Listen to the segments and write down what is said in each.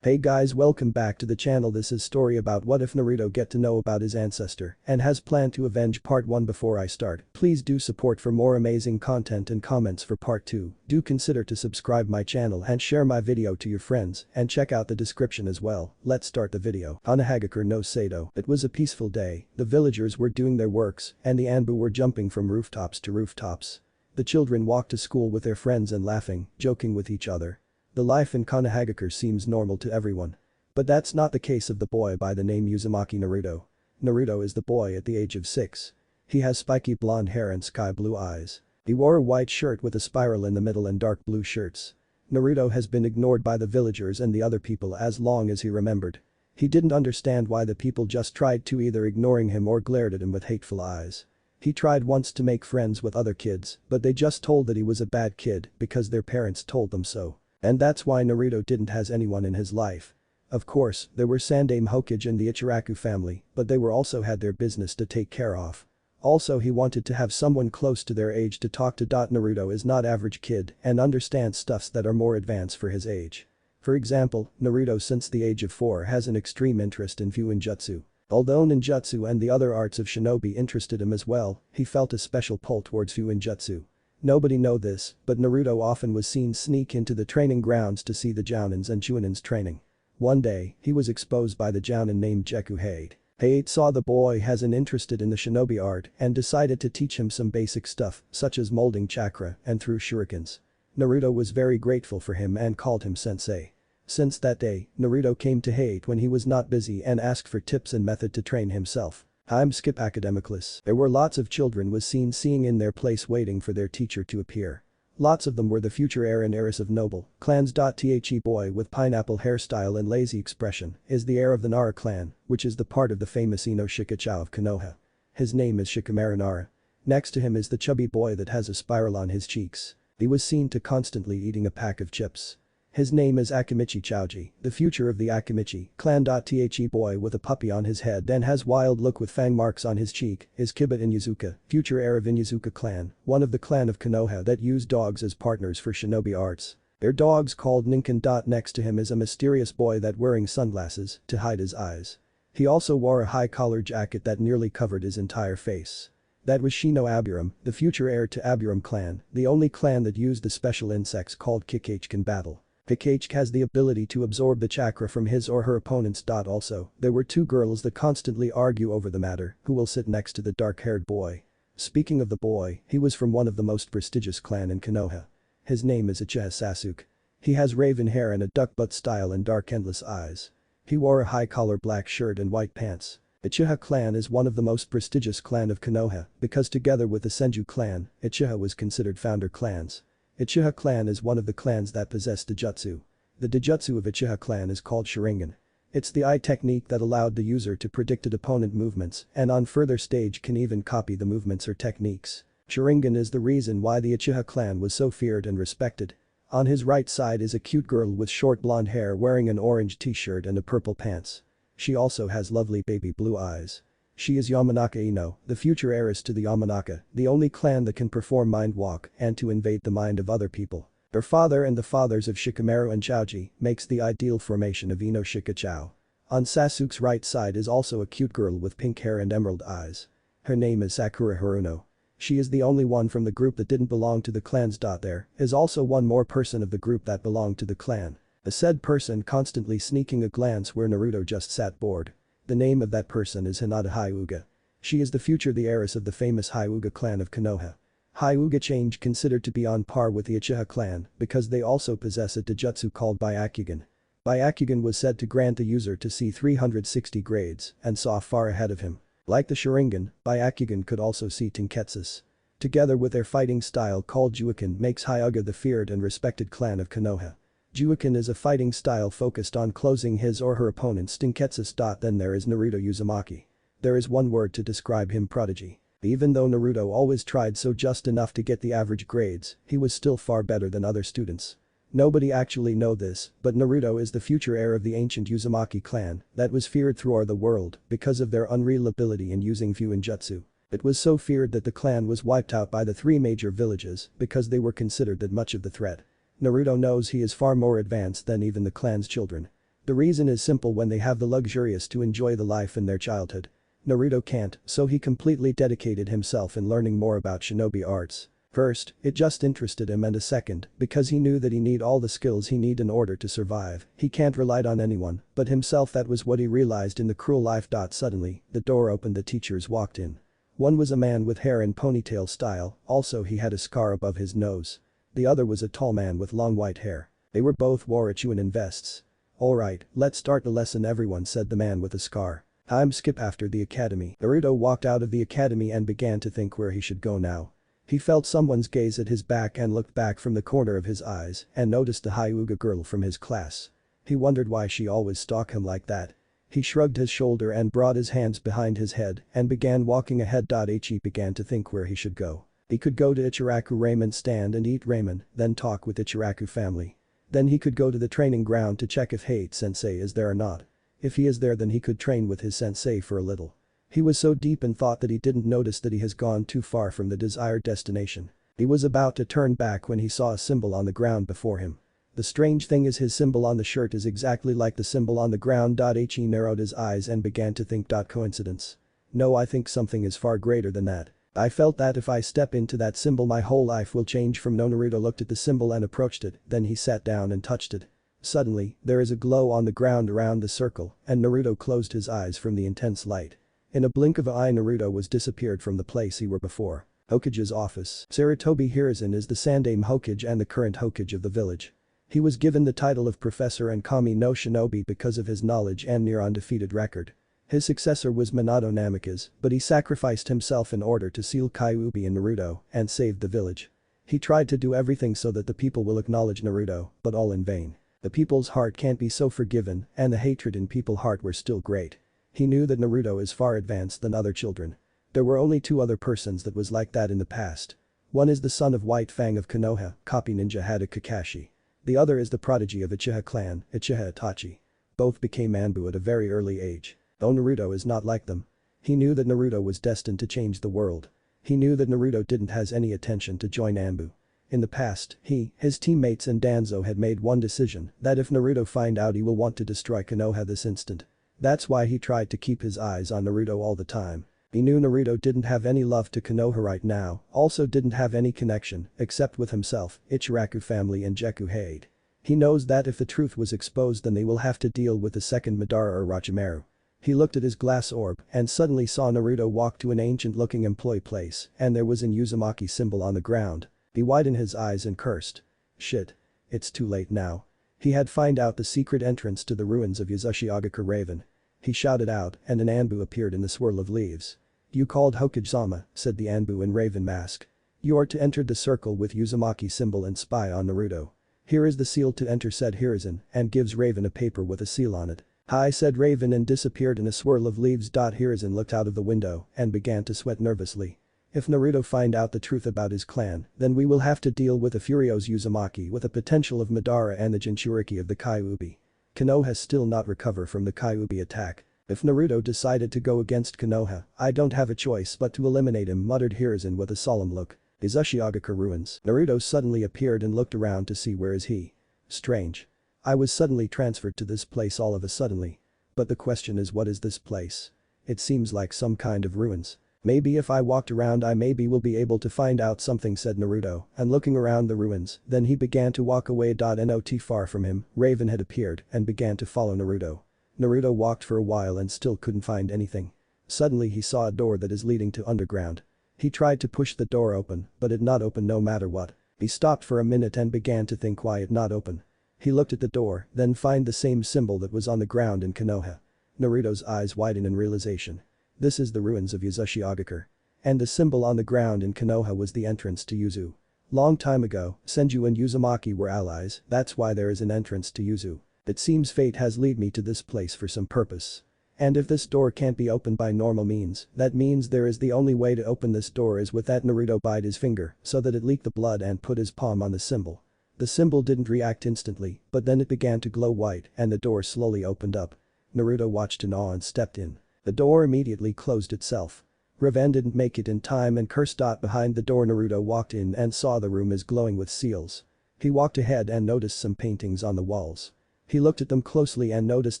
Hey guys, welcome back to the channel. This is story about what if Naruto get to know about his ancestor and has planned to avenge part 1. Before I start, please do support for more amazing content and comments for part 2. Do consider to subscribe my channel and share my video to your friends and check out the description as well. Let's start the video. Hanahagakure no Sato. It was a peaceful day, the villagers were doing their works and the ANBU were jumping from rooftops to rooftops. The children walked to school with their friends and laughing, joking with each other. The life in Konohagakure seems normal to everyone. But that's not the case of the boy by the name Uzumaki Naruto. Naruto is the boy at the age of 6. He has spiky blonde hair and sky blue eyes. He wore a white shirt with a spiral in the middle and dark blue shirts. Naruto has been ignored by the villagers and the other people as long as he remembered. He didn't understand why the people just tried to either ignoring him or glared at him with hateful eyes. He tried once to make friends with other kids, but they just told that he was a bad kid because their parents told them so. And that's why Naruto didn't has anyone in his life. Of course, there were Sandaime Hokage and the Ichiraku family, but they were also had their business to take care of. Also he wanted to have someone close to their age to talk to. Naruto is not average kid and understands stuffs that are more advanced for his age. For example, Naruto since the age of 4 has an extreme interest in Fuinjutsu. Although ninjutsu and the other arts of shinobi interested him as well, he felt a special pull towards Fuinjutsu. Nobody know this, but Naruto often was seen sneak into the training grounds to see the Jounins and Chuninins training. One day, he was exposed by the Jounin named Jeku. Hate saw the boy has an interested in the shinobi art and decided to teach him some basic stuff such as molding chakra and through shurikens. Naruto was very grateful for him and called him sensei. Since that day, Naruto came to Hate when he was not busy and asked for tips and method to train himself. I'm skip academicless. There were lots of children was seen seeing in their place waiting for their teacher to appear. Lots of them were the future heir and heiress of noble clans. The boy with pineapple hairstyle and lazy expression is the heir of the Nara clan, which is the part of the famous Ino Shikachou of Konoha. His name is Shikamaru Nara. Next to him is the chubby boy that has a spiral on his cheeks. He was seen to constantly eating a pack of chips. His name is Akimichi Chouji, the future of the Akimichi clan. The boy with a puppy on his head and has wild look with fang marks on his cheek is Kiba Inuzuka, future heir of Inuzuka clan, one of the clan of Konoha that use dogs as partners for shinobi arts. Their dogs called Ninken. Next to him is a mysterious boy that wearing sunglasses to hide his eyes. He also wore a high collar jacket that nearly covered his entire face. That was Shino Aburam, the future heir to Aburam clan, the only clan that used the special insects called Kikage in battle. Kikage has the ability to absorb the chakra from his or her opponents. Also, there were two girls that constantly argue over the matter, who will sit next to the dark-haired boy. Speaking of the boy, he was from one of the most prestigious clan in Konoha. His name is Uchiha Sasuke. He has raven hair and a duck butt style and dark endless eyes. He wore a high-collar black shirt and white pants. Uchiha clan is one of the most prestigious clan of Konoha because together with the Senju clan, Uchiha was considered founder clans. Uchiha clan is one of the clans that possess Dojutsu. The Dojutsu of Uchiha clan is called Sharingan. It's the eye technique that allowed the user to predict opponent movements and on further stage can even copy the movements or techniques. Sharingan is the reason why the Uchiha clan was so feared and respected. On his right side is a cute girl with short blonde hair wearing an orange t-shirt and a purple pants. She also has lovely baby blue eyes. She is Yamanaka Ino, the future heiress to the Yamanaka, the only clan that can perform mind walk and to invade the mind of other people. Her father and the fathers of Shikamaru and Chouji makes the ideal formation of Ino Shikachou. On Sasuke's right side is also a cute girl with pink hair and emerald eyes. Her name is Sakura Haruno. She is the only one from the group that didn't belong to the clans. There is also one more person of the group that belonged to the clan. A said person constantly sneaking a glance where Naruto just sat bored. The name of that person is Hinata Hyuga. She is the heiress of the famous Hyuga clan of Konoha. Hyuga change considered to be on par with the Uchiha clan because they also possess a Dojutsu called Byakugan. Byakugan was said to grant the user to see 360 grades and saw far ahead of him. Like the Sharingan, Byakugan could also see Tenketsus. Together with their fighting style called Juuken makes Hyuga the feared and respected clan of Konoha. Juuken is a fighting style focused on closing his or her opponent's Tenketsus. Then there is Naruto Uzumaki. There is one word to describe him: prodigy. Even though Naruto always tried so just enough to get the average grades, he was still far better than other students. Nobody actually know this, but Naruto is the future heir of the ancient Uzumaki clan that was feared throughout the world because of their unreal ability in using Fuinjutsu. It was so feared that the clan was wiped out by the 3 major villages because they were considered that much of the threat. Naruto knows he is far more advanced than even the clan's children. The reason is simple: when they have the luxurious to enjoy the life in their childhood. Naruto can't, so he completely dedicated himself in learning more about shinobi arts. First, it just interested him, and a second, because he knew that he need all the skills he need in order to survive. He can't rely on anyone but himself. That was what he realized in the cruel life. Suddenly, the door opened. The teachers walked in. One was a man with hair in ponytail style, also he had a scar above his nose. The other was a tall man with long white hair. They were both wore Ichiwan vests. "Alright, let's start the lesson everyone," said the man with the scar. "I'm Skip after the academy." Naruto walked out of the academy and began to think where he should go now. He felt someone's gaze at his back and looked back from the corner of his eyes and noticed the Hyuga girl from his class. He wondered why she always stalked him like that. He shrugged his shoulder and brought his hands behind his head and began walking ahead. He began to think where he should go. He could go to Ichiraku ramen stand and eat ramen, then talk with Ichiraku family. Then he could go to the training ground to check if Hate Sensei is there or not. If he is there, then he could train with his sensei for a little. He was so deep in thought that he didn't notice that he has gone too far from the desired destination. He was about to turn back when he saw a symbol on the ground before him. The strange thing is, his symbol on the shirt is exactly like the symbol on the ground. He narrowed his eyes and began to think. Coincidence? No, I think something is far greater than that. I felt that if I step into that symbol my whole life will change from no. Naruto looked at the symbol and approached it, then he sat down and touched it. Suddenly, there is a glow on the ground around the circle and Naruto closed his eyes from the intense light. In a blink of an eye Naruto was disappeared from the place he were before. Hokage's office. Sarutobi Hiruzen is the Sandaime Hokage and the current Hokage of the village. He was given the title of Professor and Kami no Shinobi because of his knowledge and near undefeated record. His successor was Minato Namikaze, but he sacrificed himself in order to seal Kyuubi and Naruto and saved the village. He tried to do everything so that the people will acknowledge Naruto, but all in vain. The people's heart can't be so forgiven and the hatred in people's heart were still great. He knew that Naruto is far advanced than other children. There were only two other persons that was like that in the past. One is the son of White Fang of Konoha, copy ninja Hada Kakashi. The other is the prodigy of Uchiha clan, Uchiha Itachi. Both became ANBU at a very early age. Though Naruto is not like them. He knew that Naruto was destined to change the world. He knew that Naruto didn't has any intention to join ANBU. In the past, he, his teammates and Danzo had made one decision, that if Naruto find out he will want to destroy Konoha this instant. That's why he tried to keep his eyes on Naruto all the time. He knew Naruto didn't have any love to Konoha right now, also didn't have any connection, except with himself, Ichiraku family and Jeku Hade. He knows that if the truth was exposed then they will have to deal with the second Madara or Orochimaru. He looked at his glass orb and suddenly saw Naruto walk to an ancient-looking employee place and there was an Uzumaki symbol on the ground. He widened his eyes and cursed. Shit. It's too late now. He had found out the secret entrance to the ruins of Uzumaki Raven. He shouted out and an ANBU appeared in the swirl of leaves. "You called Hokage-sama," said the ANBU in Raven mask. "You are to enter the circle with Uzumaki symbol and spy on Naruto. Here is the seal to enter," said Hiruzen and gives Raven a paper with a seal on it. "Hi," said Raven and disappeared in a swirl of leaves. Hiruzen looked out of the window and began to sweat nervously. If Naruto find out the truth about his clan, then we will have to deal with a Furious Uzumaki with the potential of Madara and the Jinchuriki of the Kyuubi. Konoha has still not recovered from the Kyuubi attack. If Naruto decided to go against Konoha, I don't have a choice but to eliminate him," muttered Hiruzen with a solemn look. Uzumaki ruins. Naruto suddenly appeared and looked around to see where is he. Strange. I was suddenly transferred to this place all of a suddenly. But the question is, what is this place? It seems like some kind of ruins. Maybe if I walked around I maybe will be able to find out something, said Naruto, and looking around the ruins, then he began to walk away. Not far from him, Raven had appeared and began to follow Naruto. Naruto walked for a while and still couldn't find anything. Suddenly he saw a door that is leading to underground. He tried to push the door open, but it not open no matter what. He stopped for a minute and began to think why it not open. He looked at the door, then find the same symbol that was on the ground in Konoha. Naruto's eyes widened in realization. This is the ruins of Uzumaki. And the symbol on the ground in Konoha was the entrance to Yuzu. Long time ago, Senju and Uzumaki were allies, that's why there is an entrance to Yuzu. It seems fate has led me to this place for some purpose. And if this door can't be opened by normal means, that means there is the only way to open this door is with that. Naruto bit his finger so that it leaked the blood and put his palm on the symbol. The symbol didn't react instantly, but then it began to glow white and the door slowly opened up. Naruto watched in awe and stepped in. The door immediately closed itself. Raven didn't make it in time and cursed. Behind the door Naruto walked in and saw the room is glowing with seals. He walked ahead and noticed some paintings on the walls. He looked at them closely and noticed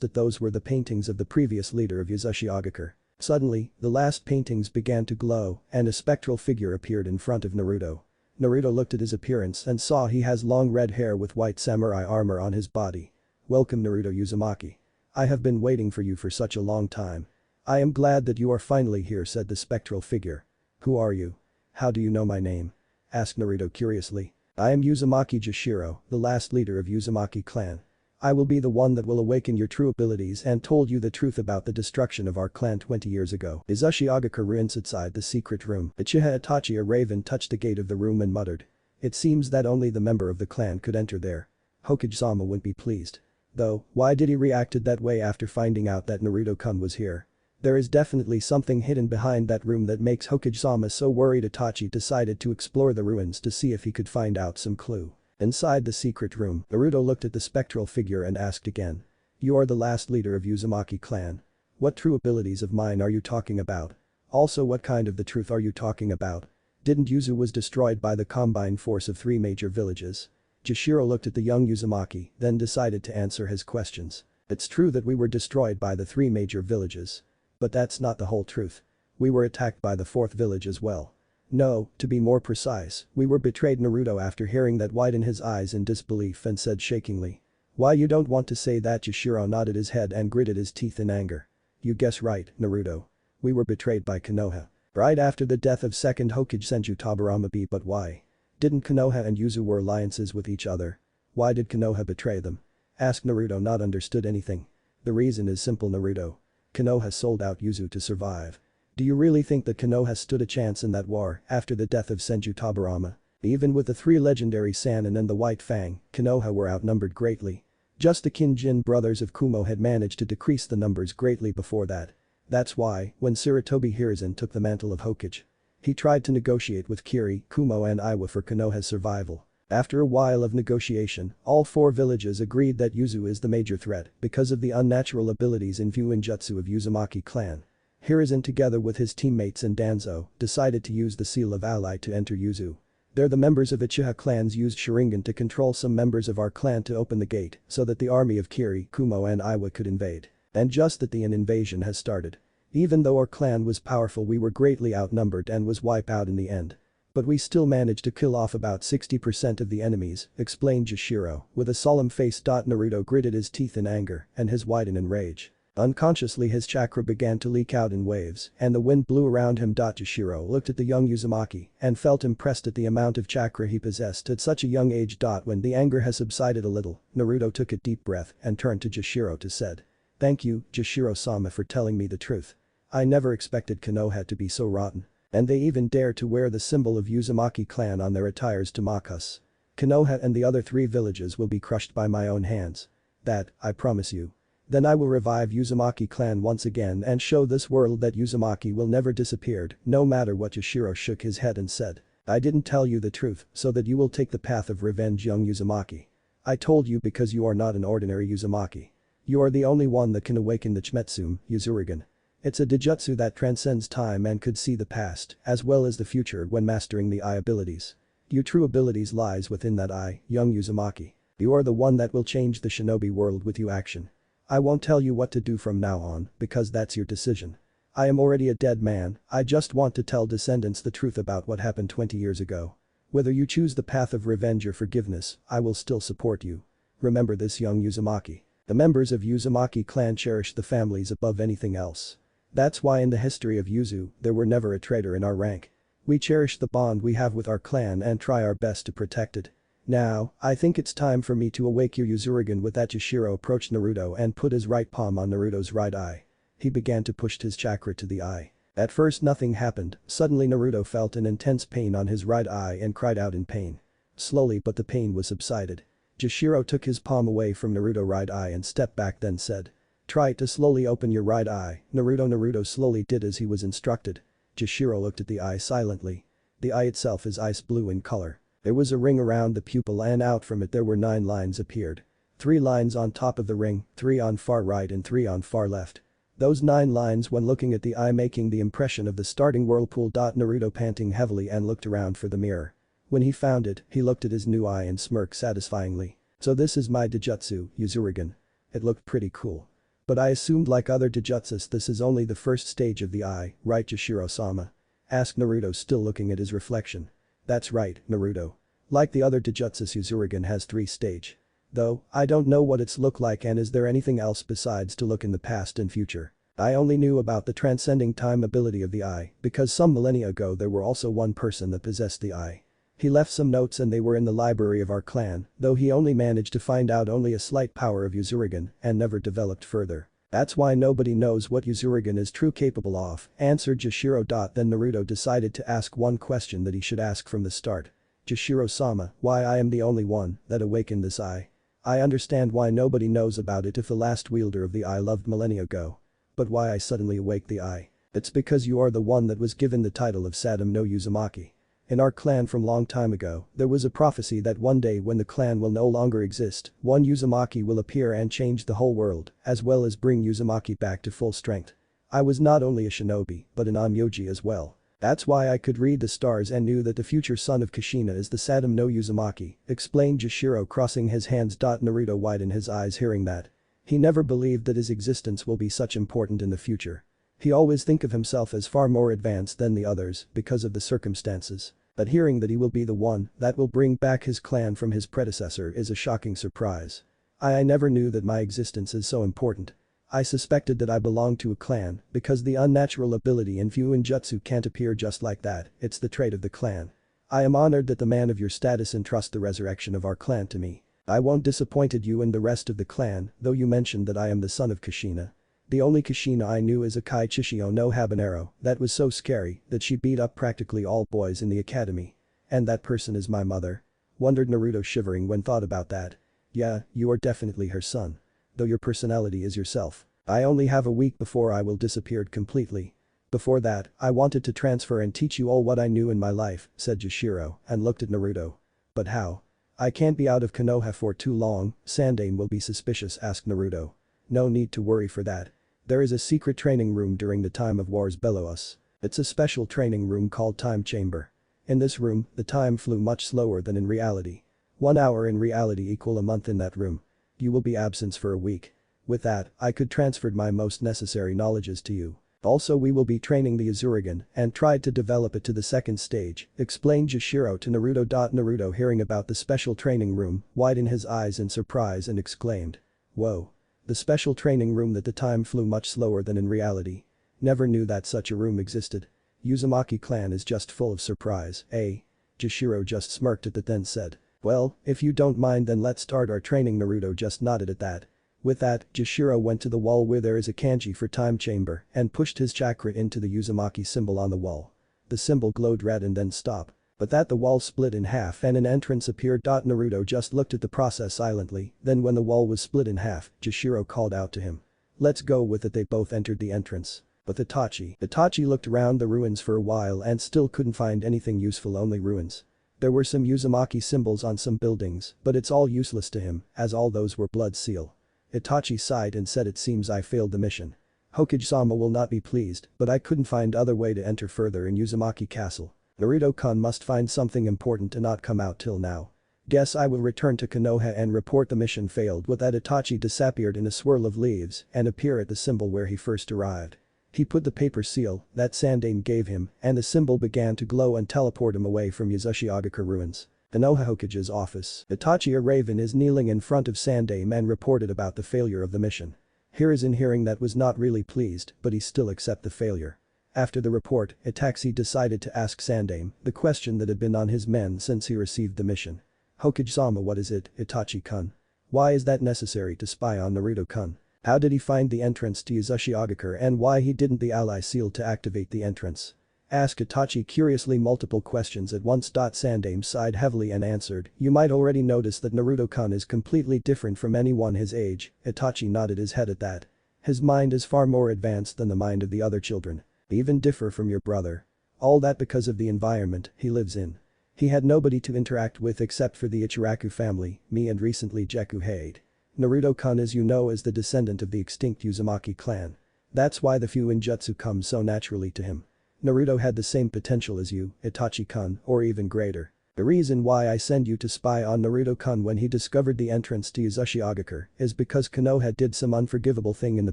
that those were the paintings of the previous leader of Uzushiogakure. Suddenly, the last paintings began to glow and a spectral figure appeared in front of Naruto. Naruto looked at his appearance and saw he has long red hair with white samurai armor on his body. "Welcome Naruto Uzumaki. I have been waiting for you for such a long time. I am glad that you are finally here," said the spectral figure. "Who are you? How do you know my name?" asked Naruto curiously. "I am Uzumaki Jishiro, the last leader of Uzumaki clan. I will be the one that will awaken your true abilities and told you the truth about the destruction of our clan 20 years ago." Uzushiogakure ruins inside the secret room. Uchiha Itachi, a raven, touched the gate of the room and muttered. "It seems that only the member of the clan could enter there. Hokage-sama wouldn't be pleased. Though, why did he reacted that way after finding out that Naruto-kun was here? There is definitely something hidden behind that room that makes Hokage-sama so worried." Itachi decided to explore the ruins to see if he could find out some clue. Inside the secret room, Naruto looked at the spectral figure and asked again. "You are the last leader of Uzumaki clan. What true abilities of mine are you talking about? Also, what kind of the truth are you talking about? Didn't Uzu was destroyed by the combined force of 3 major villages?" Jishiro looked at the young Uzumaki, then decided to answer his questions. "It's true that we were destroyed by the 3 major villages. But that's not the whole truth. We were attacked by the 4th village as well. No, to be more precise, we were betrayed." Naruto, after hearing that, widened his eyes in disbelief and said shakingly. "Why, you don't want to say that?" Jishiro nodded his head and gritted his teeth in anger. "You guess right, Naruto. We were betrayed by Konoha. Right after the death of 2nd Hokage Senju Tobirama B. But why? Didn't Konoha and Yuzu were alliances with each other? Why did Konoha betray them?" asked Naruto, not understood anything. "The reason is simple, Naruto. Konoha sold out Yuzu to survive. Do you really think that Konoha stood a chance in that war after the death of Senju Tobirama? Even with the 3 legendary Sannin and the White Fang, Konoha were outnumbered greatly. Just the Kinjin brothers of Kumo had managed to decrease the numbers greatly before that. That's why, when Sarutobi Hiruzen took the mantle of Hokage, he tried to negotiate with Kiri, Kumo and Iwa for Konoha's survival. After a while of negotiation, all 4 villages agreed that Yuzu is the major threat because of the unnatural abilities in Fuinjutsu of Uzumaki clan. Hiruzen, together with his teammates and Danzo, decided to use the Seal of Ally to enter Yuzu. There the members of Uchiha clans used Sharingan to control some members of our clan to open the gate so that the army of Kiri, Kumo and Iwa could invade. And just that, an invasion has started. Even though our clan was powerful, we were greatly outnumbered and was wiped out in the end. But we still managed to kill off about 60% of the enemies," explained Jishiro, with a solemn face. Naruto gritted his teeth in anger and his widened in rage. Unconsciously his chakra began to leak out in waves and the wind blew around him. Jishiro looked at the young Uzumaki and felt impressed at the amount of chakra he possessed at such a young age. When the anger has subsided a little, Naruto took a deep breath and turned to Jishiro to said. "Thank you, Jishiro-sama, for telling me the truth. I never expected Konoha to be so rotten. And they even dare to wear the symbol of Uzumaki clan on their attires to mock us. Konoha and the other 3 villages will be crushed by my own hands. That, I promise you. Then I will revive Uzumaki clan once again and show this world that Uzumaki will never disappear, no matter what." Jishiro shook his head and said. "I didn't tell you the truth so that you will take the path of revenge, young Uzumaki. I told you because you are not an ordinary Uzumaki. You are the only one that can awaken the Chmetsume, Uzurigan. It's a Dijutsu that transcends time and could see the past as well as the future when mastering the eye abilities. Your true abilities lies within that eye, young Uzumaki. You are the one that will change the shinobi world with your action. I won't tell you what to do from now on because that's your decision. I am already a dead man, I just want to tell descendants the truth about what happened 20 years ago. Whether you choose the path of revenge or forgiveness, I will still support you. Remember this, young Uzumaki. The members of Uzumaki clan cherish the families above anything else. That's why in the history of Yuzu, there were never a traitor in our rank. We cherish the bond we have with our clan and try our best to protect it. Now, I think it's time for me to awake your Uzurigan." With that, Jishiro approached Naruto and put his right palm on Naruto's right eye. He began to push his chakra to the eye. At first nothing happened, suddenly Naruto felt an intense pain on his right eye and cried out in pain. Slowly but the pain was subsided. Jishiro took his palm away from Naruto's right eye and stepped back, then said. "Try to slowly open your right eye." Naruto slowly did as he was instructed. Jishiro looked at the eye silently. The eye itself is ice blue in color. There was a ring around the pupil and out from it there were 9 lines appeared. 3 lines on top of the ring, 3 on far right and 3 on far left. Those 9 lines when looking at the eye making the impression of the starting whirlpool. Naruto panting heavily and looked around for the mirror. When he found it, he looked at his new eye and smirked satisfyingly. So this is my Dijutsu, Uzurigan. It looked pretty cool. But I assumed like other Dijutsus this is only the first stage of the eye, right Jishiro-sama? Asked Naruto still looking at his reflection. That's right, Naruto. Like the other Dijutsus Uzurigan has 3 stage. Though, I don't know what it's look like and is there anything else besides to look in the past and future. I only knew about the transcending time ability of the eye because some millennia ago there were also one person that possessed the eye. He left some notes and they were in the library of our clan, though he only managed to find out only a slight power of Uzurigan and never developed further. That's why nobody knows what Uzurigan is true capable of, answered Jishiro. Then Naruto decided to ask one question that he should ask from the start. Jishiro-sama, why I am the only one that awakened this eye? I understand why nobody knows about it if the last wielder of the eye loved millennia ago. But why I suddenly awake the eye? It's because you are the one that was given the title of Sadam no Uzumaki. In our clan from long time ago, there was a prophecy that one day when the clan will no longer exist, one Uzumaki will appear and change the whole world, as well as bring Uzumaki back to full strength. I was not only a shinobi, but an onmyoji as well. That's why I could read the stars and knew that the future son of Kushina is the Sadam no Uzumaki, explained Jishiro crossing his hands. Naruto widened his eyes hearing that. He never believed that his existence will be such important in the future. He always think of himself as far more advanced than the others because of the circumstances. But hearing that he will be the one that will bring back his clan from his predecessor is a shocking surprise. I never knew that my existence is so important. I suspected that I belonged to a clan because the unnatural ability in Fuinjutsu can't appear just like that, it's the trait of the clan. I am honored that the man of your status entrust the resurrection of our clan to me. I won't disappointed you and the rest of the clan, though you mentioned that I am the son of Kushina. The only Kushina I knew is Akai Chishio no Habanero that was so scary that she beat up practically all boys in the academy. And that person is my mother? Wondered Naruto shivering when thought about that. Yeah, you are definitely her son. Though your personality is yourself. I only have a week before I will disappear completely. Before that, I wanted to transfer and teach you all what I knew in my life, said Jishiro, and looked at Naruto. But how? I can't be out of Konoha for too long, Sandaime will be suspicious, asked Naruto. No need to worry for that. There is a secret training room during the time of wars below us. It's a special training room called Time Chamber. In this room, the time flew much slower than in reality. 1 hour in reality equal a month in that room. You will be absent for a week. With that, I could transfer my most necessary knowledges to you. Also we will be training the Uzurigan and tried to develop it to the 2nd stage, explained Jishiro to Naruto. Naruto hearing about the special training room, widened his eyes in surprise and exclaimed. Whoa. The special training room that the time flew much slower than in reality. Never knew that such a room existed. Uzumaki clan is just full of surprise, eh? Jishiro just smirked at that then said. Well, if you don't mind then let's start our training. Naruto just nodded at that. With that, Jishiro went to the wall where there is a kanji for time chamber and pushed his chakra into the Uzumaki symbol on the wall. The symbol glowed red and then stopped. But that the wall split in half and an entrance appeared. Naruto just looked at the process silently, then when the wall was split in half, Jishiro called out to him. Let's go with it. They both entered the entrance. But Itachi looked around the ruins for a while and still couldn't find anything useful, only ruins. There were some Uzumaki symbols on some buildings, but it's all useless to him, as all those were blood seal. Itachi sighed and said it seems I failed the mission. Hokage-sama will not be pleased, but I couldn't find other way to enter further in Uzumaki Castle. Naruto-kun must find something important to not come out till now. Guess I will return to Konoha and report the mission failed. With that Itachi disappeared in a swirl of leaves and appear at the symbol where he first arrived. He put the paper seal that Sandaime gave him and the symbol began to glow and teleport him away from Yuzushiogakure ruins. Konoha Hokage's office. Itachi a raven is kneeling in front of Sandaime and reported about the failure of the mission. Hiruzen hearing that was not really pleased but he still accept the failure. After the report, Itachi decided to ask Sandaime the question that had been on his mind since he received the mission. Hokage-sama, what is it, Itachi-kun? Why is that necessary to spy on Naruto-kun? How did he find the entrance to Yuzushiogakure and why he didn't the ally seal to activate the entrance? Asked Itachi curiously multiple questions at once. Sandaime sighed heavily and answered, you might already notice that Naruto-kun is completely different from anyone his age. Itachi nodded his head at that. His mind is far more advanced than the mind of the other children. Even differ from your brother. All that because of the environment he lives in. He had nobody to interact with except for the Ichiraku family, me and recently Jekuhade. Naruto-kun as you know is the descendant of the extinct Uzumaki clan. That's why the Fuinjutsu comes so naturally to him. Naruto had the same potential as you, Itachi-kun, or even greater. The reason why I send you to spy on Naruto-kun when he discovered the entrance to Uzushiogakure is because Konoha did some unforgivable thing in the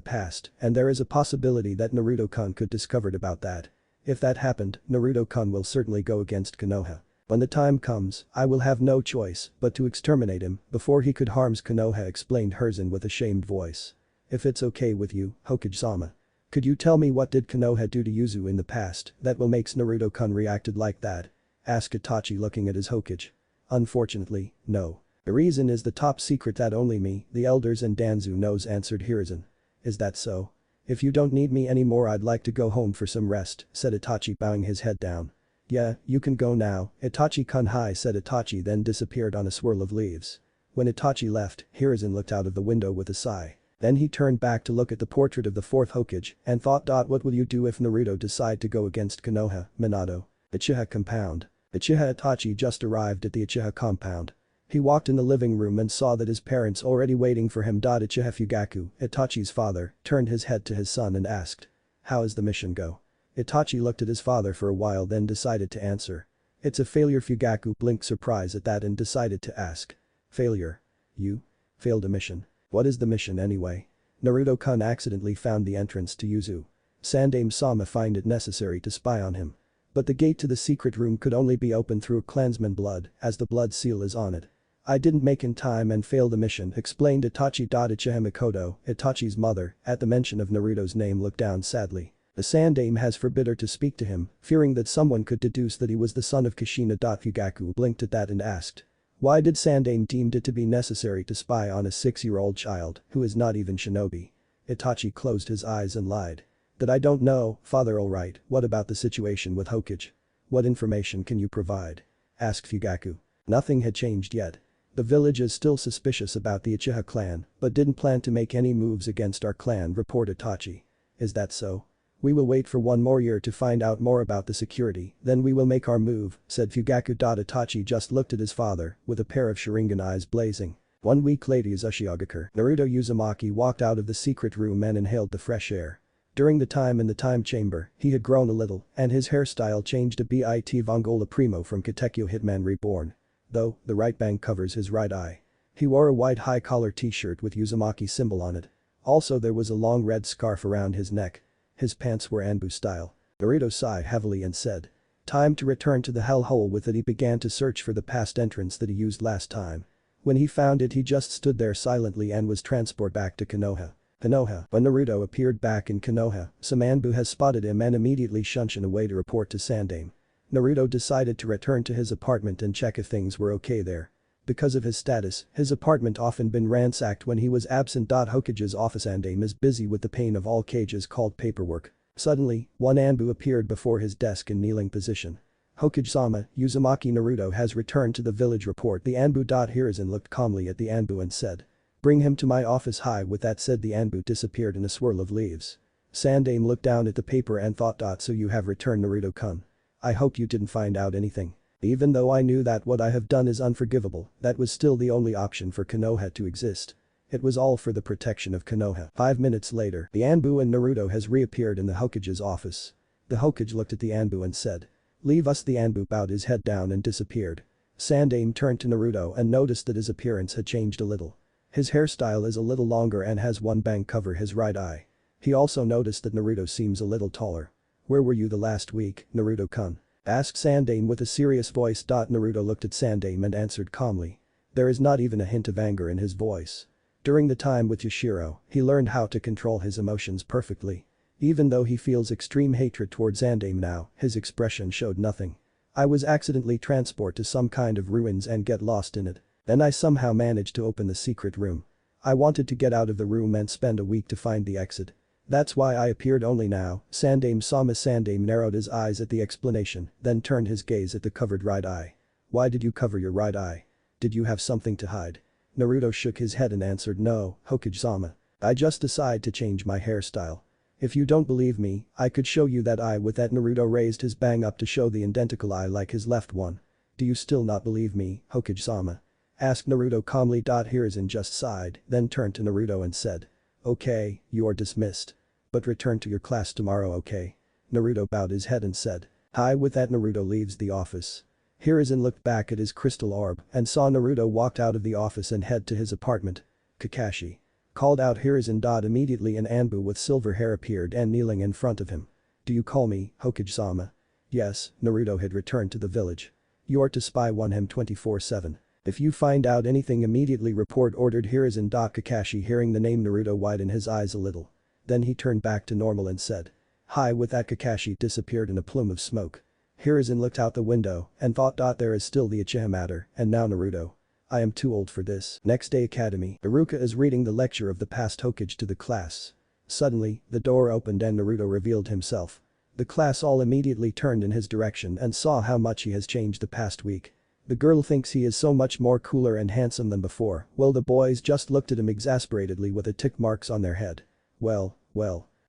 past and there is a possibility that Naruto-kun could discovered about that. If that happened, Naruto-kun will certainly go against Konoha. When the time comes, I will have no choice but to exterminate him before he could harm Konoha, explained Hiruzen with a shamed voice. If it's okay with you, Hokage-sama. Could you tell me what did Konoha do to Yuzu in the past that will makes Naruto-kun reacted like that? Asked Itachi looking at his Hokage. Unfortunately, no. The reason is the top secret that only me, the elders and Danzu knows, answered Hiruzen. Is that so? If you don't need me anymore, I'd like to go home for some rest, said Itachi, bowing his head down. Yeah, you can go now, Itachi-kun. Hi, said Itachi, then disappeared on a swirl of leaves. When Itachi left, Hiruzen looked out of the window with a sigh. Then he turned back to look at the portrait of the fourth Hokage and thought. What will you do if Naruto decide to go against Konoha, Minato? Uchiha compound. Uchiha Itachi just arrived at the Uchiha compound. He walked in the living room and saw that his parents already waiting for him. Uchiha Fugaku, Itachi's father, turned his head to his son and asked. How is the mission go? Itachi looked at his father for a while, then decided to answer. It's a failure. Fugaku blinked surprise at that and decided to ask. Failure? You? Failed a mission? What is the mission anyway? Naruto-kun accidentally found the entrance to Yuzu. Sandaime-sama find it necessary to spy on him. But the gate to the secret room could only be opened through a clansman blood as the blood seal is on it. I didn't make in time and failed the mission, explained Itachi. Uchiha Mikoto, Itachi's mother, at the mention of Naruto's name looked down sadly. The Sandaime has forbid her to speak to him, fearing that someone could deduce that he was the son of Kushina. Fugaku blinked at that and asked. Why did Sandaime deem it to be necessary to spy on a 6-year-old child who is not even shinobi? Itachi closed his eyes and lied. That I don't know, father. Alright, what about the situation with Hokage? What information can you provide? Asked Fugaku. Nothing had changed yet. The village is still suspicious about the Uchiha clan, but didn't plan to make any moves against our clan, reported Itachi. Is that so? We will wait for 1 more year to find out more about the security, then we will make our move, said Fugaku. Itachi just looked at his father with a pair of Sharingan eyes blazing. 1 week later, Uzushiogakure. Naruto Uzumaki walked out of the secret room and inhaled the fresh air. During the time in the time chamber, he had grown a little and his hairstyle changed a bit Vongola Primo from Katekyo Hitman Reborn. Though, the right bang covers his right eye. He wore a white high-collar t-shirt with Uzumaki symbol on it. Also there was a long red scarf around his neck. His pants were ANBU style. Naruto sighed heavily and said. Time to return to the hellhole. With it he began to search for the past entrance that he used last time. When he found it he just stood there silently and was transported back to Konoha. Konoha. When Naruto appeared back in Konoha, some ANBU has spotted him and immediately shunned away to report to Sandaime. Naruto decided to return to his apartment and check if things were okay there. Because of his status, his apartment often been ransacked when he was absent. Hokage's office. Sandaime is busy with the pain of all cages called paperwork. Suddenly, one ANBU appeared before his desk in kneeling position. Hokage-sama, Uzumaki Naruto has returned to the village, report the ANBU. Hiruzen looked calmly at the ANBU and said. Bring him to my office. Hi, with that said the ANBU disappeared in a swirl of leaves. Sandaime looked down at the paper and thought. So you have returned, Naruto-kun. I hope you didn't find out anything. Even though I knew that what I have done is unforgivable, that was still the only option for Konoha to exist. It was all for the protection of Konoha. 5 minutes later, the ANBU and Naruto has reappeared in the Hokage's office. The Hokage looked at the ANBU and said. Leave us. The ANBU bowed his head down and disappeared. Sandaime turned to Naruto and noticed that his appearance had changed a little. His hairstyle is a little longer and has one bang cover his right eye. He also noticed that Naruto seems a little taller. Where were you the last week, Naruto-kun? Asked Sandaime with a serious voice. Naruto looked at Sandaime and answered calmly. There is not even a hint of anger in his voice. During the time with Yashiro, he learned how to control his emotions perfectly. Even though he feels extreme hatred towards Sandaime now, his expression showed nothing. I was accidentally transported to some kind of ruins and get lost in it. Then I somehow managed to open the secret room. I wanted to get out of the room and spend a week to find the exit. That's why I appeared only now. Sandaime-sama. Sandaime narrowed his eyes at the explanation, then turned his gaze at the covered right eye. Why did you cover your right eye? Did you have something to hide? Naruto shook his head and answered. No, Hokage-sama. I just decided to change my hairstyle. If you don't believe me, I could show you that eye. With that Naruto raised his bang up to show the identical eye like his left one. Do you still not believe me, Hokage-sama? Asked Naruto calmly. Hiruzen just sighed, then turned to Naruto and said. Okay, you are dismissed. But return to your class tomorrow, okay? Naruto bowed his head and said. Hi. With that Naruto leaves the office. Hiruzen looked back at his crystal orb and saw Naruto walked out of the office and head to his apartment. Kakashi called out Hiruzen. Immediately an ANBU with silver hair appeared and kneeling in front of him. Do you call me Hokage-sama? Yes, Naruto had returned to the village. You are to spy on him 24/7. If you find out anything immediately report, ordered Hiruzen. Kakashi, hearing the name Naruto, widened his eyes a little. Then he turned back to normal and said. Hi. With that, Kakashi disappeared in a plume of smoke. Hiruzen looked out the window and thought. There is still the Uchiha matter, and now Naruto. I am too old for this. Next day, Academy. Iruka is reading the lecture of the past Hokage to the class. Suddenly, the door opened and Naruto revealed himself. The class all immediately turned in his direction and saw how much he has changed the past week. The girl thinks he is so much more cooler and handsome than before, while the boys just looked at him exasperatedly with the tick marks on their head. Well,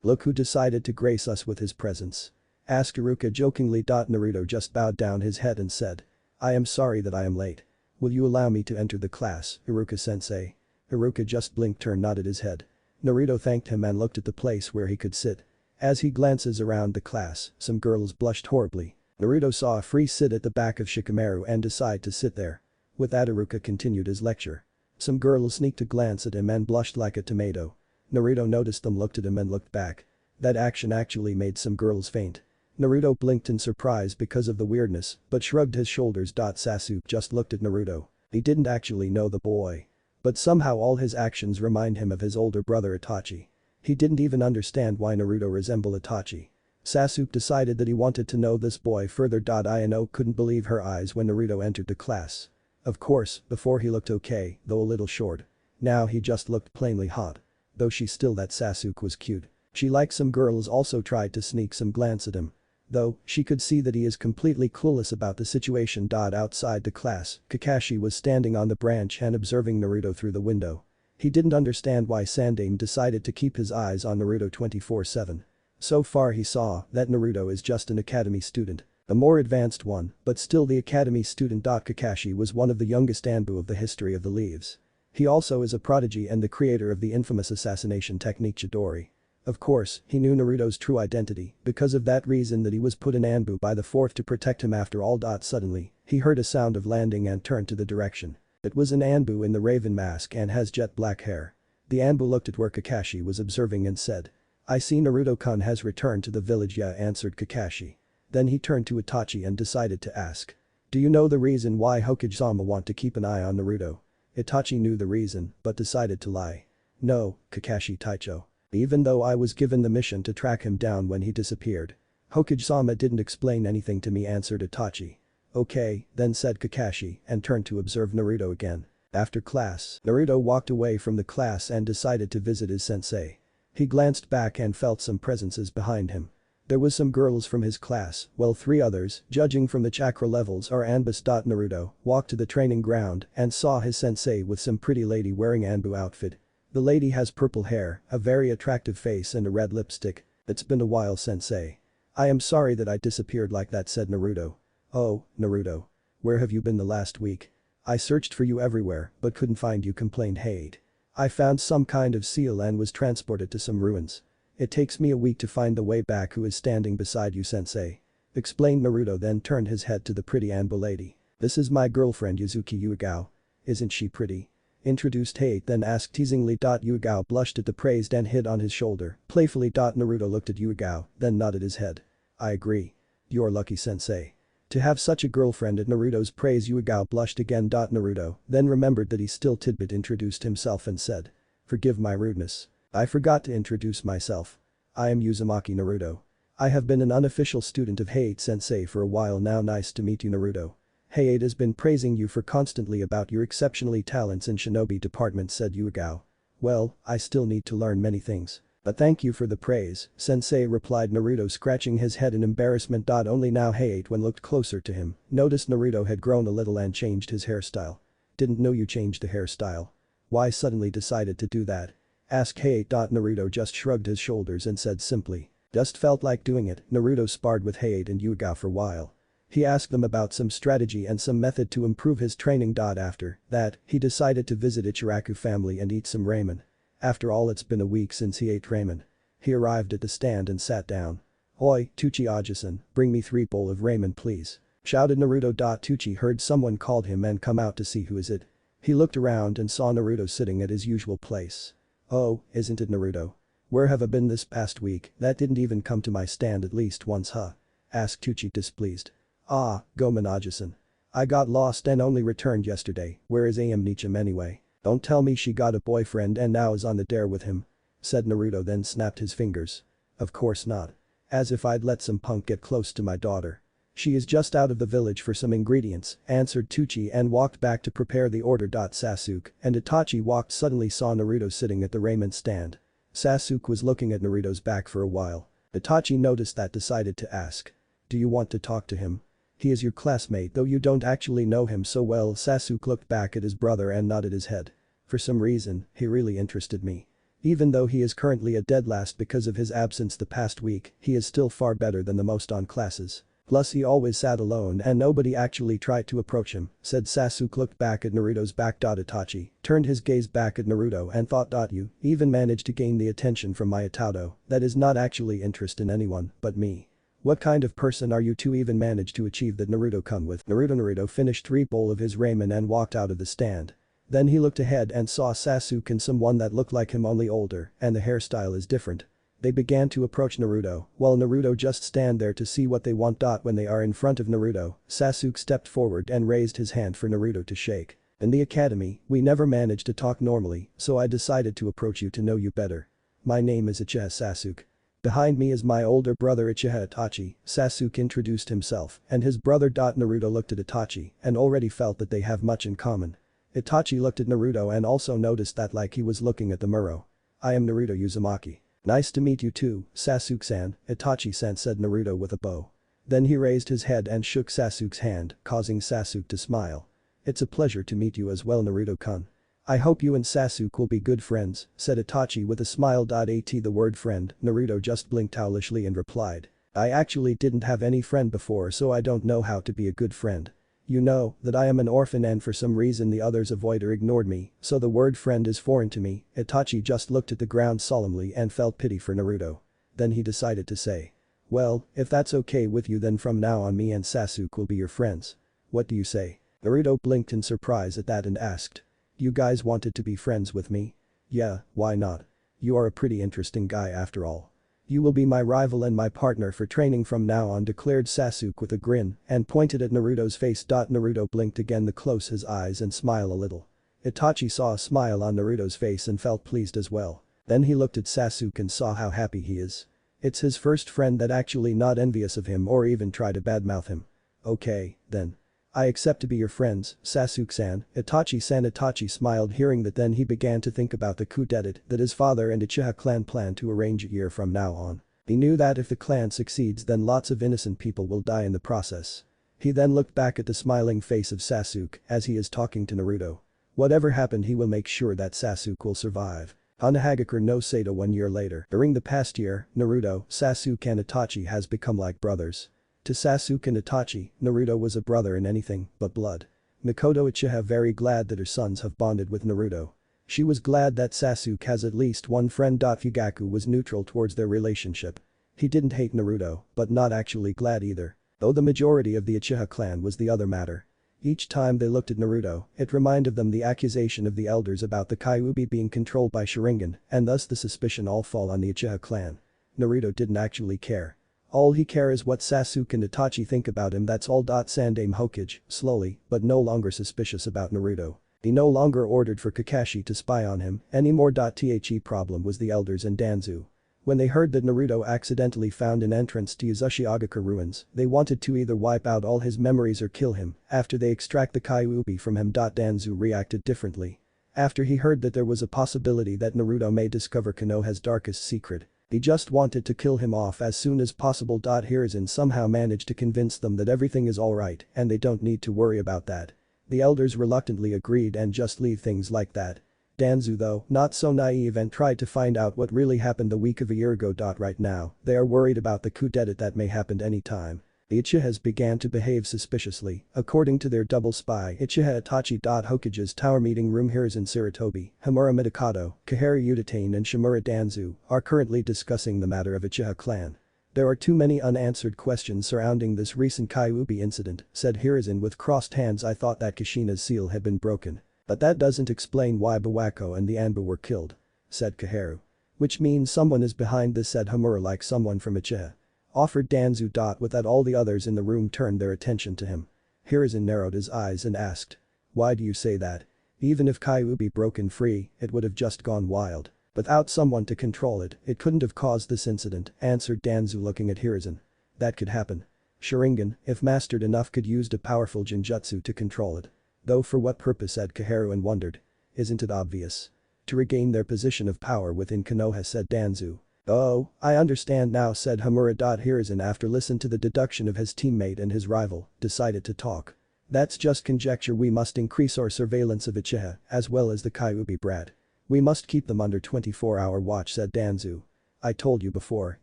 look who decided to grace us with his presence. Asked Iruka jokingly. Naruto just bowed down his head and said. I am sorry that I am late. Will you allow me to enter the class, Iruka-sensei? Iruka just blinked and nodded his head. Naruto thanked him and looked at the place where he could sit. As he glances around the class, some girls blushed horribly. Naruto saw a free seat at the back of Shikamaru and decided to sit there. With that, Iruka continued his lecture. Some girls sneaked a glance at him and blushed like a tomato. Naruto noticed them, looked at him and looked back. That action actually made some girls faint. Naruto blinked in surprise because of the weirdness, but shrugged his shoulders. Sasuke just looked at Naruto. He didn't actually know the boy. But somehow all his actions remind him of his older brother Itachi. He didn't even understand why Naruto resembled Itachi. Sasuke decided that he wanted to know this boy further. Ino couldn't believe her eyes when Naruto entered the class. Of course, before he looked okay, though a little short. Now he just looked plainly hot. Though she still that Sasuke was cute. She, like some girls, also tried to sneak some glance at him. Though, she could see that he is completely clueless about the situation. Outside the class, Kakashi was standing on the branch and observing Naruto through the window. He didn't understand why Sandaime decided to keep his eyes on Naruto 24/7. So far he saw that Naruto is just an academy student. A more advanced one, but still the academy student. Kakashi was one of the youngest ANBU of the history of the Leaves. He also is a prodigy and the creator of the infamous assassination technique Chidori. Of course, he knew Naruto's true identity, because of that reason that he was put in ANBU by the fourth to protect him after all. Suddenly, he heard a sound of landing and turned to the direction. It was an ANBU in the raven mask and has jet black hair. The ANBU looked at where Kakashi was observing and said. I see Naruto-kun has returned to the village. Yeah, answered Kakashi. Then he turned to Itachi and decided to ask. Do you know the reason why Hokage-sama want to keep an eye on Naruto? Itachi knew the reason, but decided to lie. No, Kakashi Taicho. Even though I was given the mission to track him down when he disappeared. Hokage-sama didn't explain anything to me, answered Itachi. Okay, then, said Kakashi and turned to observe Naruto again. After class, Naruto walked away from the class and decided to visit his sensei. He glanced back and felt some presences behind him. There was some girls from his class, while 3 others, judging from the chakra levels, are ANBUs. Naruto walked to the training ground and saw his sensei with some pretty lady wearing ANBU outfit. The lady has purple hair, a very attractive face and a red lipstick. It's been a while, sensei. I am sorry that I disappeared like that, said Naruto. Oh, Naruto. Where have you been the last week? I searched for you everywhere but couldn't find you, complained Hade. I found some kind of seal and was transported to some ruins. It takes me a week to find the way back. Who is standing beside you, sensei? Explained Naruto, then turned his head to the pretty ANBU lady. This is my girlfriend Yuzuki Yuigao. Isn't she pretty? Introduced Hade, then asked teasingly. Yuigao blushed at the praise and hid on his shoulder, playfully. Naruto looked at Yuigao, then nodded his head. I agree. You're lucky, sensei. To have such a girlfriend. At Naruto's praise, Yuigao blushed again. Naruto then remembered that he still tidbit introduced himself and said. Forgive my rudeness. I forgot to introduce myself. I am Uzumaki Naruto. I have been an unofficial student of Hade sensei for a while now. Nice to meet you, Naruto. Hade has been praising you for constantly about your exceptionally talents in shinobi department, said Yuigao. Well, I still need to learn many things. But thank you for the praise, sensei, replied Naruto, scratching his head in embarrassment. Only now Hade, when looked closer to him, noticed Naruto had grown a little and changed his hairstyle. Didn't know you changed the hairstyle. Why suddenly decided to do that? Asked Hade. Naruto just shrugged his shoulders and said simply. Just felt like doing it. Naruto sparred with Hade and Yuigao for a while. He asked them about some strategy and some method to improve his training. After that, he decided to visit Ichiraku family and eat some ramen. After all, it's been a week since he ate ramen. He arrived at the stand and sat down. Oi, Tuchi Aji-san, bring me 3 bowl of ramen please. shouted Naruto. Tucci heard someone called him and come out to see who is it. He looked around and saw Naruto sitting at his usual place. Oh, isn't it Naruto? Where have I been this past week? That didn't even come to my stand at least once, huh? Asked Tucci displeased. Ah, Gomen-Aja-san. I got lost and only returned yesterday. Where is Nichim anyway? Don't tell me she got a boyfriend and now is on the dare with him. Said Naruto, then snapped his fingers. Of course not. As if I'd let some punk get close to my daughter. She is just out of the village for some ingredients, answered Tucci and walked back to prepare the order. Sasuke and Itachi walked suddenly saw Naruto sitting at the raiment stand. Sasuke was looking at Naruto's back for a while. Itachi noticed that decided to ask. Do you want to talk to him? He is your classmate though you don't actually know him so well. Sasuke looked back at his brother and nodded his head. For some reason, he really interested me. Even though he is currently a dead last because of his absence the past week, he is still far better than the most on classes. Plus he always sat alone and nobody actually tried to approach him, said Sasuke looked back at Naruto's back. Itachi turned his gaze back at Naruto and thought. You even managed to gain the attention from my Itato that is not actually interest in anyone but me. What kind of person are you to even manage to achieve that? Naruto with Naruto finished 3 bowl of his ramen and walked out of the stand. Then he looked ahead and saw Sasuke and someone that looked like him only older and the hairstyle is different. They began to approach Naruto, while Naruto just stand there to see what they want. When they are in front of Naruto, Sasuke stepped forward and raised his hand for Naruto to shake. In the academy, we never managed to talk normally, so I decided to approach you to know you better. My name is Uchiha Sasuke. Behind me is my older brother Uchiha Itachi, Sasuke introduced himself and his brother. Naruto looked at Itachi and already felt that they have much in common. Itachi looked at Naruto and also noticed that like he was looking at the mirror. I am Naruto Uzumaki. Nice to meet you too, Sasuke-san, Itachi-san said Naruto with a bow. Then he raised his head and shook Sasuke's hand, causing Sasuke to smile. It's a pleasure to meet you as well Naruto-kun. I hope you and Sasuke will be good friends, said Itachi with a smile. At the word friend, Naruto just blinked owlishly and replied. I actually didn't have any friend before so I don't know how to be a good friend. You know that I am an orphan and for some reason the others avoid or ignored me, so the word friend is foreign to me. Itachi just looked at the ground solemnly and felt pity for Naruto. Then he decided to say. Well, if that's okay with you then from now on me and Sasuke will be your friends. What do you say? Naruto blinked in surprise at that and asked. You guys wanted to be friends with me? Yeah, why not? You are a pretty interesting guy after all. You will be my rival and my partner for training from now on declared Sasuke with a grin and pointed at Naruto's face. Naruto blinked again to close his eyes and smile a little. Itachi saw a smile on Naruto's face and felt pleased as well. Then he looked at Sasuke and saw how happy he is. It's his first friend that actually not envious of him or even try to badmouth him. Okay, then. I accept to be your friends, Sasuke-san, Itachi-san. Itachi smiled hearing that then he began to think about the coup d'etat that his father and Uchiha clan plan to arrange a year from now on. He knew that if the clan succeeds then lots of innocent people will die in the process. He then looked back at the smiling face of Sasuke as he is talking to Naruto. Whatever happened he will make sure that Sasuke will survive. Hanahaga no Sato 1 year later. During the past year, Naruto, Sasuke and Itachi has become like brothers. To Sasuke and Itachi, Naruto was a brother in anything but blood. Mikoto Uchiha very glad that her sons have bonded with Naruto. She was glad that Sasuke has at least one friend. Fugaku was neutral towards their relationship. He didn't hate Naruto, but not actually glad either. Though the majority of the Uchiha clan was the other matter. Each time they looked at Naruto, it reminded them the accusation of the elders about the Kyuubi being controlled by Sharingan and thus the suspicion all fall on the Uchiha clan. Naruto didn't actually care. All he cares what Sasuke and Itachi think about him that's all. Sandame Hokage, slowly, but no longer suspicious about Naruto. He no longer ordered for Kakashi to spy on him anymore. The problem was the elders and Danzu. When they heard that Naruto accidentally found an entrance to Uzushiogakure ruins, they wanted to either wipe out all his memories or kill him after they extract the Kyuubi from him. Danzu reacted differently. After he heard that there was a possibility that Naruto may discover Konoha's darkest secret, he just wanted to kill him off as soon as possible. Hiruzen somehow managed to convince them that everything is alright and they don't need to worry about that. The elders reluctantly agreed and just leave things like that. Danzu though, not so naive and tried to find out what really happened the week of a year ago. Right now, they are worried about the coup d'etat that may happen any time. The Uchihas began to behave suspiciously, according to their double spy Uchiha Itachi. Hokage's tower meeting room. Hiruzen Sarutobi, Hamura Midokado, Kahara Udatane and Shimura Danzu are currently discussing the matter of Uchiha clan. There are too many unanswered questions surrounding this recent Kyuubi incident, said Hiruzen with crossed hands. I thought that Kushina's seal had been broken. But that doesn't explain why Bawako and the Anbu were killed. Said Kaharu. Which means someone is behind this, said Hamura, like someone from Uchiha. Offered Danzu. With that, all the others in the room turned their attention to him. Hiruzen narrowed his eyes and asked. Why do you say that? Even if Kyuubi broken free, it would have just gone wild. Without someone to control it, it couldn't have caused this incident, answered Danzu looking at Hiruzen. That could happen. Sharingan, if mastered enough, could use a powerful Jinjutsu to control it. Though for what purpose, said Kaharu and wondered. Isn't it obvious? To regain their position of power within Konoha, said Danzu. Oh, I understand now, said Hamura. Hiruzen, after listening to the deduction of his teammate and his rival, decided to talk. That's just conjecture. We must increase our surveillance of Uchiha, as well as the Kyuubi brat. We must keep them under 24-hour watch, said Danzu. I told you before,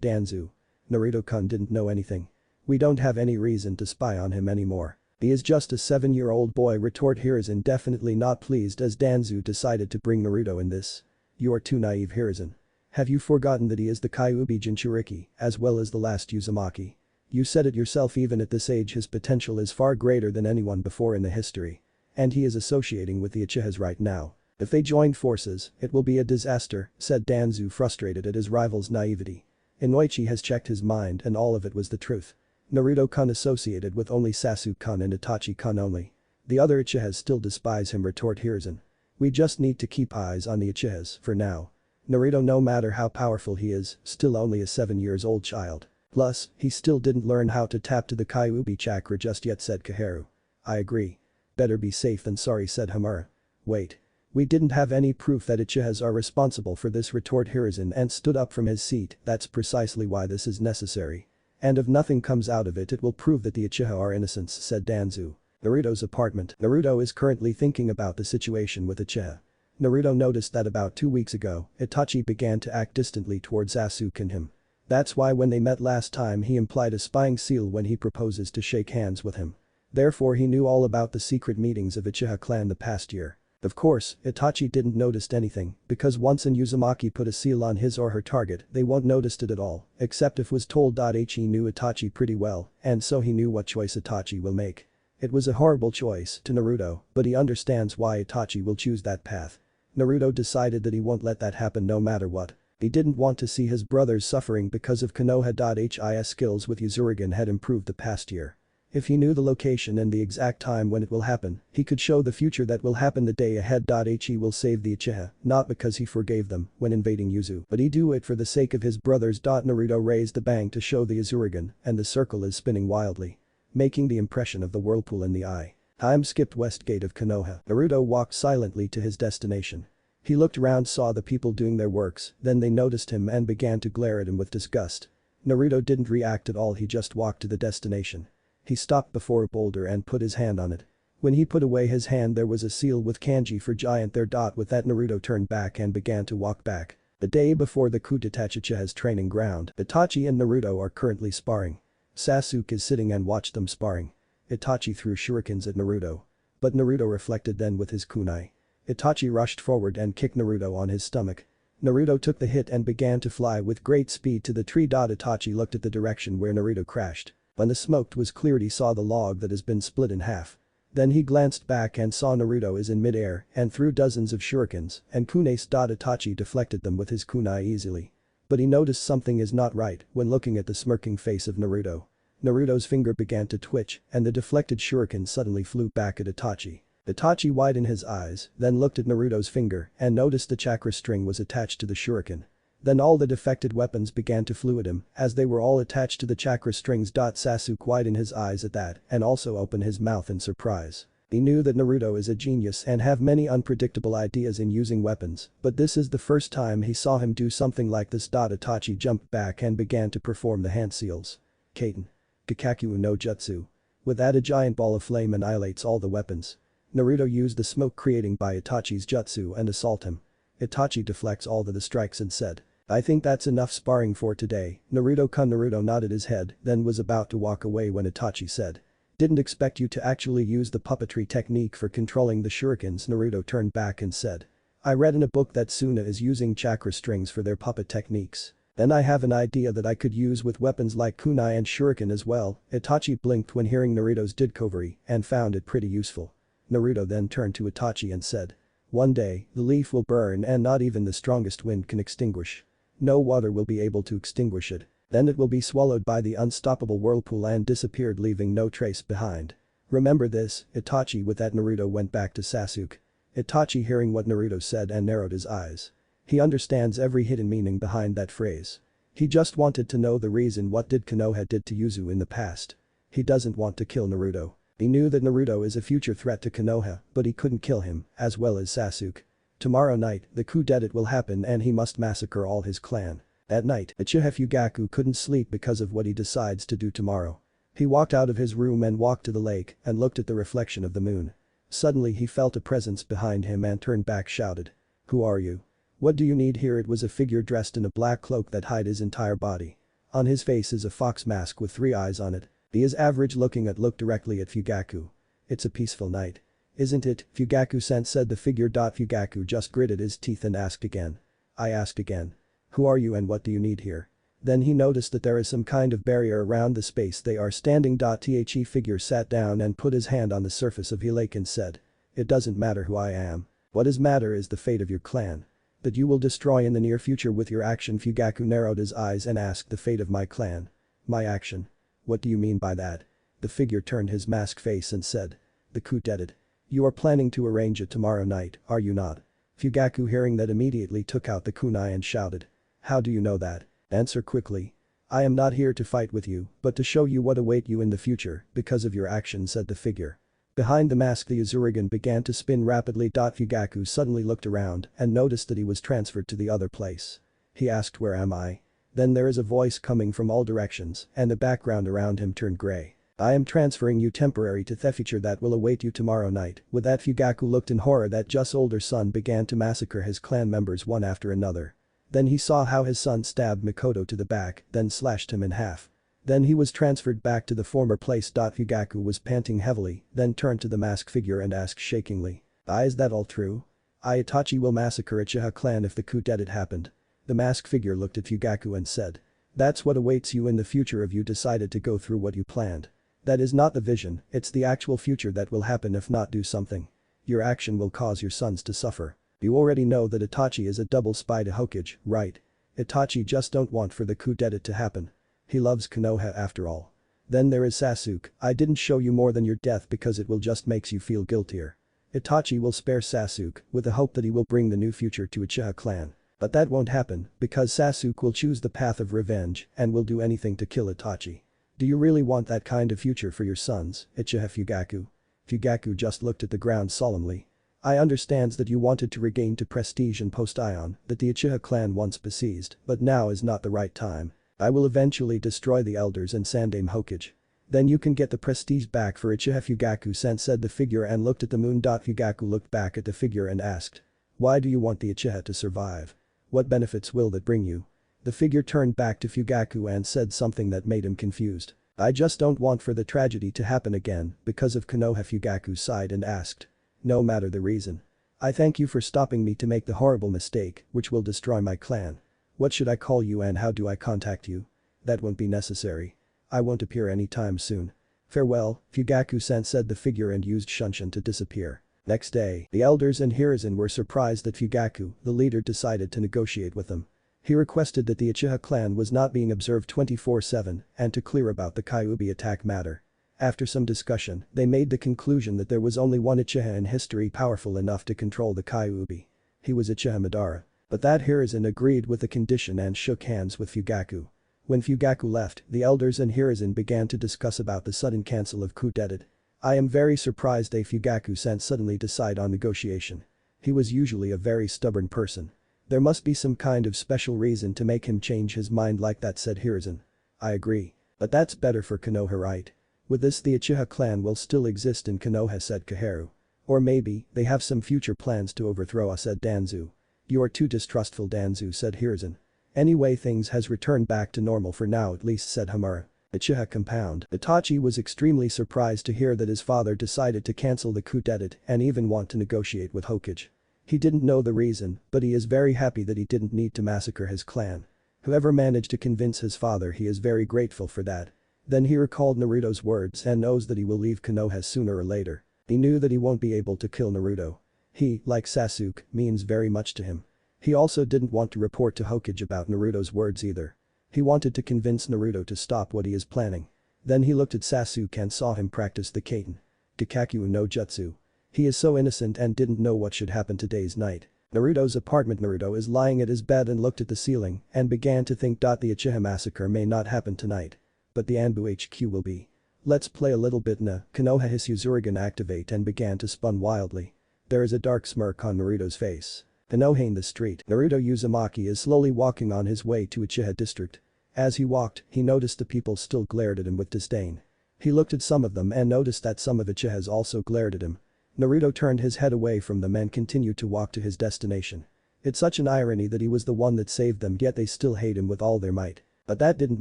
Danzu. Naruto-kun didn't know anything. We don't have any reason to spy on him anymore. He is just a 7-year-old boy, retorted Hiruzen, definitely not pleased as Danzu decided to bring Naruto in this. You are too naive, Hiruzen. Have you forgotten that he is the Kyuubi Jinchuriki, as well as the last Uzumaki? You said it yourself, even at this age his potential is far greater than anyone before in the history. And he is associating with the Uchihas right now. If they join forces, it will be a disaster, said Danzu, frustrated at his rival's naivety. Inoichi has checked his mind and all of it was the truth. Naruto-kun associated with only Sasuke-kun and Itachi-kun only. The other Uchihas still despise him, retorted Hiruzen. We just need to keep eyes on the Uchihas for now. Naruto, no matter how powerful he is, still only a 7-year-old child. Plus, he still didn't learn how to tap to the Kyuubi chakra just yet, said Kaharu. I agree. Better be safe than sorry, said Hamura. Wait. We didn't have any proof that Uchihas are responsible for this, retorted Hiruzen and stood up from his seat. That's precisely why this is necessary. And if nothing comes out of it, it will prove that the Uchiha are innocents, said Danzu. Naruto's apartment. Naruto is currently thinking about the situation with Uchiha. Naruto noticed that about 2 weeks ago, Itachi began to act distantly towards Sasuke and him. That's why when they met last time he implied a spying seal when he proposes to shake hands with him. Therefore he knew all about the secret meetings of Uchiha clan the past year. Of course, Itachi didn't notice anything, because once an Uzumaki put a seal on his or her target, they won't notice it at all, except if was told. He knew Itachi pretty well, and so he knew what choice Itachi will make. It was a horrible choice to Naruto, but he understands why Itachi will choose that path. Naruto decided that he won't let that happen no matter what. He didn't want to see his brothers suffering because of Konoha. His skills with Uzurigan had improved the past year. If he knew the location and the exact time when it will happen, he could show the future that will happen the day ahead. He will save the Uchiha, not because he forgave them when invading Uzu, but he do it for the sake of his brothers. Naruto raised the bang to show the Uzurigan, and the circle is spinning wildly, making the impression of the whirlpool in the eye. Time skipped west gate of Konoha. Naruto walked silently to his destination. He looked around, saw the people doing their works, then they noticed him and began to glare at him with disgust. Naruto didn't react at all, he just walked to the destination. He stopped before a boulder and put his hand on it. When he put away his hand there was a seal with kanji for giant there. With that Naruto turned back and began to walk back. The day before the coup d'etat Uchiha's training ground, Itachi and Naruto are currently sparring. Sasuke is sitting and watched them sparring. Itachi threw shurikens at Naruto. But Naruto reflected then with his kunai. Itachi rushed forward and kicked Naruto on his stomach. Naruto took the hit and began to fly with great speed to the tree. Itachi looked at the direction where Naruto crashed. When the smoke was cleared he saw the log that has been split in half. Then he glanced back and saw Naruto is in midair and threw dozens of shurikens and kunes. Itachi deflected them with his kunai easily. But he noticed something is not right when looking at the smirking face of Naruto. Naruto's finger began to twitch and the deflected shuriken suddenly flew back at Itachi. Itachi widened his eyes, then looked at Naruto's finger and noticed the chakra string was attached to the shuriken. Then all the defected weapons began to flew at him as they were all attached to the chakra strings. Sasuke widened his eyes at that and also opened his mouth in surprise. He knew that Naruto is a genius and have many unpredictable ideas in using weapons, but this is the first time he saw him do something like this. Itachi jumped back and began to perform the hand seals. Kaiten. Kakaku no Jutsu. With that a giant ball of flame annihilates all the weapons. Naruto used the smoke creating by Itachi's jutsu and assault him. Itachi deflects all the strikes and said, I think that's enough sparring for today. Naruto nodded his head then was about to walk away when Itachi said. Didn't expect you to actually use the puppetry technique for controlling the shurikens. Naruto turned back and said. I read in a book that Suna is using chakra strings for their puppet techniques. Then I have an idea that I could use with weapons like kunai and shuriken as well. Itachi blinked when hearing Naruto's discovery and found it pretty useful. Naruto then turned to Itachi and said. One day, the leaf will burn and not even the strongest wind can extinguish. No water will be able to extinguish it. Then it will be swallowed by the unstoppable whirlpool and disappeared, leaving no trace behind. Remember this, Itachi. With that, Naruto went back to Sasuke. Itachi hearing what Naruto said and narrowed his eyes. He understands every hidden meaning behind that phrase. He just wanted to know the reason what did Konoha did to Yuzu in the past. He doesn't want to kill Naruto. He knew that Naruto is a future threat to Konoha, but he couldn't kill him, as well as Sasuke. Tomorrow night, the coup d'etat will happen and he must massacre all his clan. At night, Uchiha Fugaku couldn't sleep because of what he decides to do tomorrow. He walked out of his room and walked to the lake and looked at the reflection of the moon. Suddenly he felt a presence behind him and turned back, shouted. Who are you? What do you need here? It was a figure dressed in a black cloak that hid his entire body. On his face is a fox mask with 3 eyes on it. He is average looking at looked directly at Fugaku. It's a peaceful night. Isn't it, Fugaku-sen, said the figure. Fugaku just gritted his teeth and asked again. I asked again. Who are you and what do you need here? Then he noticed that there is some kind of barrier around the space they are standing. The figure sat down and put his hand on the surface of the lake and said. It doesn't matter who I am. What does matter is the fate of your clan. That you will destroy in the near future with your action. Fugaku narrowed his eyes and asked, the fate of my clan. My action? What do you mean by that? The figure turned his mask face and said. The coup d'etat. You are planning to arrange it tomorrow night, are you not? Fugaku hearing that immediately took out the kunai and shouted. How do you know that? Answer quickly. I am not here to fight with you, but to show you what await you in the future because of your action, said the figure. Behind the mask the Uzurigan began to spin rapidly. Fugaku suddenly looked around and noticed that he was transferred to the other place. He asked, where am I? Then there is a voice coming from all directions and the background around him turned grey. I am transferring you temporary to the future that will await you tomorrow night. With that, Fugaku looked in horror that just older son began to massacre his clan members one after another. Then he saw how his son stabbed Mikoto to the back, then slashed him in half. Then he was transferred back to the former place. Fugaku was panting heavily, then turned to the masked figure and asked shakingly. Is that all true? Itachi will massacre Uchiha clan if the coup d'etat happened. The masked figure looked at Fugaku and said. That's what awaits you in the future if you decided to go through what you planned. That is not the vision, it's the actual future that will happen if not do something. Your action will cause your sons to suffer. You already know that Itachi is a double spy to Hokage, right? Itachi just don't want for the coup d'etat to happen. He loves Konoha after all. Then there is Sasuke. I didn't show you more than your death because it will just makes you feel guiltier. Itachi will spare Sasuke with the hope that he will bring the new future to Uchiha clan. But that won't happen because Sasuke will choose the path of revenge and will do anything to kill Itachi. Do you really want that kind of future for your sons, Uchiha Fugaku? Fugaku just looked at the ground solemnly. I understands that you wanted to regain to prestige and post-ion that the Uchiha clan once besieged, but now is not the right time. I will eventually destroy the elders and Sandaime Hokage. Then you can get the prestige back for Uchiha Fugaku-sen, said the figure and looked at the moon. Fugaku looked back at the figure and asked. Why do you want the Uchiha to survive? What benefits will that bring you? The figure turned back to Fugaku and said something that made him confused. I just don't want for the tragedy to happen again because of Konoha. Fugaku sighed and asked. No matter the reason. I thank you for stopping me to make the horrible mistake which will destroy my clan. What should I call you and how do I contact you? That won't be necessary. I won't appear anytime soon. Farewell, Fugaku-sen, said the figure and used Shunshin to disappear. Next day, the elders and Hiruzen were surprised that Fugaku, the leader, decided to negotiate with them. He requested that the Uchiha clan was not being observed 24/7 and to clear about the Kyuubi attack matter. After some discussion, they made the conclusion that there was only one Uchiha in history powerful enough to control the Kyuubi. He was Uchiha Madara. But that Hiruzen agreed with the condition and shook hands with Fugaku. When Fugaku left, the elders and Hiruzen began to discuss about the sudden cancel of coup d'etat. I am very surprised Fugaku-sen suddenly decide on negotiation. He was usually a very stubborn person. There must be some kind of special reason to make him change his mind like that, said Hiruzen. I agree. But that's better for Konoha, right? With this the Uchiha clan will still exist in Konoha, said Koharu. Or maybe, they have some future plans to overthrow us, said Danzu. You are too distrustful, Danzu, said Hiruzen. Anyway, things has returned back to normal for now at least, said Hamura. Uchiha compound. Itachi was extremely surprised to hear that his father decided to cancel the coup d'etat and even want to negotiate with Hokage. He didn't know the reason, but he is very happy that he didn't need to massacre his clan. Whoever managed to convince his father, he is very grateful for that. Then he recalled Naruto's words and knows that he will leave Konoha sooner or later. He knew that he won't be able to kill Naruto. He, like Sasuke, means very much to him. He also didn't want to report to Hokage about Naruto's words either. He wanted to convince Naruto to stop what he is planning. Then he looked at Sasuke and saw him practice the Kaiten. Gakkaku no Jutsu. He is so innocent and didn't know what should happen today's night. Naruto's apartment. Naruto is lying at his bed and looked at the ceiling and began to think. The Uchiha massacre may not happen tonight. But the ANBU HQ will be. Let's play a little bit. Konoha his Uzurigan activate and began to spun wildly. There is a dark smirk on Naruto's face. Konoha in the street. Naruto Uzumaki is slowly walking on his way to Uchiha district. As he walked, he noticed the people still glared at him with disdain. He looked at some of them and noticed that some of Uchiha's also glared at him. Naruto turned his head away from them and continued to walk to his destination. It's such an irony that he was the one that saved them, yet they still hate him with all their might. But that didn't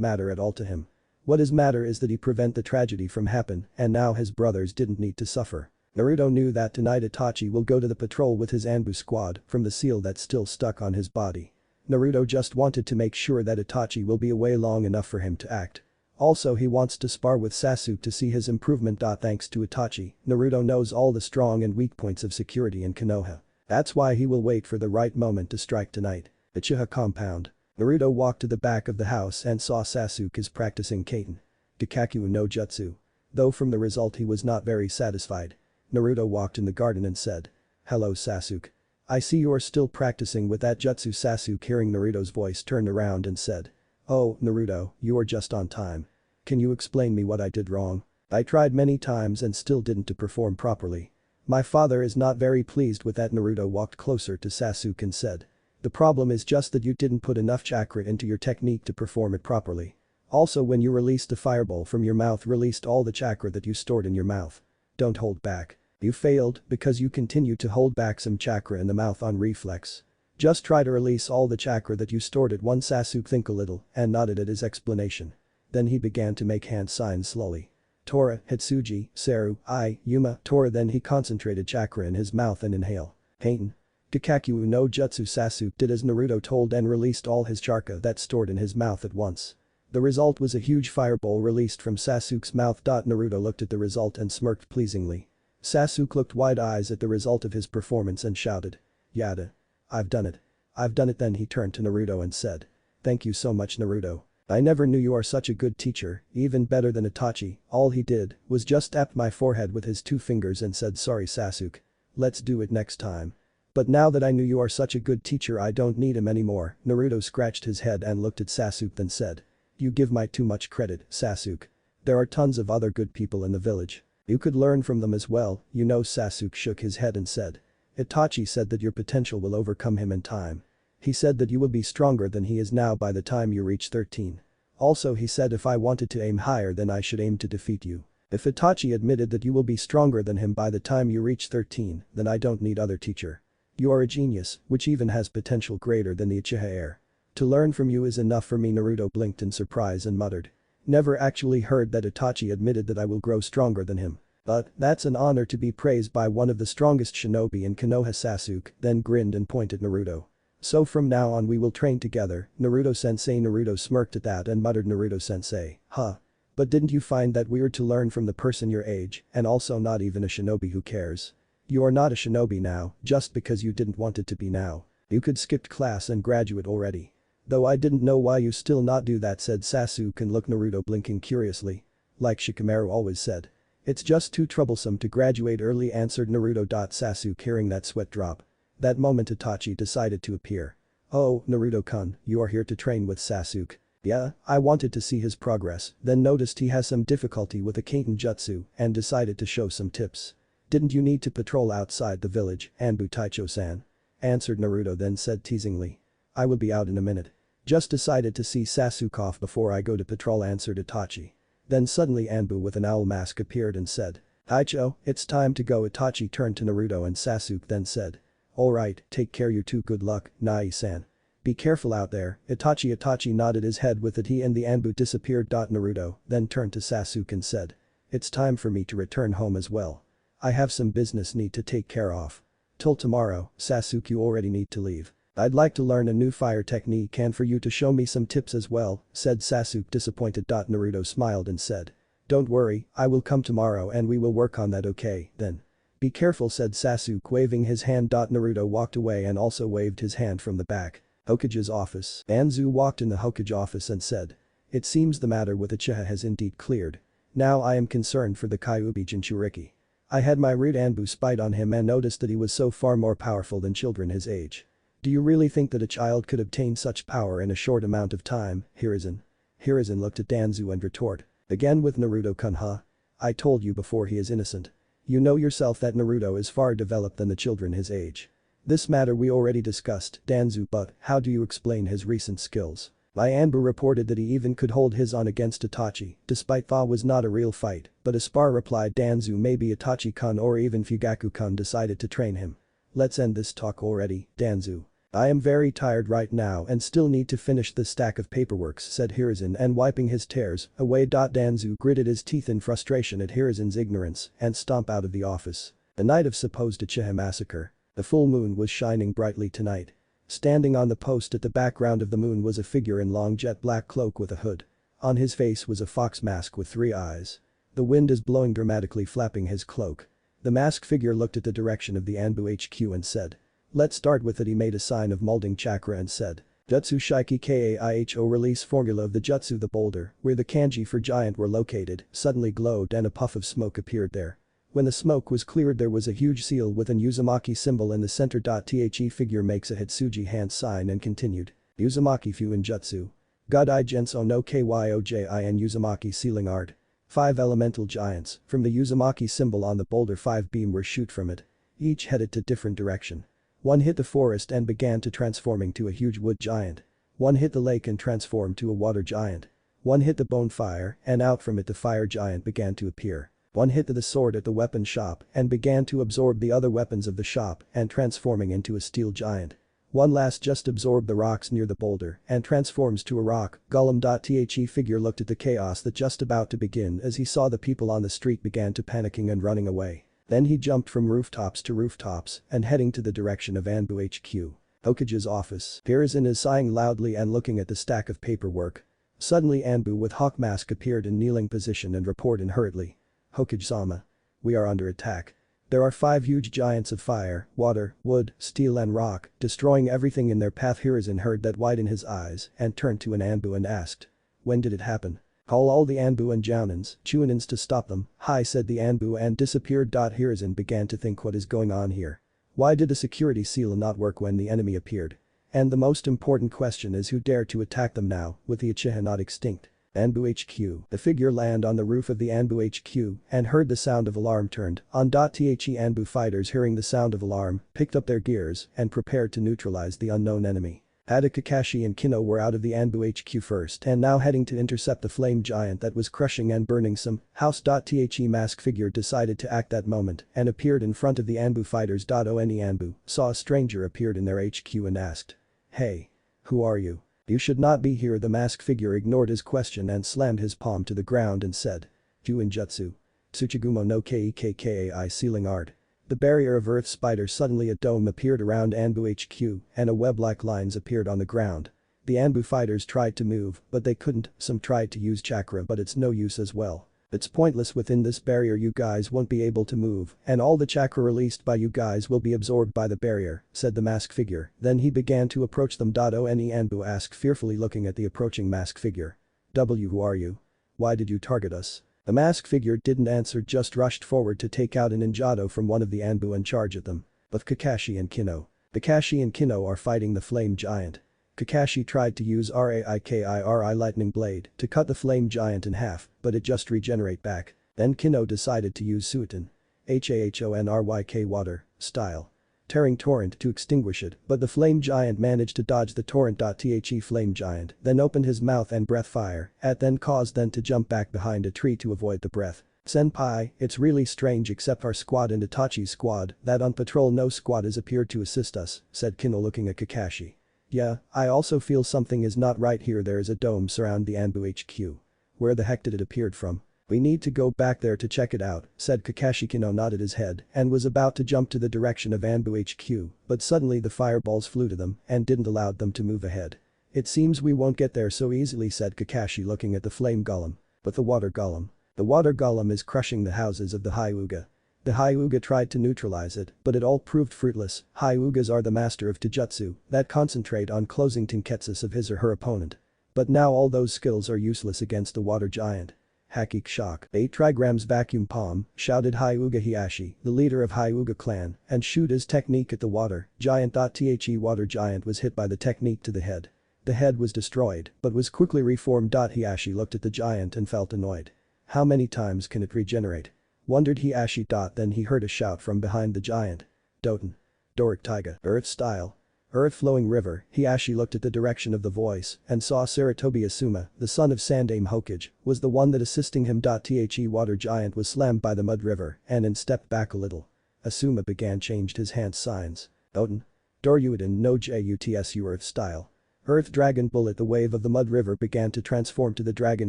matter at all to him. What is matter is that he prevent the tragedy from happen, and now his brothers didn't need to suffer. Naruto knew that tonight Itachi will go to the patrol with his ANBU squad from the seal that's still stuck on his body. Naruto just wanted to make sure that Itachi will be away long enough for him to act. Also, he wants to spar with Sasuke to see his improvement. Thanks to Itachi, Naruto knows all the strong and weak points of security in Konoha. That's why he will wait for the right moment to strike tonight. Uchiha compound. Naruto walked to the back of the house and saw Sasuke is practicing Kaiten. Gakkaku no Jutsu. Though from the result he was not very satisfied. Naruto walked in the garden and said, "Hello Sasuke. I see you are still practicing with that jutsu." Sasuke, hearing Naruto's voice, turned around and said, "Oh, Naruto, you are just on time. Can you explain me what I did wrong? I tried many times and still didn't to perform properly. My father is not very pleased with that." Naruto walked closer to Sasuke and said, "The problem is just that you didn't put enough chakra into your technique to perform it properly. Also, when you released the fireball from your mouth, released all the chakra that you stored in your mouth. Don't hold back. You failed because you continued to hold back some chakra in the mouth on reflex. Just try to release all the chakra that you stored at once." Sasuke think a little and nodded at his explanation. Then he began to make hand signs slowly. Tora, Hitsuji, Seru, I, Yuma, Tora. Then he concentrated chakra in his mouth and inhale. Haten. Gakkaku no Jutsu. Sasuke did as Naruto told and released all his chakra that stored in his mouth at once. The result was a huge fireball released from Sasuke's mouth. Naruto looked at the result and smirked pleasingly. Sasuke looked wide eyes at the result of his performance and shouted, "Yada. I've done it. I've done it." Then he turned to Naruto and said, "Thank you so much Naruto. I never knew you are such a good teacher, even better than Itachi." All he did was just tap my forehead with his 2 fingers and said, "Sorry Sasuke. Let's do it next time. But now that I knew you are such a good teacher, I don't need him anymore." Naruto scratched his head and looked at Sasuke then said, "You give my too much credit, Sasuke. There are tons of other good people in the village. You could learn from them as well, you know." Sasuke shook his head and said, "Itachi said that your potential will overcome him in time. He said that you will be stronger than he is now by the time you reach 13. Also he said if I wanted to aim higher then I should aim to defeat you. If Itachi admitted that you will be stronger than him by the time you reach 13, then I don't need other teacher. You are a genius, which even has potential greater than the Uchiha heir. To learn from you is enough for me." Naruto blinked in surprise and muttered, "Never actually heard that Itachi admitted that I will grow stronger than him. But that's an honor to be praised by one of the strongest shinobi in Konoha." Sasuke then grinned and pointed Naruto. "So from now on we will train together, Naruto-sensei." Naruto smirked at that and muttered, "Naruto-sensei, huh? But didn't you find that weird to learn from the person your age and also not even a shinobi? Who cares? You are not a shinobi now just because you didn't want it to be now. You could skip class and graduate already. Though I didn't know why you still not do that," said Sasuke and looked Naruto blinking curiously. "Like Shikamaru always said. It's just too troublesome to graduate early," answered Naruto. Sasuke hearing that sweat drop. That moment Itachi decided to appear. "Oh, Naruto-kun, you are here to train with Sasuke." "Yeah, I wanted to see his progress, then noticed he has some difficulty with the Kaiten jutsu and decided to show some tips." "Didn't you need to patrol outside the village, Anbu Taicho-san?" answered Naruto then said teasingly. "I will be out in a minute. Just decided to see Sasuke off before I go to patrol," answered Itachi. Then suddenly Anbu with an owl mask appeared and said, "Taicho, it's time to go." Itachi turned to Naruto and Sasuke then said, "Alright, take care you two, good luck, Nai-san. Be careful out there." Itachi nodded his head with it. He and the Anbu disappeared. Naruto then turned to Sasuke and said, "It's time for me to return home as well. I have some business need to take care of. Till tomorrow, Sasuke, you already need to leave." I'd like to learn a new fire technique and for you to show me some tips as well, said Sasuke disappointed. Naruto smiled and said. Don't worry, I will come tomorrow and we will work on that, okay, then. Be careful, said Sasuke waving his hand. Naruto walked away and also waved his hand from the back. Hokage's office. Anzu walked in the Hokage office and said. It seems the matter with Uchiha has indeed cleared. Now I am concerned for the Kyuubi Jinchuriki. I had my root Anbu spied on him and noticed that he was so far more powerful than children his age. Do you really think that a child could obtain such power in a short amount of time, Hiruzen? Hiruzen looked at Danzu and retorted. Again with Naruto-kun, huh? I told you before, he is innocent. You know yourself that Naruto is far developed than the children his age. This matter we already discussed, Danzu, but how do you explain his recent skills? My Anbu reported that he even could hold his own against Itachi, despite that was not a real fight, but Aspar replied. Danzu, maybe Itachi-kun or even Fugaku-kun decided to train him. Let's end this talk already, Danzu. I am very tired right now and still need to finish this stack of paperworks, said Hiruzen and wiping his tears away. Danzu gritted his teeth in frustration at Hiruzen's ignorance and stomped out of the office. The night of supposed Uchiha massacre. The full moon was shining brightly tonight. Standing on the post at the background of the moon was a figure in long jet black cloak with a hood. On his face was a fox mask with 3 eyes. The wind is blowing dramatically, flapping his cloak. The masked figure looked at the direction of the ANBU HQ and said. Let's start with it. He made a sign of molding chakra and said. Jutsu Shaiki Kaiho release formula of the jutsu. The boulder, where the kanji for giant were located, suddenly glowed and a puff of smoke appeared there. When the smoke was cleared there was a huge seal with an Uzumaki symbol in the center. The figure makes a Hitsuji hand sign and continued. Uzumaki Fuin Jutsu. Godai Genso no Kyojin Uzumaki sealing art. 5 elemental giants, from the Uzumaki symbol on the boulder 5 beam were shoot from it. Each headed to different direction. One hit the forest and began to transforming to a huge wood giant. One hit the lake and transformed to a water giant. One hit the bone fire and out from it the fire giant began to appear. One hit the sword at the weapon shop and began to absorb the other weapons of the shop and transforming into a steel giant. One last just absorbed the rocks near the boulder and transforms to a rock golem. The figure looked at the chaos that just about to begin as he saw the people on the street began to panicking and running away. Then he jumped from rooftops to rooftops and heading to the direction of ANBU HQ. Hokage's office. Hiruzen is sighing loudly and looking at the stack of paperwork. Suddenly ANBU with hawk mask appeared in kneeling position and reported hurriedly. Hokage-sama. We are under attack. There are 5 huge giants of fire, water, wood, steel and rock, destroying everything in their path. Hiruzen heard that widen his eyes and turned to an ANBU and asked. When did it happen? Call all the ANBU and Chuninins to stop them. Hi, said the ANBU and disappeared. Hiruzen began to think, what is going on here? Why did the security seal not work when the enemy appeared? And the most important question is who dared to attack them now, with the Uchiha not extinct? ANBU HQ. The figure landed on the roof of the ANBU HQ and heard the sound of alarm turned on. The ANBU fighters hearing the sound of alarm, picked up their gears and prepared to neutralize the unknown enemy. Ada Kakashi and Kino were out of the ANBU HQ first and now heading to intercept the flame giant that was crushing and burning some house. The mask figure decided to act that moment and appeared in front of the ANBU fighters. One ANBU saw a stranger appeared in their HQ and asked. Hey. Who are you? You should not be here. The mask figure ignored his question and slammed his palm to the ground and said. Juin Jutsu. Tsuchigumo no Keikai sealing art. The barrier of earth spider. Suddenly a dome appeared around ANBU HQ and a web-like lines appeared on the ground. The ANBU fighters tried to move but they couldn't. Some tried to use chakra but it's no use as well. It's pointless. Within this barrier you guys won't be able to move and all the chakra released by you guys will be absorbed by the barrier, said the mask figure. Then he began to approach them. One ANBU asked fearfully looking at the approaching mask figure. Who are you? Why did you target us? The mask figure didn't answer, just rushed forward to take out a ninjato from one of the ANBU and charge at them. But Kakashi and Kino. Kakashi and Kino are fighting the flame giant. Kakashi tried to use Raikiri lightning blade to cut the flame giant in half, but it just regenerate back. Then Kino decided to use Suiton. Hahonryk water, style. Tearing torrent to extinguish it, but the flame giant managed to dodge the torrent. The flame giant then opened his mouth and breath fire at then caused then to jump back behind a tree to avoid the breath. Senpai, it's really strange except our squad and Itachi's squad that on patrol no squad has appeared to assist us, said Kino looking at Kakashi. Yeah, I also feel something is not right here. There is a dome surround the ANBU HQ. Where the heck did it appeared from? "We need to go back there to check it out," said Kakashi. Kino nodded his head and was about to jump to the direction of ANBU HQ, but suddenly the fireballs flew to them and didn't allow them to move ahead. "It seems we won't get there so easily," said Kakashi, looking at the flame golem. "But the water golem. The water golem is crushing the houses of the Hyuga." The Hyuga tried to neutralize it, but it all proved fruitless. Hyugas are the master of taijutsu that concentrate on closing tenketsus of his or her opponent. But now all those skills are useless against the water giant. Haki shock. 8 trigrams vacuum palm, shouted Hyuga Hiashi, the leader of Hyuga clan, and shoot his technique at the water giant. The water giant was hit by the technique to the head. The head was destroyed, but was quickly reformed. Hiashi looked at the giant and felt annoyed. How many times can it regenerate? Wondered Hiashi. Then he heard a shout from behind the giant. Doten. Doric Taiga. Earth style. Earth flowing river. Hiashi looked at the direction of the voice and saw Saratobi Asuma, the son of Sandame Hokage, was the one that assisting him. The water giant was slammed by the mud river and then stepped back a little. Asuma began changed his hand signs. Doten. Doryuiden no Juts Earth style. Earth dragon bullet. The wave of the mud river began to transform to the dragon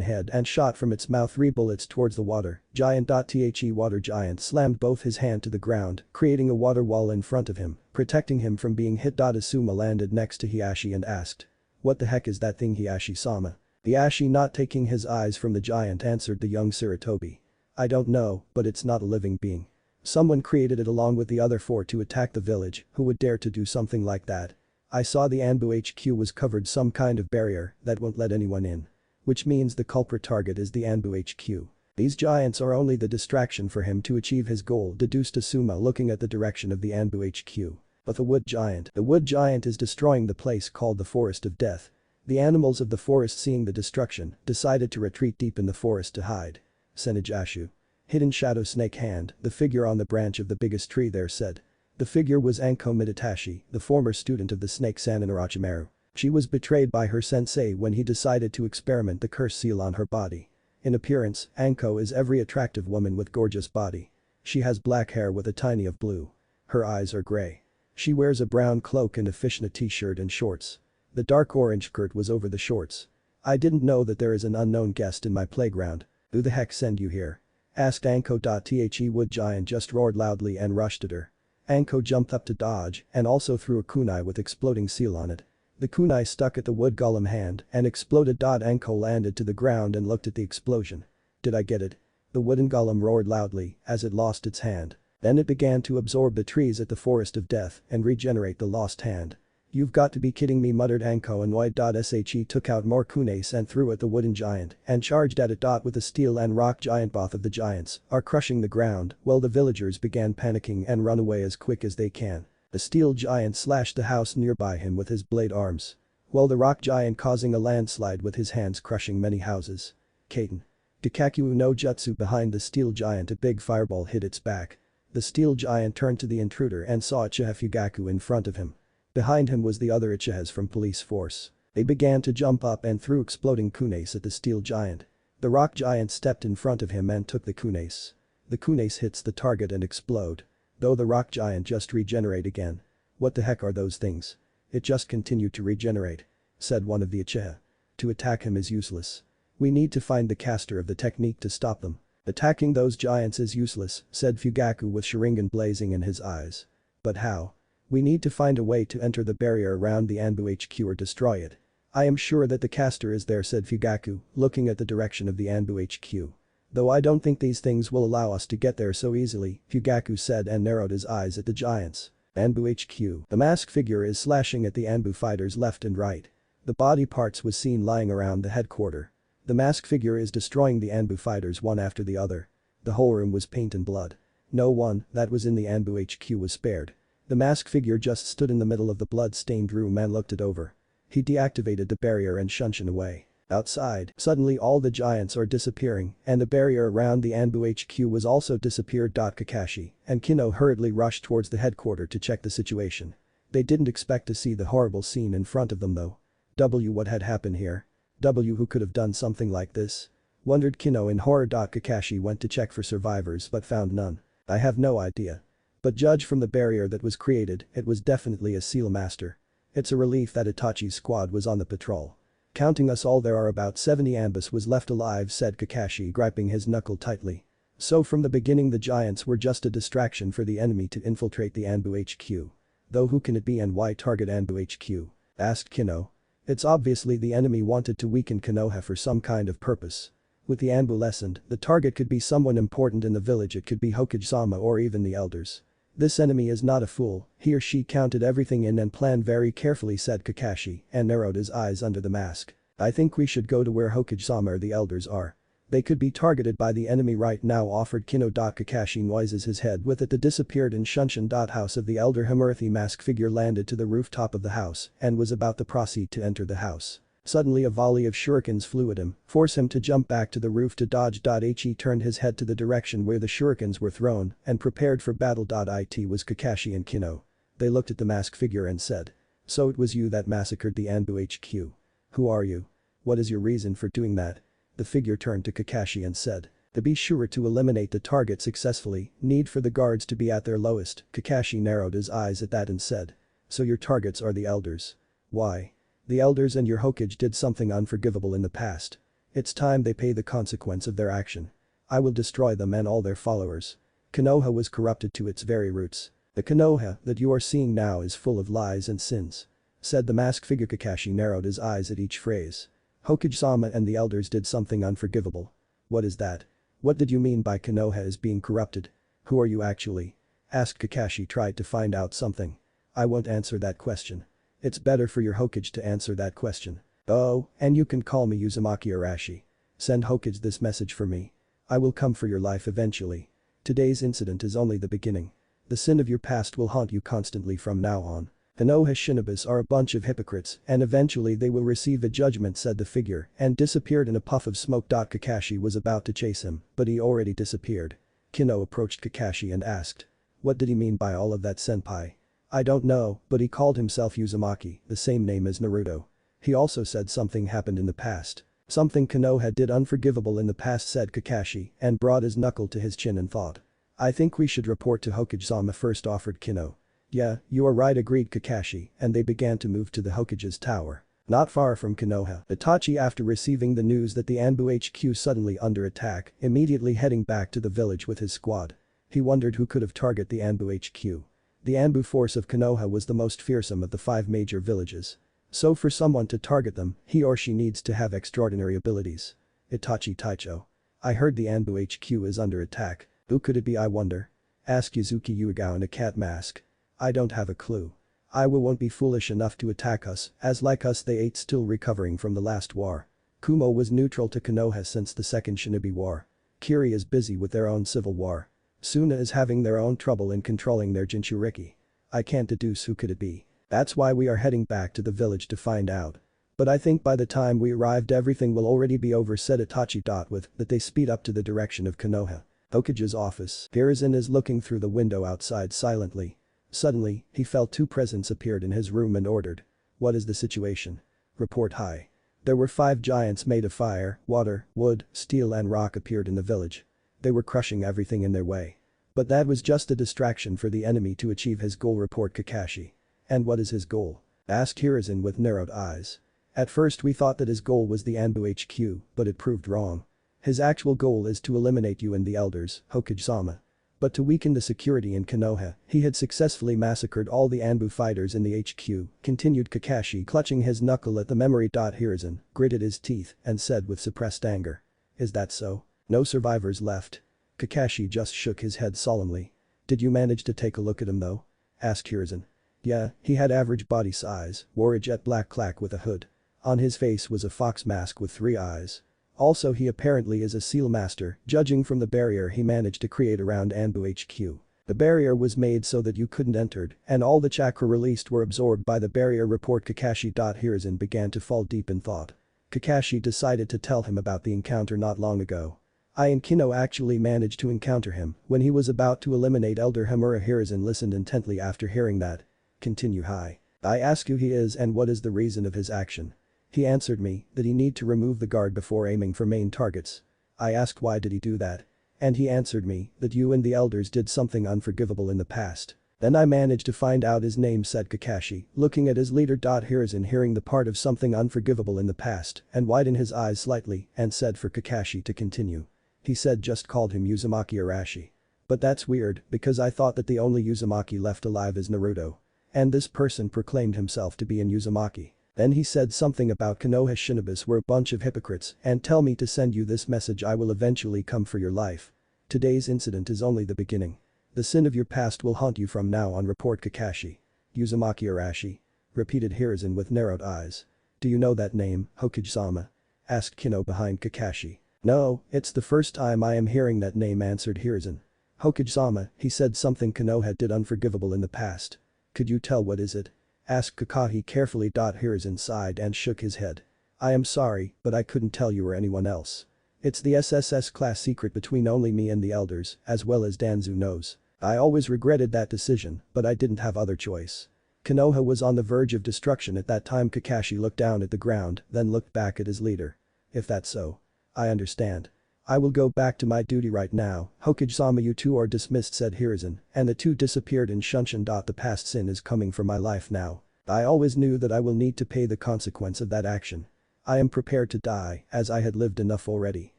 head and shot from its mouth 3 bullets towards the water giant. The water giant slammed both his hand to the ground, creating a water wall in front of him, protecting him from being hit. Asuma landed next to Hiashi and asked. "What the heck is that thing, Hiashi-sama?" Hiashi, not taking his eyes from the giant, answered the young Saratobi. "I don't know, but it's not a living being. Someone created it along with the other 4 to attack the village. Who would dare to do something like that? I saw the ANBU HQ was covered some kind of barrier that won't let anyone in. Which means the culprit target is the ANBU HQ. These giants are only the distraction for him to achieve his goal," deduced Asuma, looking at the direction of the ANBU HQ. "But the wood giant. The wood giant is destroying the place called the Forest of Death. The animals of the forest, seeing the destruction, decided to retreat deep in the forest to hide." Senijashu. Hidden shadow snake hand, the figure on the branch of the biggest tree there said. The figure was Anko Midatashi, the former student of the snake Sanin Orochimaru. She was betrayed by her sensei when he decided to experiment the curse seal on her body. In appearance, Anko is every attractive woman with gorgeous body. She has black hair with a tiny of blue. Her eyes are gray. She wears a brown cloak and a fishnet t-shirt and shorts. The dark orange skirt was over the shorts. "I didn't know that there is an unknown guest in my playground. Who the heck sent you here?" asked Anko. The wood giant just roared loudly and rushed at her. Anko jumped up to dodge and also threw a kunai with exploding seal on it. The kunai stuck at the wood golem hand and exploded. Anko landed to the ground and looked at the explosion. "Did I get it?" The wooden golem roared loudly as it lost its hand. Then it began to absorb the trees at the Forest of Death and regenerate the lost hand. "You've got to be kidding me," muttered Anko, annoyed. She took out more kunais and threw at the wooden giant and charged at it. With the steel and rock giant, both of the giants are crushing the ground while the villagers began panicking and run away as quick as they can. The steel giant slashed the house nearby him with his blade arms, while the rock giant causing a landslide with his hands, crushing many houses. Kaiten. Dikakyu no jutsu. Behind the steel giant, a big fireball hit its back. The steel giant turned to the intruder and saw Uchiha Fugaku in front of him. Behind him was the other Uchihas from police force. They began to jump up and threw exploding kunais at the steel giant. The rock giant stepped in front of him and took the kunais. The kunais hits the target and explode. Though the rock giant just regenerate again. "What the heck are those things?" "It just continued to regenerate," said one of the Uchiha. "To attack him is useless. We need to find the caster of the technique to stop them." "Attacking those giants is useless," said Fugaku with Sharingan blazing in his eyes. "But how? We need to find a way to enter the barrier around the ANBU HQ or destroy it." "I am sure that the caster is there," said Fugaku, looking at the direction of the ANBU HQ. "Though I don't think these things will allow us to get there so easily," Fugaku said and narrowed his eyes at the giants. ANBU HQ. The masked figure is slashing at the ANBU fighters left and right. The body parts was seen lying around the headquarters. The masked figure is destroying the ANBU fighters one after the other. The whole room was paint and blood. No one that was in the ANBU HQ was spared. The masked figure just stood in the middle of the blood-stained room and looked it over. He deactivated the barrier and shunshin away. Outside, suddenly all the giants are disappearing and the barrier around the ANBU HQ was also disappeared. Kakashi and Kino hurriedly rushed towards the headquarters to check the situation. They didn't expect to see the horrible scene in front of them though. What had happened here? Who could have done something like this? Wondered Kino in horror. Kakashi went to check for survivors but found none. "I have no idea. But judge from the barrier that was created, it was definitely a seal master. It's a relief that Itachi's squad was on the patrol." Counting us all there are about 70 ANBUs was left alive, said Kakashi, gripping his knuckle tightly. So from the beginning the giants were just a distraction for the enemy to infiltrate the ANBU HQ. Though who can it be and why target ANBU HQ? Asked Kino. It's obviously the enemy wanted to weaken Konoha for some kind of purpose. With the ANBU lessened, the target could be someone important in the village, it could be Hokage-sama or even the elders. This enemy is not a fool, he or she counted everything in and planned very carefully, said Kakashi and narrowed his eyes under the mask. I think we should go to where Hokage-sama or the elders are. They could be targeted by the enemy right now, offered Kino. Kakashi noises his head with it. The disappeared in Shunshin. House of the elder Himura. The mask figure landed to the rooftop of the house and was about to proceed to enter the house. Suddenly a volley of shurikens flew at him, force him to jump back to the roof to dodge. He turned his head to the direction where the shurikens were thrown and prepared for battle. It was Kakashi and Kino. They looked at the mask figure and said. So it was you that massacred the ANBU HQ. Who are you? What is your reason for doing that? The figure turned to Kakashi and said. To be sure to eliminate the target successfully, need for the guards to be at their lowest. Kakashi narrowed his eyes at that and said. So your targets are the elders. Why? The elders and your Hokage did something unforgivable in the past. It's time they pay the consequence of their action. I will destroy them and all their followers. Konoha was corrupted to its very roots. The Konoha that you are seeing now is full of lies and sins. Said the mask figure. Kakashi narrowed his eyes at each phrase. Hokage-sama and the elders did something unforgivable. What is that? What did you mean by Konoha is being corrupted? Who are you actually? Asked Kakashi. Tried to find out something. I won't answer that question. It's better for your Hokage to answer that question. Oh, and you can call me Uzumaki Arashi. Send Hokage this message for me. I will come for your life eventually. Today's incident is only the beginning. The sin of your past will haunt you constantly from now on. Konoha shinobis are a bunch of hypocrites and eventually they will receive a judgment, said the figure and disappeared in a puff of smoke. Kakashi was about to chase him, but he already disappeared. Kino approached Kakashi and asked. What did he mean by all of that, senpai? I don't know, but he called himself Uzumaki, the same name as Naruto. He also said something happened in the past. Something Konoha did unforgivable in the past, said Kakashi and brought his knuckle to his chin and thought. I think we should report to Hokage-sama first, offered Kino. Yeah, you are right, agreed Kakashi, and they began to move to the Hokage's tower. Not far from Konoha, Itachi, after receiving the news that the ANBU HQ suddenly under attack, immediately heading back to the village with his squad. He wondered who could have targeted the ANBU HQ. The ANBU force of Konoha was the most fearsome of the 5 major villages. So for someone to target them, he or she needs to have extraordinary abilities. Itachi Taicho. I heard the ANBU HQ is under attack. Who could it be, I wonder? Asked Yuzuki Yuigao in a cat mask. I don't have a clue. Iwa won't be foolish enough to attack us, as like us they ain't still recovering from the last war. Kumo was neutral to Konoha since the second Shinobi War. Kiri is busy with their own civil war. Suna is having their own trouble in controlling their Jinchuriki. I can't deduce who could it be. That's why we are heading back to the village to find out. But I think by the time we arrived everything will already be over, said Itachi. With that they speed up to the direction of Konoha. Hokage's office. Hiruzen is looking through the window outside silently. Suddenly, he felt 2 presents appeared in his room and ordered. What is the situation? Report high. There were 5 giants made of fire, water, wood, steel and rock appeared in the village. They were crushing everything in their way. But that was just a distraction for the enemy to achieve his goal, report Kakashi. And what is his goal? Asked Hiruzen with narrowed eyes. At first we thought that his goal was the ANBU HQ, but it proved wrong. His actual goal is to eliminate you and the elders, Hokage-sama. But to weaken the security in Konoha, he had successfully massacred all the ANBU fighters in the HQ, continued Kakashi, clutching his knuckle at the memory. Hiruzen gritted his teeth and said with suppressed anger. Is that so? No survivors left? Kakashi just shook his head solemnly. Did you manage to take a look at him though? Asked Hiruzen. Yeah, he had average body size, wore a jet black cloak with a hood. On his face was a fox mask with 3 eyes. Also he apparently is a seal master, judging from the barrier he managed to create around ANBU HQ. The barrier was made so that you couldn't enter, and all the chakra released were absorbed by the barrier, report Kakashi. Hiruzen began to fall deep in thought. Kakashi decided to tell him about the encounter not long ago. I and Kino actually managed to encounter him when he was about to eliminate Elder Himura. Hiruzen listened intently after hearing that. Continue high. I asked who he is and what is the reason of his action. He answered me that he need to remove the guard before aiming for main targets. I asked why did he do that. And he answered me that you and the elders did something unforgivable in the past. Then I managed to find out his name, said Kakashi, looking at his leader. Hiruzen hearing the part of something unforgivable in the past and widened his eyes slightly and said for Kakashi to continue. He said just called him Uzumaki Arashi. But that's weird because I thought that the only Uzumaki left alive is Naruto. And this person proclaimed himself to be an Uzumaki. Then he said something about Konoha shinobis were a bunch of hypocrites and tell me to send you this message. I will eventually come for your life. Today's incident is only the beginning. The sin of your past will haunt you from now on, report Kakashi. Uzumaki Arashi? Repeated Hiruzen with narrowed eyes. Do you know that name, Hokage-sama? Asked Kino behind Kakashi. No, it's the first time I am hearing that name, answered Hiruzen. Hokage-sama, he said something Konoha did unforgivable in the past. Could you tell what is it? Asked Kakashi carefully. Hiruzen sighed and shook his head. I am sorry, but I couldn't tell you or anyone else. It's the SSS class secret between only me and the elders, as well as Danzu knows. I always regretted that decision, but I didn't have other choice. Konoha was on the verge of destruction at that time. Kakashi looked down at the ground, then looked back at his leader. If that's so. I understand. I will go back to my duty right now. Hokage-sama, you two are dismissed, said Hiruzen, and the two disappeared in Shunshin. The past sin is coming for my life now. I always knew that I will need to pay the consequence of that action. I am prepared to die, as I had lived enough already.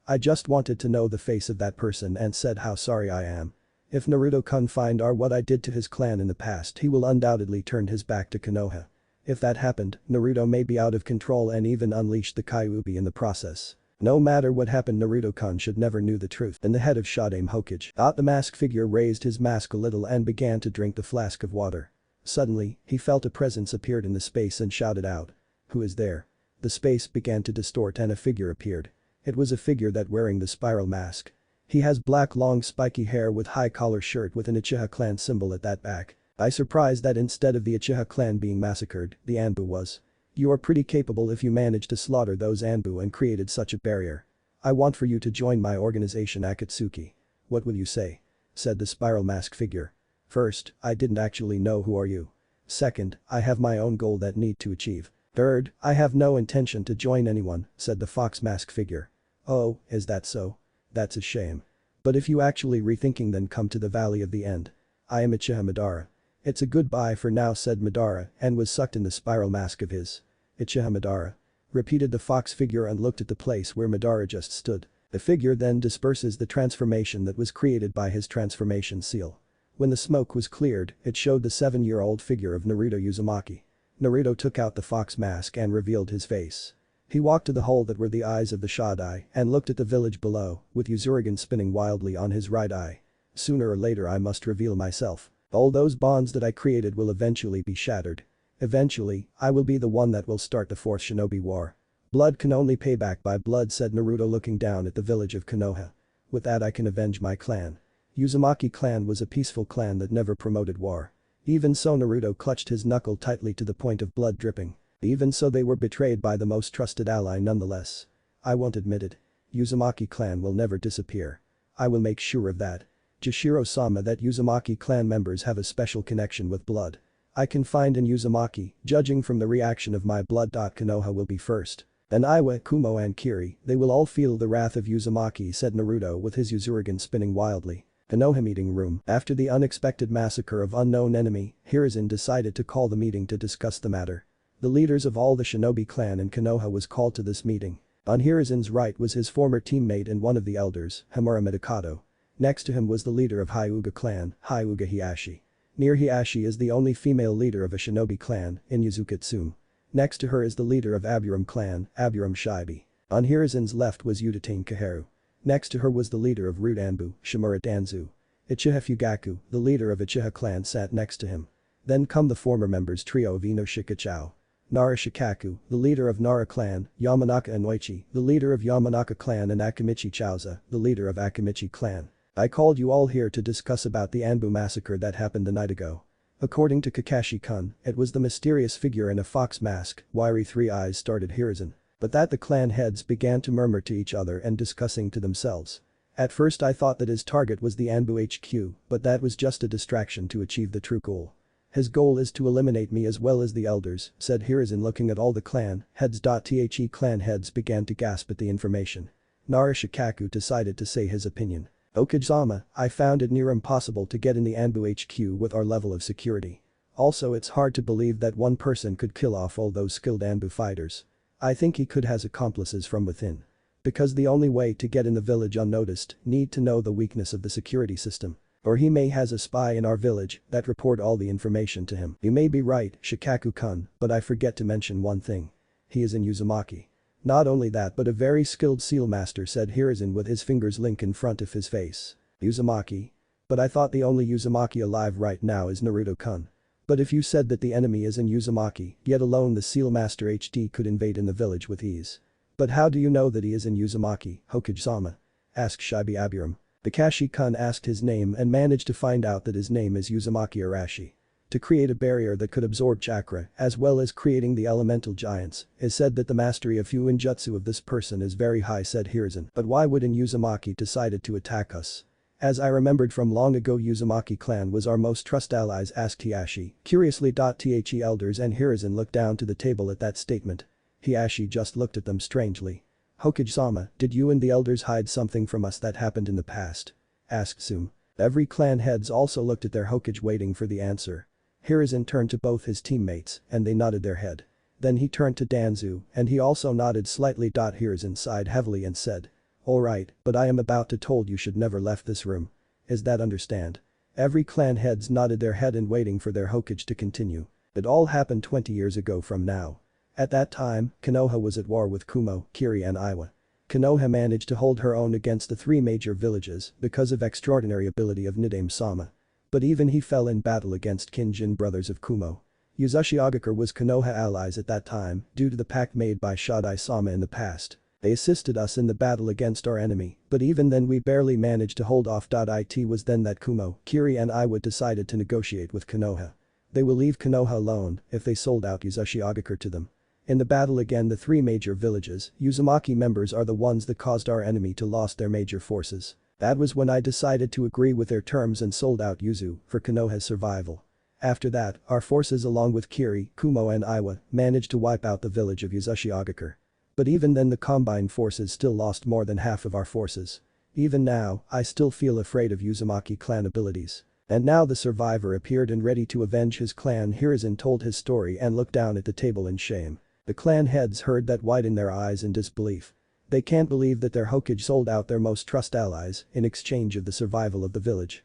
I just wanted to know the face of that person and said how sorry I am. If Naruto-kun find out what I did to his clan in the past, he will undoubtedly turn his back to Konoha. If that happened, Naruto may be out of control and even unleash the Kyuubi in the process. No matter what happened, Naruto-kun should never knew the truth. In the head of Shadame Hokage. The mask figure raised his mask a little and began to drink the flask of water. Suddenly, he felt a presence appeared in the space and shouted out. Who is there? The space began to distort and a figure appeared. It was a figure that wearing the spiral mask. He has black long spiky hair with high collar shirt with an Uchiha clan symbol at that back. I surprised that instead of the Uchiha clan being massacred, the ANBU was. You are pretty capable if you managed to slaughter those ANBU and created such a barrier. I want for you to join my organization Akatsuki. What will you say? Said the spiral mask figure. First, I didn't actually know who are you. Second, I have my own goal that need to achieve. Third, I have no intention to join anyone, said the fox mask figure. Oh, is that so? That's a shame. But if you actually rethinking, then come to the Valley of the End. I am Uchiha Madara. It's a goodbye for now, said Madara and was sucked in the spiral mask of his. Uchiha Madara. Repeated the fox figure and looked at the place where Madara just stood. The figure then disperses the transformation that was created by his transformation seal. When the smoke was cleared, it showed the 7-year-old figure of Naruto Uzumaki. Naruto took out the fox mask and revealed his face. He walked to the hole that were the eyes of the Shodai and looked at the village below, with Uzurigan spinning wildly on his right eye. Sooner or later I must reveal myself. All those bonds that I created will eventually be shattered. Eventually, I will be the one that will start the 4th Shinobi War. Blood can only pay back by blood, said Naruto looking down at the village of Konoha. With that I can avenge my clan. Uzumaki clan was a peaceful clan that never promoted war. Even so, Naruto clutched his knuckle tightly to the point of blood dripping. Even so, they were betrayed by the most trusted ally nonetheless. I won't admit it. Uzumaki clan will never disappear. I will make sure of that. Jishiro-sama, that Uzumaki clan members have a special connection with blood. I can find in Uzumaki, judging from the reaction of my blood. Konoha will be first. Then Iwa, Kumo and Kiri, they will all feel the wrath of Uzumaki, said Naruto with his Uzurigan spinning wildly. Konoha meeting room. After the unexpected massacre of unknown enemy, Hiruzen decided to call the meeting to discuss the matter. The leaders of all the Shinobi clan in Konoha was called to this meeting. On Hiruzen's right was his former teammate and one of the elders, Hamura Midokado. Next to him was the leader of Hyuga clan, Hyuga Hiashi. Near Hiashi is the only female leader of a Shinobi clan, in Yuzukatsume. Next to her is the leader of Aburam clan, Aburam Shibi. On Hiruzen's left was Udatane Kaharu. Next to her was the leader of Root Anbu, Shimura Danzu. Uchiha Fugaku, the leader of Uchiha clan, sat next to him. Then come the former members trio of Inoshika-chou. Nara Shikaku, the leader of Nara clan, Yamanaka Inoichi, the leader of Yamanaka clan and Akimichi Chauza, the leader of Akimichi clan. I called you all here to discuss about the Anbu massacre that happened the night ago. According to Kakashi-kun, it was the mysterious figure in a fox mask, wiry 3 eyes, started Hiruzen. But that the clan heads began to murmur to each other and discussing to themselves. At first I thought that his target was the Anbu HQ, but that was just a distraction to achieve the true goal. His goal is to eliminate me as well as the elders, said Hiruzen looking at all the clan heads. The clan heads began to gasp at the information. Nara Shikaku decided to say his opinion. Okajama, I found it near impossible to get in the ANBU HQ with our level of security. Also it's hard to believe that one person could kill off all those skilled ANBU fighters. I think he could has accomplices from within. Because the only way to get in the village unnoticed, need to know the weakness of the security system. Or he may has a spy in our village that report all the information to him. You may be right, Shikaku-kun, but I forget to mention one thing. He is in Uzumaki. Not only that but a very skilled seal master, said Hiruzen with his fingers linked in front of his face. Uzumaki? But I thought the only Uzumaki alive right now is Naruto-kun. But if you said that the enemy is in Uzumaki, yet alone the seal master HD could invade in the village with ease. But how do you know that he is in Uzumaki, Hokage-sama? Asked Shibi Abiram. Kakashi-kun asked his name and managed to find out that his name is Uzumaki Arashi. To create a barrier that could absorb chakra, as well as creating the elemental giants, it is said that the mastery of Fuinjutsu of this person is very high, said Hiruzen. But why would Uzumaki decided to attack us? As I remembered from long ago, Uzumaki clan was our most trusted allies, asked Hiashi. Curiously. The elders and Hiruzen looked down to the table at that statement. Hiashi just looked at them strangely. Hokage-sama, did you and the elders hide something from us that happened in the past? Asked Sum. Every clan heads also looked at their Hokage waiting for the answer. Hiruzen turned to both his teammates and they nodded their head. Then he turned to Danzu and he also nodded slightly. Hiruzen sighed heavily and said. Alright, but I am about to told you should never left this room. Is that understand? Every clan heads nodded their head and waiting for their Hokage to continue. It all happened 20 years ago from now. At that time, Konoha was at war with Kumo, Kiri and Iwa. Konoha managed to hold her own against the three major villages because of extraordinary ability of Nidame-sama. But even he fell in battle against Kinjin brothers of Kumo. Yuzushi Agakure was Konoha allies at that time due to the pact made by Shadai-sama in the past. They assisted us in the battle against our enemy, but even then we barely managed to hold off. It was then that Kumo, Kiri and Iwa decided to negotiate with Konoha. They will leave Konoha alone if they sold out Yuzushi Agakure to them. In the battle against the three major villages, Uzumaki members are the ones that caused our enemy to lost their major forces. That was when I decided to agree with their terms and sold out Yuzu for Konoha's survival. After that, our forces along with Kiri, Kumo and Iwa managed to wipe out the village of Yuzushi Agakure. But even then the combined forces still lost more than half of our forces. Even now, I still feel afraid of Uzumaki clan abilities. And now the survivor appeared and ready to avenge his clan. Hiruzen told his story and looked down at the table in shame. The clan heads heard that, widened their eyes in disbelief. They can't believe that their Hokage sold out their most trusted allies in exchange of the survival of the village.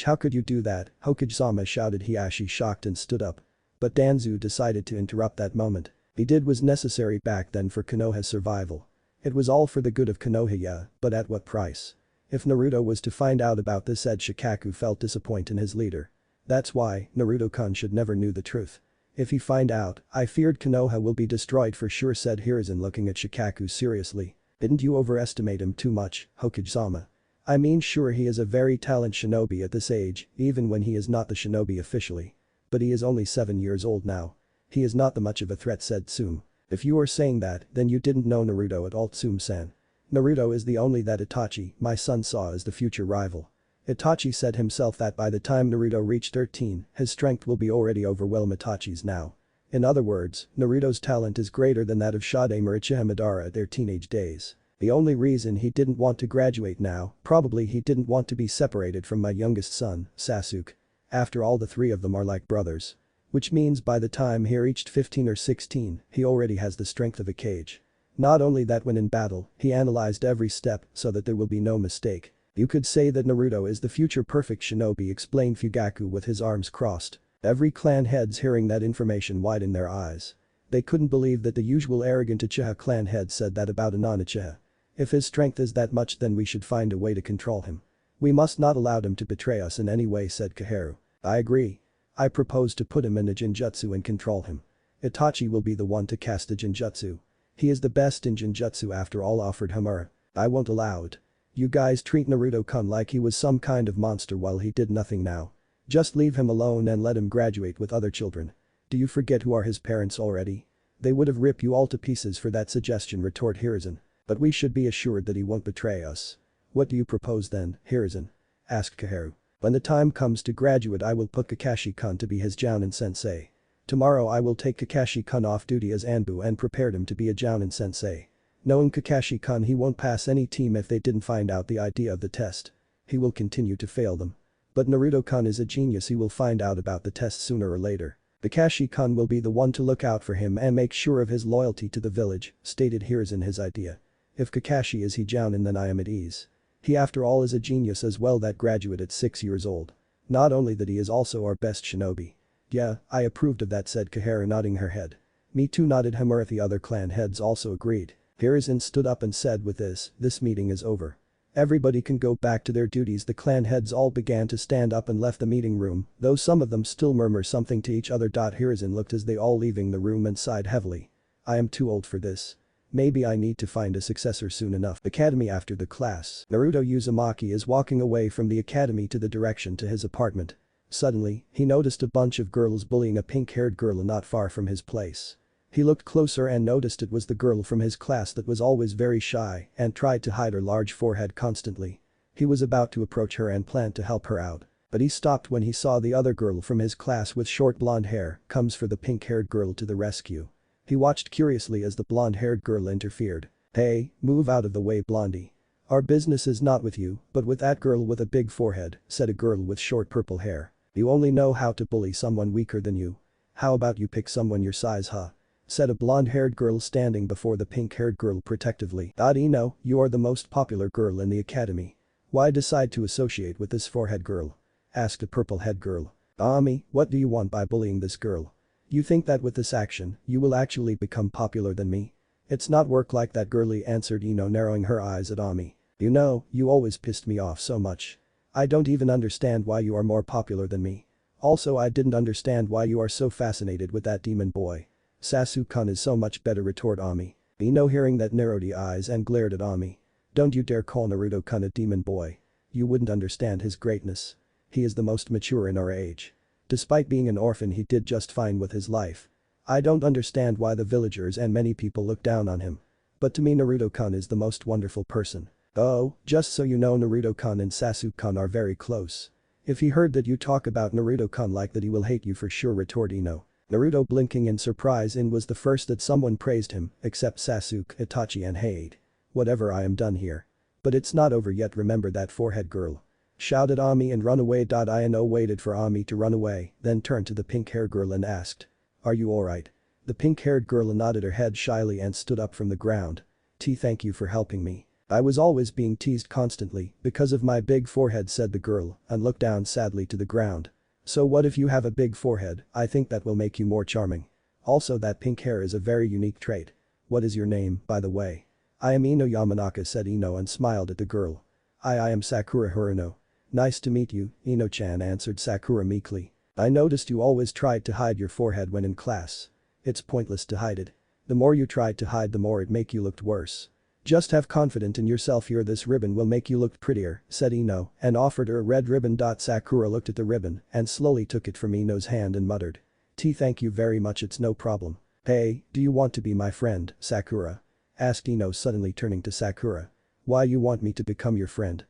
How could you do that, Hokage-sama, shouted Hiashi, shocked, and stood up. But Danzu decided to interrupt that moment. He did was necessary back then for Konoha's survival. It was all for the good of Konoha, yeah, but at what price? If Naruto was to find out about this, Ed Shikaku felt disappointed in his leader. That's why Naruto-kun should never knew the truth. If he find out, I feared Konoha will be destroyed for sure, said Hiruzen, looking at Shikaku seriously. Didn't you overestimate him too much, Hokage-sama? I mean, sure, he is a very talented shinobi at this age, even when he is not the shinobi officially. But he is only 7 years old now. He is not that much of a threat, said Tsum. If you are saying that, then you didn't know Naruto at all, Tsum-san. Naruto is the only that Itachi, my son, saw as the future rival. Itachi said himself that by the time Naruto reached 13, his strength will be already overwhelm Itachi's now. In other words, Naruto's talent is greater than that of Shadame or Uchiha Madara at their teenage days. The only reason he didn't want to graduate now, probably he didn't want to be separated from my youngest son, Sasuke. After all, the three of them are like brothers. Which means by the time he reached 15 or 16, he already has the strength of a cage. Not only that, when in battle, he analyzed every step so that there will be no mistake. You could say that Naruto is the future perfect shinobi, explained Fugaku with his arms crossed. Every clan heads hearing that information widened their eyes. They couldn't believe that the usual arrogant Uchiha clan head said that about a non-Uchiha. If his strength is that much, then we should find a way to control him. We must not allow him to betray us in any way, said Kaharu. I agree. I propose to put him in a Jinjutsu and control him. Itachi will be the one to cast a Jinjutsu. He is the best in Jinjutsu after all, offered Hamura. I won't allow it. You guys treat Naruto-kun like he was some kind of monster while he did nothing now. Just leave him alone and let him graduate with other children. Do you forget who are his parents already? They would have ripped you all to pieces for that suggestion, retort Hiruzen. But we should be assured that he won't betray us. What do you propose then, Hiruzen? Asked Kaharu. When the time comes to graduate, I will put Kakashi-kun to be his Jounin sensei. Tomorrow I will take Kakashi-kun off duty as Anbu and prepare him to be a Jounin sensei. Knowing Kakashi-kun, he won't pass any team if they didn't find out the idea of the test. He will continue to fail them. But Naruto-kun is a genius, he will find out about the test sooner or later. Kakashi-kun will be the one to look out for him and make sure of his loyalty to the village, stated Hiruzen his idea. If Kakashi is Jounin, then I am at ease. He after all is a genius as well, that graduate at 6 years old. Not only that, he is also our best shinobi. Yeah, I approved of that, said Kahara, nodding her head. Me too, nodded Hamura. The other clan heads also agreed. Hiruzen stood up and said, with this meeting is over. Everybody can go back to their duties. The clan heads all began to stand up and left the meeting room, though some of them still murmur something to each other. Hiruzen looked as they all leaving the room and sighed heavily. I am too old for this. Maybe I need to find a successor soon enough. Academy. After the class, Naruto Uzumaki is walking away from the academy to the direction to his apartment. Suddenly, he noticed a bunch of girls bullying a pink-haired girl not far from his place. He looked closer and noticed it was the girl from his class that was always very shy and tried to hide her large forehead constantly. He was about to approach her and planned to help her out. But he stopped when he saw the other girl from his class with short blonde hair comes for the pink-haired girl to the rescue. He watched curiously as the blonde-haired girl interfered. Hey, move out of the way, Blondie. Our business is not with you, but with that girl with a big forehead, said a girl with short purple hair. You only know how to bully someone weaker than you. How about you pick someone your size, huh? Said a blonde-haired girl standing before the pink-haired girl protectively. Ino, you are the most popular girl in the academy. Why decide to associate with this forehead girl? Asked a purple-head girl. Ami, what do you want by bullying this girl? You think that with this action, you will actually become popular than me? It's not work like that, girlie, answered Ino, narrowing her eyes at Ami. You know, you always pissed me off so much. I don't even understand why you are more popular than me. Also, I didn't understand why you are so fascinated with that demon boy. Sasuke-kun is so much better, retort Ami. Ino hearing that narrowed his eyes and glared at Ami. Don't you dare call Naruto-kun a demon boy. You wouldn't understand his greatness. He is the most mature in our age. Despite being an orphan, he did just fine with his life. I don't understand why the villagers and many people look down on him. But to me, Naruto-kun is the most wonderful person. Oh, just so you know, Naruto-kun and Sasuke-kun are very close. If he heard that you talk about Naruto-kun like that, he will hate you for sure, retort Ino. Naruto, blinking in surprise, was the first that someone praised him, except Sasuke, Itachi and Hade. Whatever, I am done here. But it's not over yet, remember that forehead girl. Shouted Ami and run away. Ino waited for Ami to run away, then turned to the pink-haired girl and asked. Are you alright? The pink-haired girl nodded her head shyly and stood up from the ground. Thank you for helping me. I was always being teased constantly because of my big forehead, said the girl and looked down sadly to the ground. So what if you have a big forehead? I think that will make you more charming. Also, that pink hair is a very unique trait. What is your name, by the way? I am Ino Yamanaka, said Ino and smiled at the girl. I am Sakura Haruno. Nice to meet you, Ino-chan, answered Sakura meekly. I noticed you always tried to hide your forehead when in class. It's pointless to hide it. The more you tried to hide, the more it make you look worse. Just have confidence in yourself here, this ribbon will make you look prettier, said Ino and offered her a red ribbon. Sakura looked at the ribbon and slowly took it from Ino's hand and muttered. Thank you very much, it's no problem. Hey, do you want to be my friend, Sakura? Asked Ino, suddenly turning to Sakura. Why you want me to become your friend?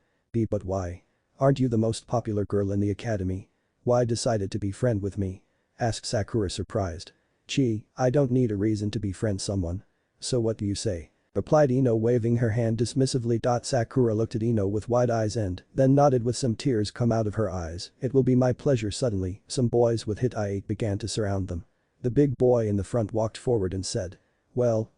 But why? Aren't you the most popular girl in the academy? Why decided to be friend with me? Asked Sakura, surprised. I don't need a reason to befriend someone. So what do you say? Replied Ino, waving her hand dismissively. Sakura looked at Ino with wide eyes and then nodded with some tears come out of her eyes. It will be my pleasure. Suddenly, some boys with hit began to surround them. The big boy in the front walked forward and said. Well,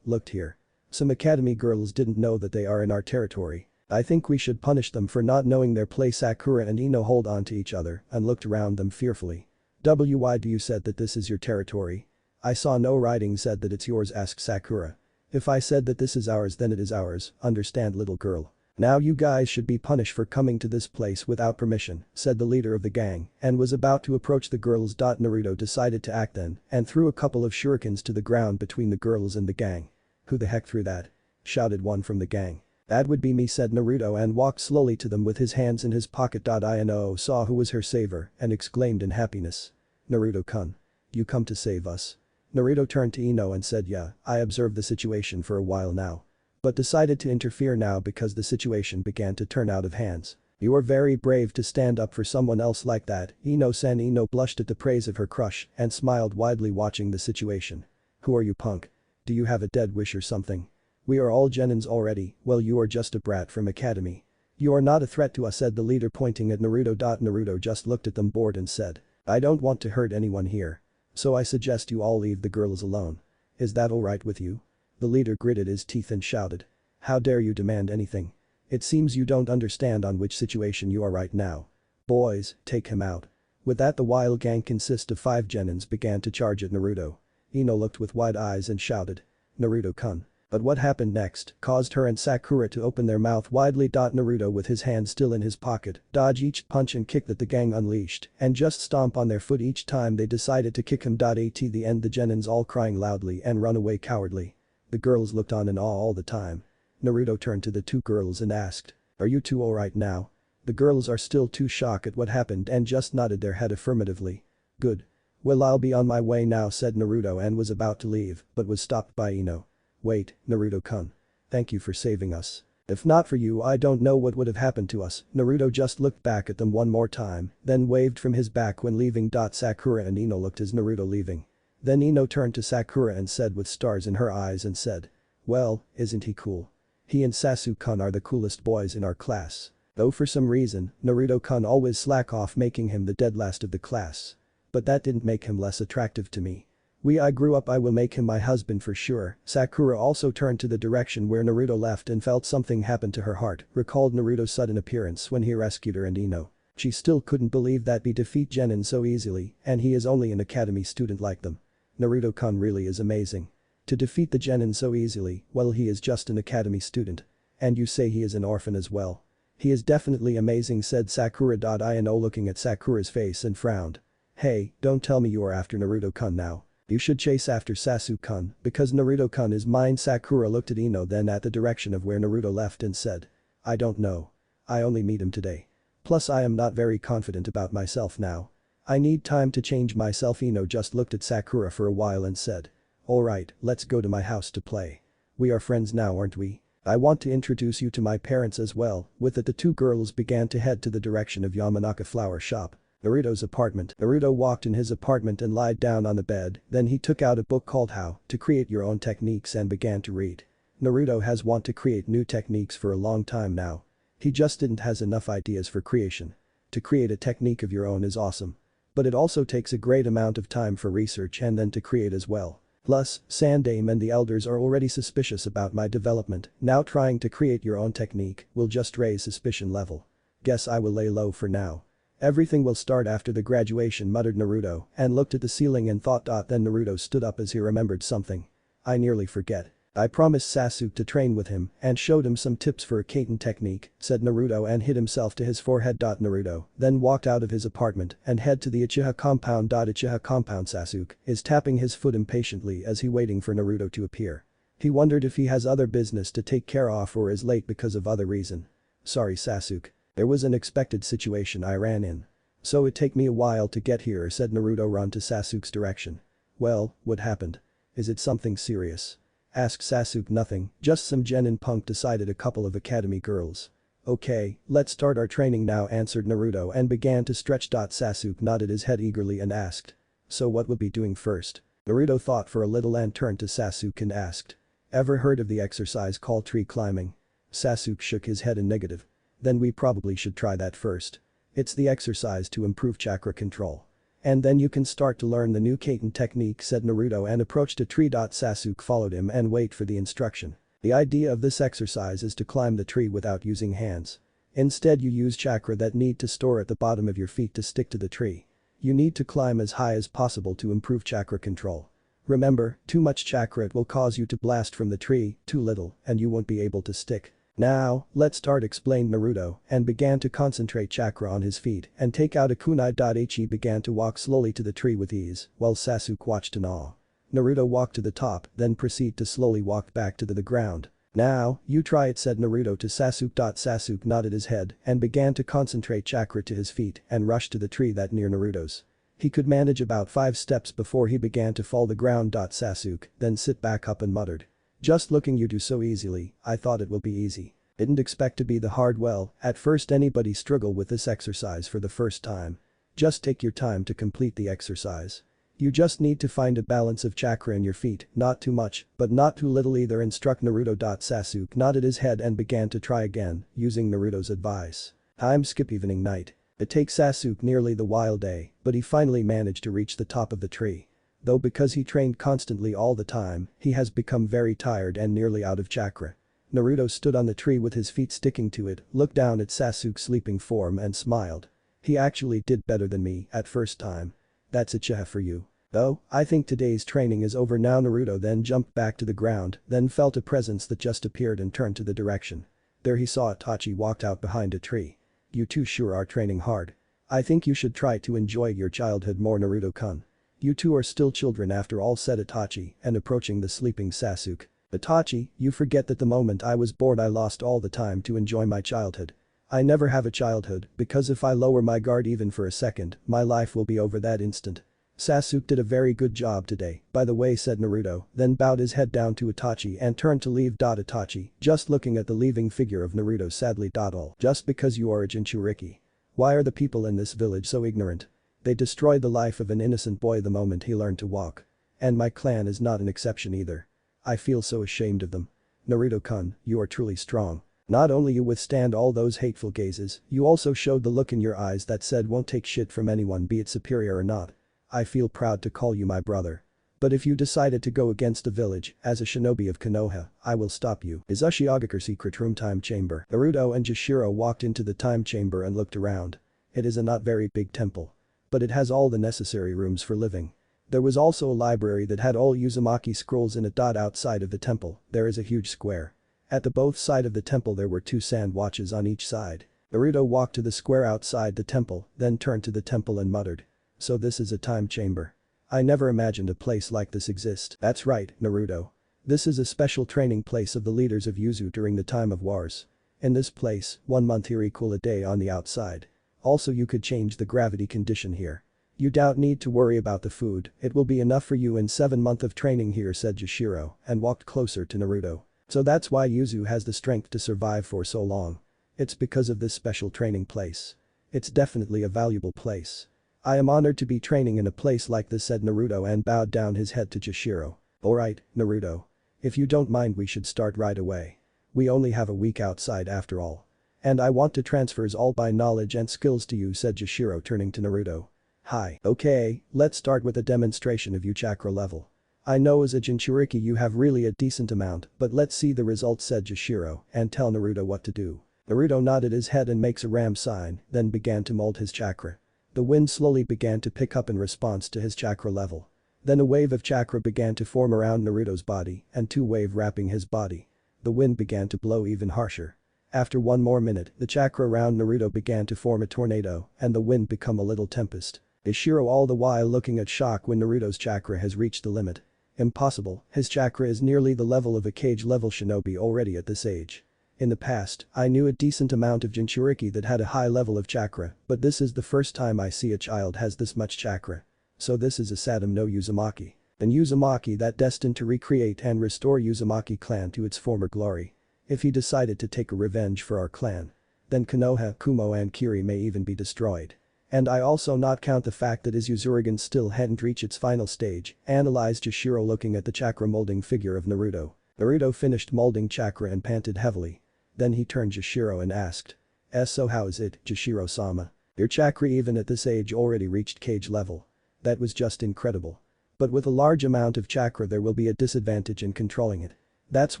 looked here. Some academy girls didn't know that they are in our territory. I think we should punish them for not knowing their place. Sakura and Ino hold on to each other and looked around them fearfully. Why do you said that this is your territory? I saw no writing said that it's yours, asked Sakura. If I said that this is ours, then it is ours, understand, little girl. Now you guys should be punished for coming to this place without permission, said the leader of the gang and was about to approach the girls. Naruto decided to act then and threw a couple of shurikens to the ground between the girls and the gang. Who the heck threw that? Shouted one from the gang. That would be me, said Naruto and walked slowly to them with his hands in his pocket. Ino saw who was her saver and exclaimed in happiness. Naruto-kun. You come to save us. Naruto turned to Ino and said, yeah, I observed the situation for a while now. But decided to interfere now because the situation began to turn out of hands. You are very brave to stand up for someone else like that, Ino-san. Ino blushed at the praise of her crush and smiled widely watching the situation. Who are you, punk? Do you have a dead wish or something? We are all genins already, well, you are just a brat from academy. "You are not a threat to us," said the leader pointing at Naruto. Naruto just looked at them bored and said, "I don't want to hurt anyone here. So I suggest you all leave the girls alone. Is that alright with you?" The leader gritted his teeth and shouted. "How dare you demand anything? It seems you don't understand on which situation you are right now. Boys, take him out." With that, the wild gang consist of 5 genins began to charge at Naruto. Ino looked with wide eyes and shouted, "Naruto-kun." But what happened next caused her and Sakura to open their mouth widely. Naruto, with his hand still in his pocket, dodged each punch and kick that the gang unleashed and just stomp on their foot each time they decided to kick him. At the end, the genins all crying loudly and run away cowardly. The girls looked on in awe all the time. Naruto turned to the 2 girls and asked, "Are you two alright now?" The girls are still too shocked at what happened and just nodded their head affirmatively. "Good. Well, I'll be on my way now," said Naruto and was about to leave but was stopped by Ino. "Wait, Naruto-kun. Thank you for saving us. If not for you, I don't know what would have happened to us." Naruto just looked back at them one more time, then waved from his back when leaving. Sakura and Ino looked as Naruto leaving. Then Ino turned to Sakura and said with stars in her eyes and said, "Well, isn't he cool? He and Sasuke-kun are the coolest boys in our class. Though for some reason, Naruto-kun always slack off, making him the dead last of the class. But that didn't make him less attractive to me. I grew up, I will make him my husband for sure." Sakura also turned to the direction where Naruto left and felt something happen to her heart, recalled Naruto's sudden appearance when he rescued her and Ino. She still couldn't believe that he defeat Genin so easily and he is only an academy student like them. Naruto-kun really is amazing. To defeat the Genin so easily, well, he is just an academy student. And you say he is an orphan as well. He is definitely amazing, said Sakura. Ino looking at Sakura's face and frowned. "Hey, don't tell me you are after Naruto-kun now. You should chase after Sasuke-kun because Naruto-kun is mine." Sakura looked at Ino, then at the direction of where Naruto left and said, "I don't know. I only meet him today. Plus I am not very confident about myself now. I need time to change myself." Ino just looked at Sakura for a while and said, "Alright, let's go to my house to play. We are friends now, aren't we? I want to introduce you to my parents as well." With it, the 2 girls began to head to the direction of Yamanaka flower shop. Naruto's apartment. Naruto walked in his apartment and lied down on the bed, then he took out a book called How to Create Your Own Techniques and began to read. Naruto has wanted to create new techniques for a long time now. He just didn't has enough ideas for creation. To create a technique of your own is awesome. But it also takes a great amount of time for research and then to create as well. Plus, Sandame and the elders are already suspicious about my development. Now trying to create your own technique will just raise suspicion level. Guess I will lay low for now. Everything will start after the graduation, muttered Naruto and looked at the ceiling and thought. Then Naruto stood up as he remembered something. "I nearly forget. I promised Sasuke to train with him and showed him some tips for a Kaiten technique," said Naruto and hit himself to his forehead. Naruto then walked out of his apartment and head to the Uchiha compound. Uchiha compound. Sasuke is tapping his foot impatiently as he waiting for Naruto to appear. He wondered if he has other business to take care of or is late because of other reason. "Sorry, Sasuke. There was an unexpected situation I ran in. So it take me a while to get here," said Naruto run to Sasuke's direction. "Well, what happened? Is it something serious?" asked Sasuke. "Nothing, just some genin punk decided a couple of academy girls." "Okay, let's start our training now," answered Naruto and began to stretch. Sasuke nodded his head eagerly and asked, "So what would be doing first?" Naruto thought for a little and turned to Sasuke and asked, "Ever heard of the exercise called tree climbing?" Sasuke shook his head in negative. "Then we probably should try that first. It's the exercise to improve chakra control. And then you can start to learn the new Kaiten technique," said Naruto and approached a tree. Sasuke followed him and waited for the instruction. The idea of this exercise is to climb the tree without using hands. Instead you use chakra that need to store at the bottom of your feet to stick to the tree. You need to climb as high as possible to improve chakra control. Remember, too much chakra it will cause you to blast from the tree, too little and you won't be able to stick. "Now, let's start," explained Naruto and began to concentrate chakra on his feet and take out a kunai. He began to walk slowly to the tree with ease while Sasuke watched in awe. Naruto walked to the top then proceeded to slowly walk back to the ground. "Now, you try it," said Naruto to Sasuke. Sasuke nodded his head and began to concentrate chakra to his feet and rushed to the tree that near Naruto's. He could manage about 5 steps before he began to fall the ground. Sasuke then sit back up and muttered. "Just looking you do so easily, I thought it will be easy. Didn't expect to be the hard. Well, at first anybody struggle with this exercise for the first time. Just take your time to complete the exercise. You just need to find a balance of chakra in your feet, not too much, but not too little either, instruct Naruto. Sasuke nodded his head and began to try again, using Naruto's advice. Time skip evening night. It takes Sasuke nearly the while day, but he finally managed to reach the top of the tree. Though because he trained constantly all the time, he has become very tired and nearly out of chakra. Naruto stood on the tree with his feet sticking to it, looked down at Sasuke's sleeping form and smiled. He actually did better than me at first time. That's a cheh for you. Though, I think today's training is over now. Naruto then jumped back to the ground, then felt a presence that just appeared and turned to the direction. There he saw Itachi walked out behind a tree. You two sure are training hard. I think you should try to enjoy your childhood more, Naruto-kun. You two are still children after all, said Itachi, and approaching the sleeping Sasuke. Itachi, you forget that the moment I was born I lost all the time to enjoy my childhood. I never have a childhood, because if I lower my guard even for a second, my life will be over that instant. Sasuke did a very good job today, by the way, said Naruto, then bowed his head down to Itachi and turned to leave. Itachi, just looking at the leaving figure of Naruto sadly. All just because you are a Jinchuriki. Why are the people in this village so ignorant? They destroyed the life of an innocent boy the moment he learned to walk. And my clan is not an exception either. I feel so ashamed of them. Naruto-kun, you are truly strong. Not only you withstand all those hateful gazes, you also showed the look in your eyes that said won't take shit from anyone, be it superior or not. I feel proud to call you my brother. But if you decided to go against the village, as a shinobi of Konoha, I will stop you. Is Ushiagakure secret room time chamber? Naruto and Jashiro walked into the time chamber and looked around. It is a not very big temple. But it has all the necessary rooms for living. There was also a library that had all Uzumaki scrolls in it. Outside of the temple, there is a huge square. At the both side of the temple there were 2 sand watches on each side. Naruto walked to the square outside the temple, then turned to the temple and muttered. So this is a time chamber. I never imagined a place like this exist. That's right, Naruto. This is a special training place of the leaders of Yuzu during the time of wars. In this place, 1 month here equal a day on the outside. Also you could change the gravity condition here. You don't need to worry about the food, it will be enough for you in 7 months of training here, said Jashiro, and walked closer to Naruto. So that's why Yuzu has the strength to survive for so long. It's because of this special training place. It's definitely a valuable place. I am honored to be training in a place like this, said Naruto and bowed down his head to Jashiro. Alright, Naruto. If you don't mind we should start right away. We only have a week outside after all. And I want to transfer all my knowledge and skills to you, said Jashiro turning to Naruto. Hi. Okay, let's start with a demonstration of your chakra level. I know as a Jinchuriki you have really a decent amount, but let's see the results, said Jashiro, and tell Naruto what to do. Naruto nodded his head and makes a ram sign, then began to mold his chakra. The wind slowly began to pick up in response to his chakra level. Then a wave of chakra began to form around Naruto's body and 2 waves wrapping his body. The wind began to blow even harsher. After 1 more minute, the chakra around Naruto began to form a tornado and the wind become a little tempest. Jashiro all the while looking at shock when Naruto's chakra has reached the limit. Impossible, his chakra is nearly the level of a cage-level shinobi already at this age. In the past, I knew a decent amount of Jinchuriki that had a high level of chakra, but this is the first time I see a child has this much chakra. So this is a Sadam no Uzumaki. An Uzumaki that destined to recreate and restore Uzumaki clan to its former glory. If he decided to take a revenge for our clan, then Konoha, Kumo and Kiri may even be destroyed. And I also not count the fact that his Uzurigan still hadn't reached its final stage, analyzed Jashiro looking at the chakra molding figure of Naruto. Naruto finished molding chakra and panted heavily. Then he turned Jashiro and asked. So how is it, Jashiro-sama? Your chakra even at this age already reached cage level. That was just incredible. But with a large amount of chakra there will be a disadvantage in controlling it. That's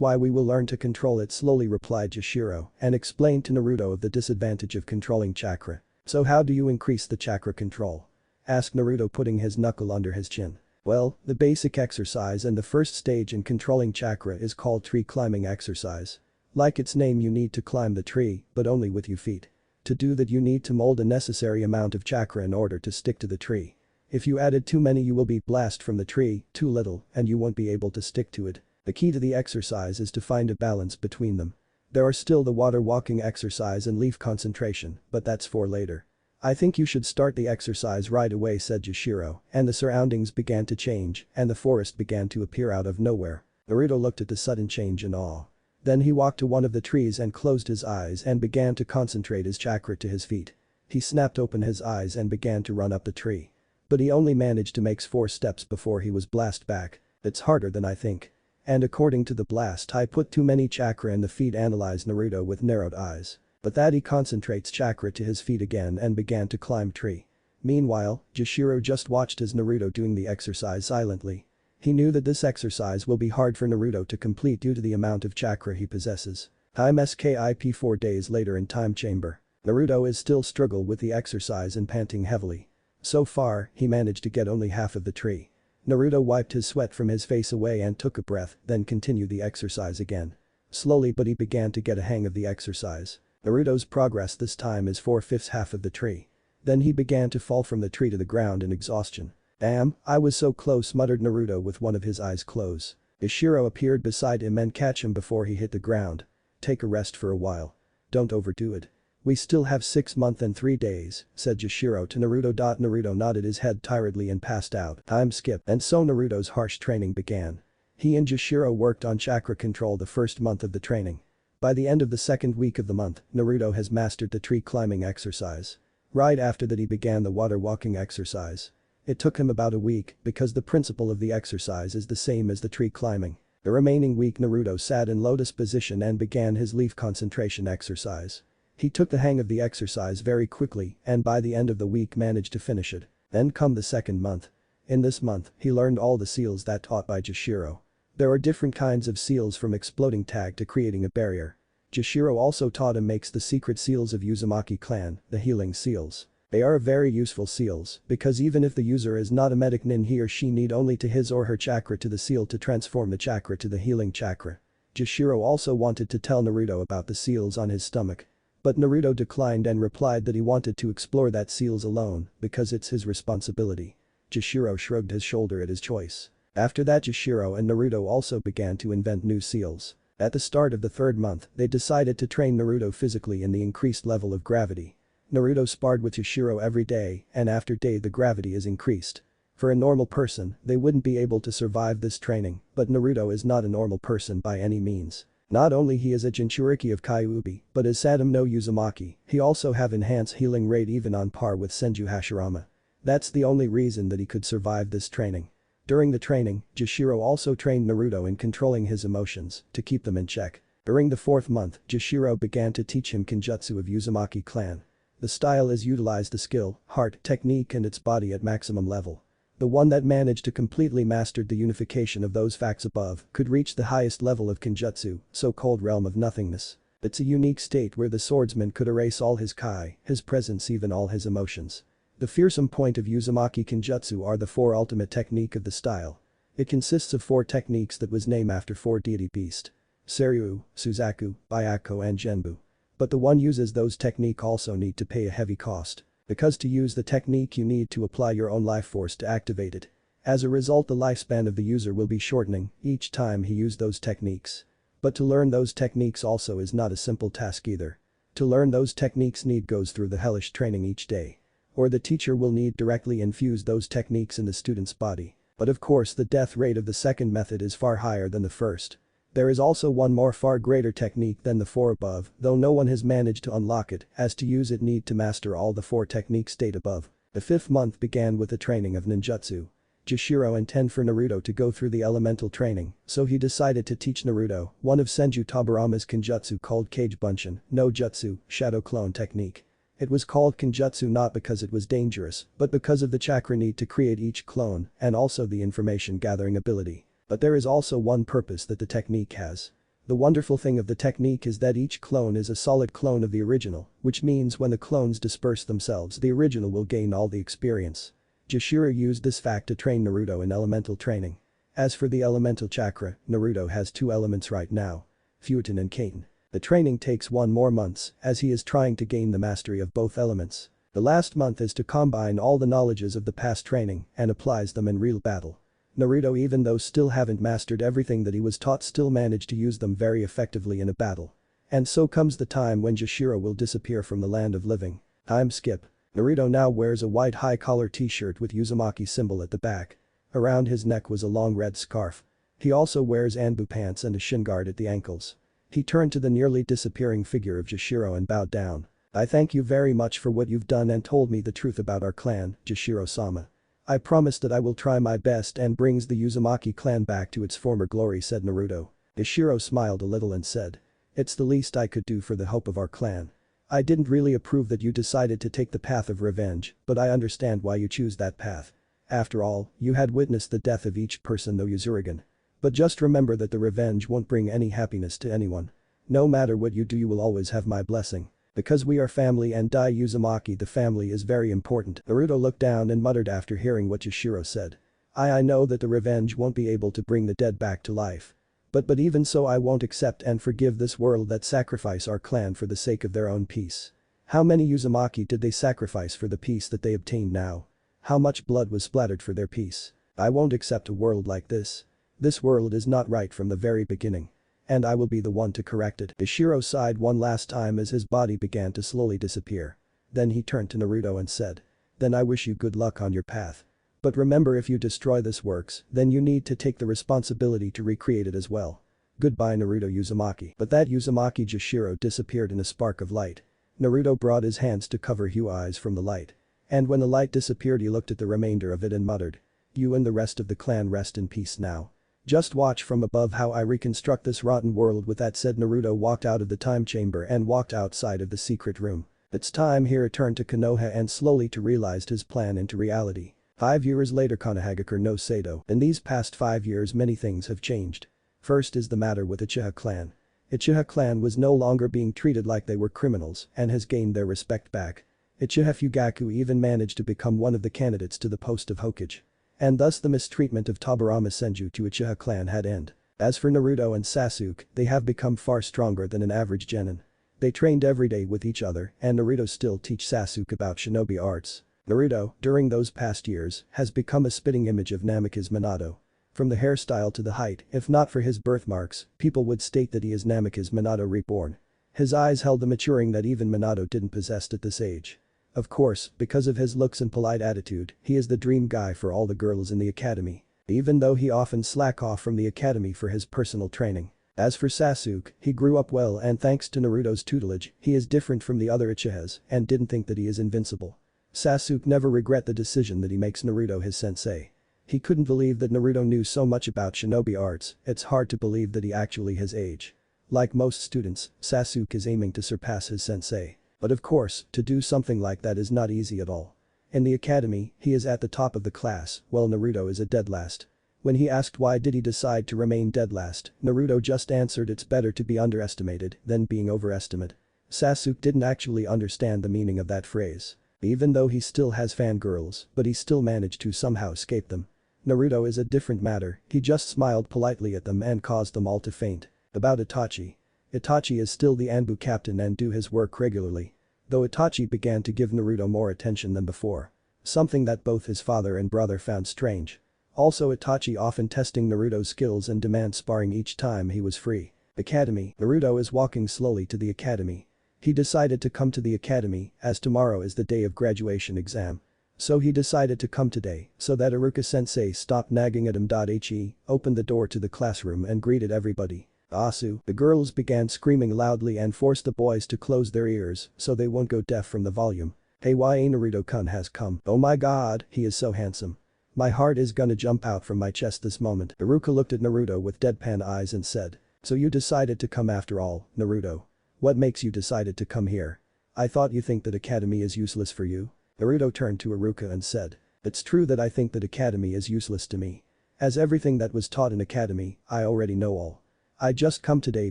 why we will learn to control it, slowly replied Jashiro and explained to Naruto of the disadvantage of controlling chakra. So how do you increase the chakra control? Asked Naruto putting his knuckle under his chin. Well, the basic exercise and the first stage in controlling chakra is called tree climbing exercise. Like its name you need to climb the tree, but only with your feet. To do that you need to mold a necessary amount of chakra in order to stick to the tree. If you added too many you will be blasted from the tree, too little, and you won't be able to stick to it. The key to the exercise is to find a balance between them. There are still the water walking exercise and leaf concentration, but that's for later. I think you should start the exercise right away, said Jashiro, and the surroundings began to change and the forest began to appear out of nowhere. Naruto looked at the sudden change in awe. Then he walked to one of the trees and closed his eyes and began to concentrate his chakra to his feet. He snapped open his eyes and began to run up the tree. But he only managed to make 4 steps before he was blasted back. It's harder than I think. And according to the blast I put too many chakra in the feet, analyzed Naruto with narrowed eyes. But that he concentrates chakra to his feet again and began to climb tree. Meanwhile, Jashiro just watched as Naruto doing the exercise silently. He knew that this exercise will be hard for Naruto to complete due to the amount of chakra he possesses. Time skip 4 days later in time chamber. Naruto is still struggle with the exercise and panting heavily. So far, he managed to get only half of the tree. Naruto wiped his sweat from his face away and took a breath, then continued the exercise again. Slowly but he began to get a hang of the exercise. Naruto's progress this time is 4/5 half of the tree. Then he began to fall from the tree to the ground in exhaustion. Damn, I was so close, muttered Naruto with one of his eyes closed. Ishiro appeared beside him and catch him before he hit the ground. Take a rest for a while. Don't overdo it. We still have 6 months and 3 days, said Jashiro to Naruto. Naruto nodded his head tiredly and passed out. Time skip. And so Naruto's harsh training began. He and Jashiro worked on chakra control the first month of the training. By the end of the second week of the month, Naruto has mastered the tree climbing exercise. Right after that he began the water walking exercise. It took him about a week because the principle of the exercise is the same as the tree climbing. The remaining week Naruto sat in lotus position and began his leaf concentration exercise. He took the hang of the exercise very quickly and by the end of the week managed to finish it. Then come the second month. In this month, he learned all the seals that taught by Jashiro. There are different kinds of seals from exploding tag to creating a barrier. Jashiro also taught him makes the secret seals of Uzumaki clan, the healing seals. They are very useful seals because even if the user is not a medic nin, he or she need only to his or her chakra to the seal to transform the chakra to the healing chakra. Jashiro also wanted to tell Naruto about the seals on his stomach. But Naruto declined and replied that he wanted to explore that seals alone because it's his responsibility. Jashiro shrugged his shoulder at his choice. After that Jashiro and Naruto also began to invent new seals. At the start of the third month, they decided to train Naruto physically in the increased level of gravity. Naruto sparred with Jashiro every day and after day the gravity is increased. For a normal person, they wouldn't be able to survive this training, but Naruto is not a normal person by any means. Not only he is a Jinchuriki of Kyuubi, but as Sadam no Uzumaki, he also have enhanced healing rate even on par with Senju Hashirama. That's the only reason that he could survive this training. During the training, Jashiro also trained Naruto in controlling his emotions to keep them in check. During the 4th month, Jashiro began to teach him Kenjutsu of Uzumaki clan. The style is utilized the skill, heart, technique and its body at maximum level. The one that managed to completely mastered the unification of those facts above could reach the highest level of Kenjutsu, so-called realm of nothingness. It's a unique state where the swordsman could erase all his kai, his presence, even all his emotions. The fearsome point of Uzumaki Kenjutsu are the 4 ultimate technique of the style. It consists of 4 techniques that was named after 4 deity beast. Seryu, Suzaku, Byakko and Genbu. But the one uses those technique also need to pay a heavy cost. Because to use the technique you need to apply your own life force to activate it. As a result the lifespan of the user will be shortening each time he used those techniques. But to learn those techniques also is not a simple task either. To learn those techniques need goes through the hellish training each day. Or the teacher will need directly infuse those techniques in the student's body. But of course the death rate of the second method is far higher than the first. There is also one more far greater technique than the 4 above, though no one has managed to unlock it, as to use it need to master all the 4 techniques stated above. The 5th month began with the training of ninjutsu. Jashiro intended for Naruto to go through the elemental training, so he decided to teach Naruto one of Senju Tobirama's Kenjutsu called Kage Bunshin, no Jutsu, Shadow Clone technique. It was called Kenjutsu not because it was dangerous, but because of the chakra need to create each clone and also the information gathering ability. But there is also one purpose that the technique has. The wonderful thing of the technique is that each clone is a solid clone of the original, which means when the clones disperse themselves the original will gain all the experience. Jashiro used this fact to train Naruto in elemental training. As for the elemental chakra, Naruto has 2 elements right now. Futon and Katen. The training takes 1 more months as he is trying to gain the mastery of both elements. The last month is to combine all the knowledges of the past training and applies them in real battle. Naruto even though still haven't mastered everything that he was taught still managed to use them very effectively in a battle. And so comes the time when Jashiro will disappear from the land of living. Time skip. Naruto now wears a white high-collar t-shirt with Uzumaki symbol at the back. Around his neck was a long red scarf. He also wears ANBU pants and a shin guard at the ankles. He turned to the nearly disappearing figure of Jashiro and bowed down. I thank you very much for what you've done and told me the truth about our clan, Jashiro-sama. I promise that I will try my best and brings the Uzumaki clan back to its former glory, said Naruto. Ishiro smiled a little and said. It's the least I could do for the hope of our clan. I didn't really approve that you decided to take the path of revenge, but I understand why you choose that path. After all, you had witnessed the death of each person though Uzurigan. But just remember that the revenge won't bring any happiness to anyone. No matter what you do, you will always have my blessing. Because we are family and Dai Uzumaki, the family is very important. Naruto looked down and muttered after hearing what Yashiro said. I know that the revenge won't be able to bring the dead back to life. But even so, I won't accept and forgive this world that sacrifice our clan for the sake of their own peace. How many Uzumaki did they sacrifice for the peace that they obtained now? How much blood was splattered for their peace? I won't accept a world like this. This world is not right from the very beginning. And I will be the one to correct it. Ishiro sighed one last time as his body began to slowly disappear. Then he turned to Naruto and said. Then I wish you good luck on your path. But remember, if you destroy this works, then you need to take the responsibility to recreate it as well. Goodbye, Naruto Uzumaki. But that Uzumaki Jashiro disappeared in a spark of light. Naruto brought his hands to cover Hu's eyes from the light. And when the light disappeared, he looked at the remainder of it and muttered. You and the rest of the clan rest in peace now. Just watch from above how I reconstruct this rotten world. With that said, Naruto walked out of the time chamber and walked outside of the secret room. It's time he returned to Konoha and slowly to realized his plan into reality. 5 years later, Konohagakure no Sado. In these past 5 years, many things have changed. First is the matter with Uchiha clan. Uchiha clan was no longer being treated like they were criminals and has gained their respect back. Uchiha Fugaku even managed to become one of the candidates to the post of Hokage. And thus the mistreatment of Tobirama Senju to Uchiha clan had ended. As for Naruto and Sasuke, they have become far stronger than an average genin. They trained every day with each other and Naruto still teach Sasuke about shinobi arts. Naruto, during those past years, has become a spitting image of Namikaze Minato. From the hairstyle to the height, if not for his birthmarks, people would state that he is Namikaze Minato reborn. His eyes held the maturing that even Minato didn't possess at this age. Of course, because of his looks and polite attitude, he is the dream guy for all the girls in the academy. Even though he often slack off from the academy for his personal training. As for Sasuke, he grew up well and thanks to Naruto's tutelage, he is different from the other Uchihas and didn't think that he is invincible. Sasuke never regret the decision that he makes Naruto his sensei. He couldn't believe that Naruto knew so much about shinobi arts, it's hard to believe that he actually his age. Like most students, Sasuke is aiming to surpass his sensei. But of course, to do something like that is not easy at all. In the academy, he is at the top of the class, while Naruto is at dead last. When he asked why did he decide to remain dead last, Naruto just answered it's better to be underestimated than being overestimated. Sasuke didn't actually understand the meaning of that phrase. Even though he still has fangirls, but he still managed to somehow escape them. Naruto is a different matter, he just smiled politely at them and caused them all to faint. About Itachi. Itachi is still the ANBU captain and do his work regularly. Though Itachi began to give Naruto more attention than before. Something that both his father and brother found strange. Also, Itachi often testing Naruto's skills and demand sparring each time he was free. Academy. Naruto is walking slowly to the academy. He decided to come to the academy as tomorrow is the day of graduation exam. So he decided to come today so that Iruka-sensei stopped nagging at him. He opened the door to the classroom and greeted everybody. Asu. The girls began screaming loudly and forced the boys to close their ears so they won't go deaf from the volume. Hey, why Naruto-kun has come. Oh my god, he is so handsome. My heart is gonna jump out from my chest this moment. Iruka looked at Naruto with deadpan eyes and said. So you decided to come after all, Naruto. What makes you decided to come here? I thought you think that academy is useless for you. Naruto turned to Iruka and said. It's true that I think that academy is useless to me. As everything that was taught in academy, I already know all. I just come today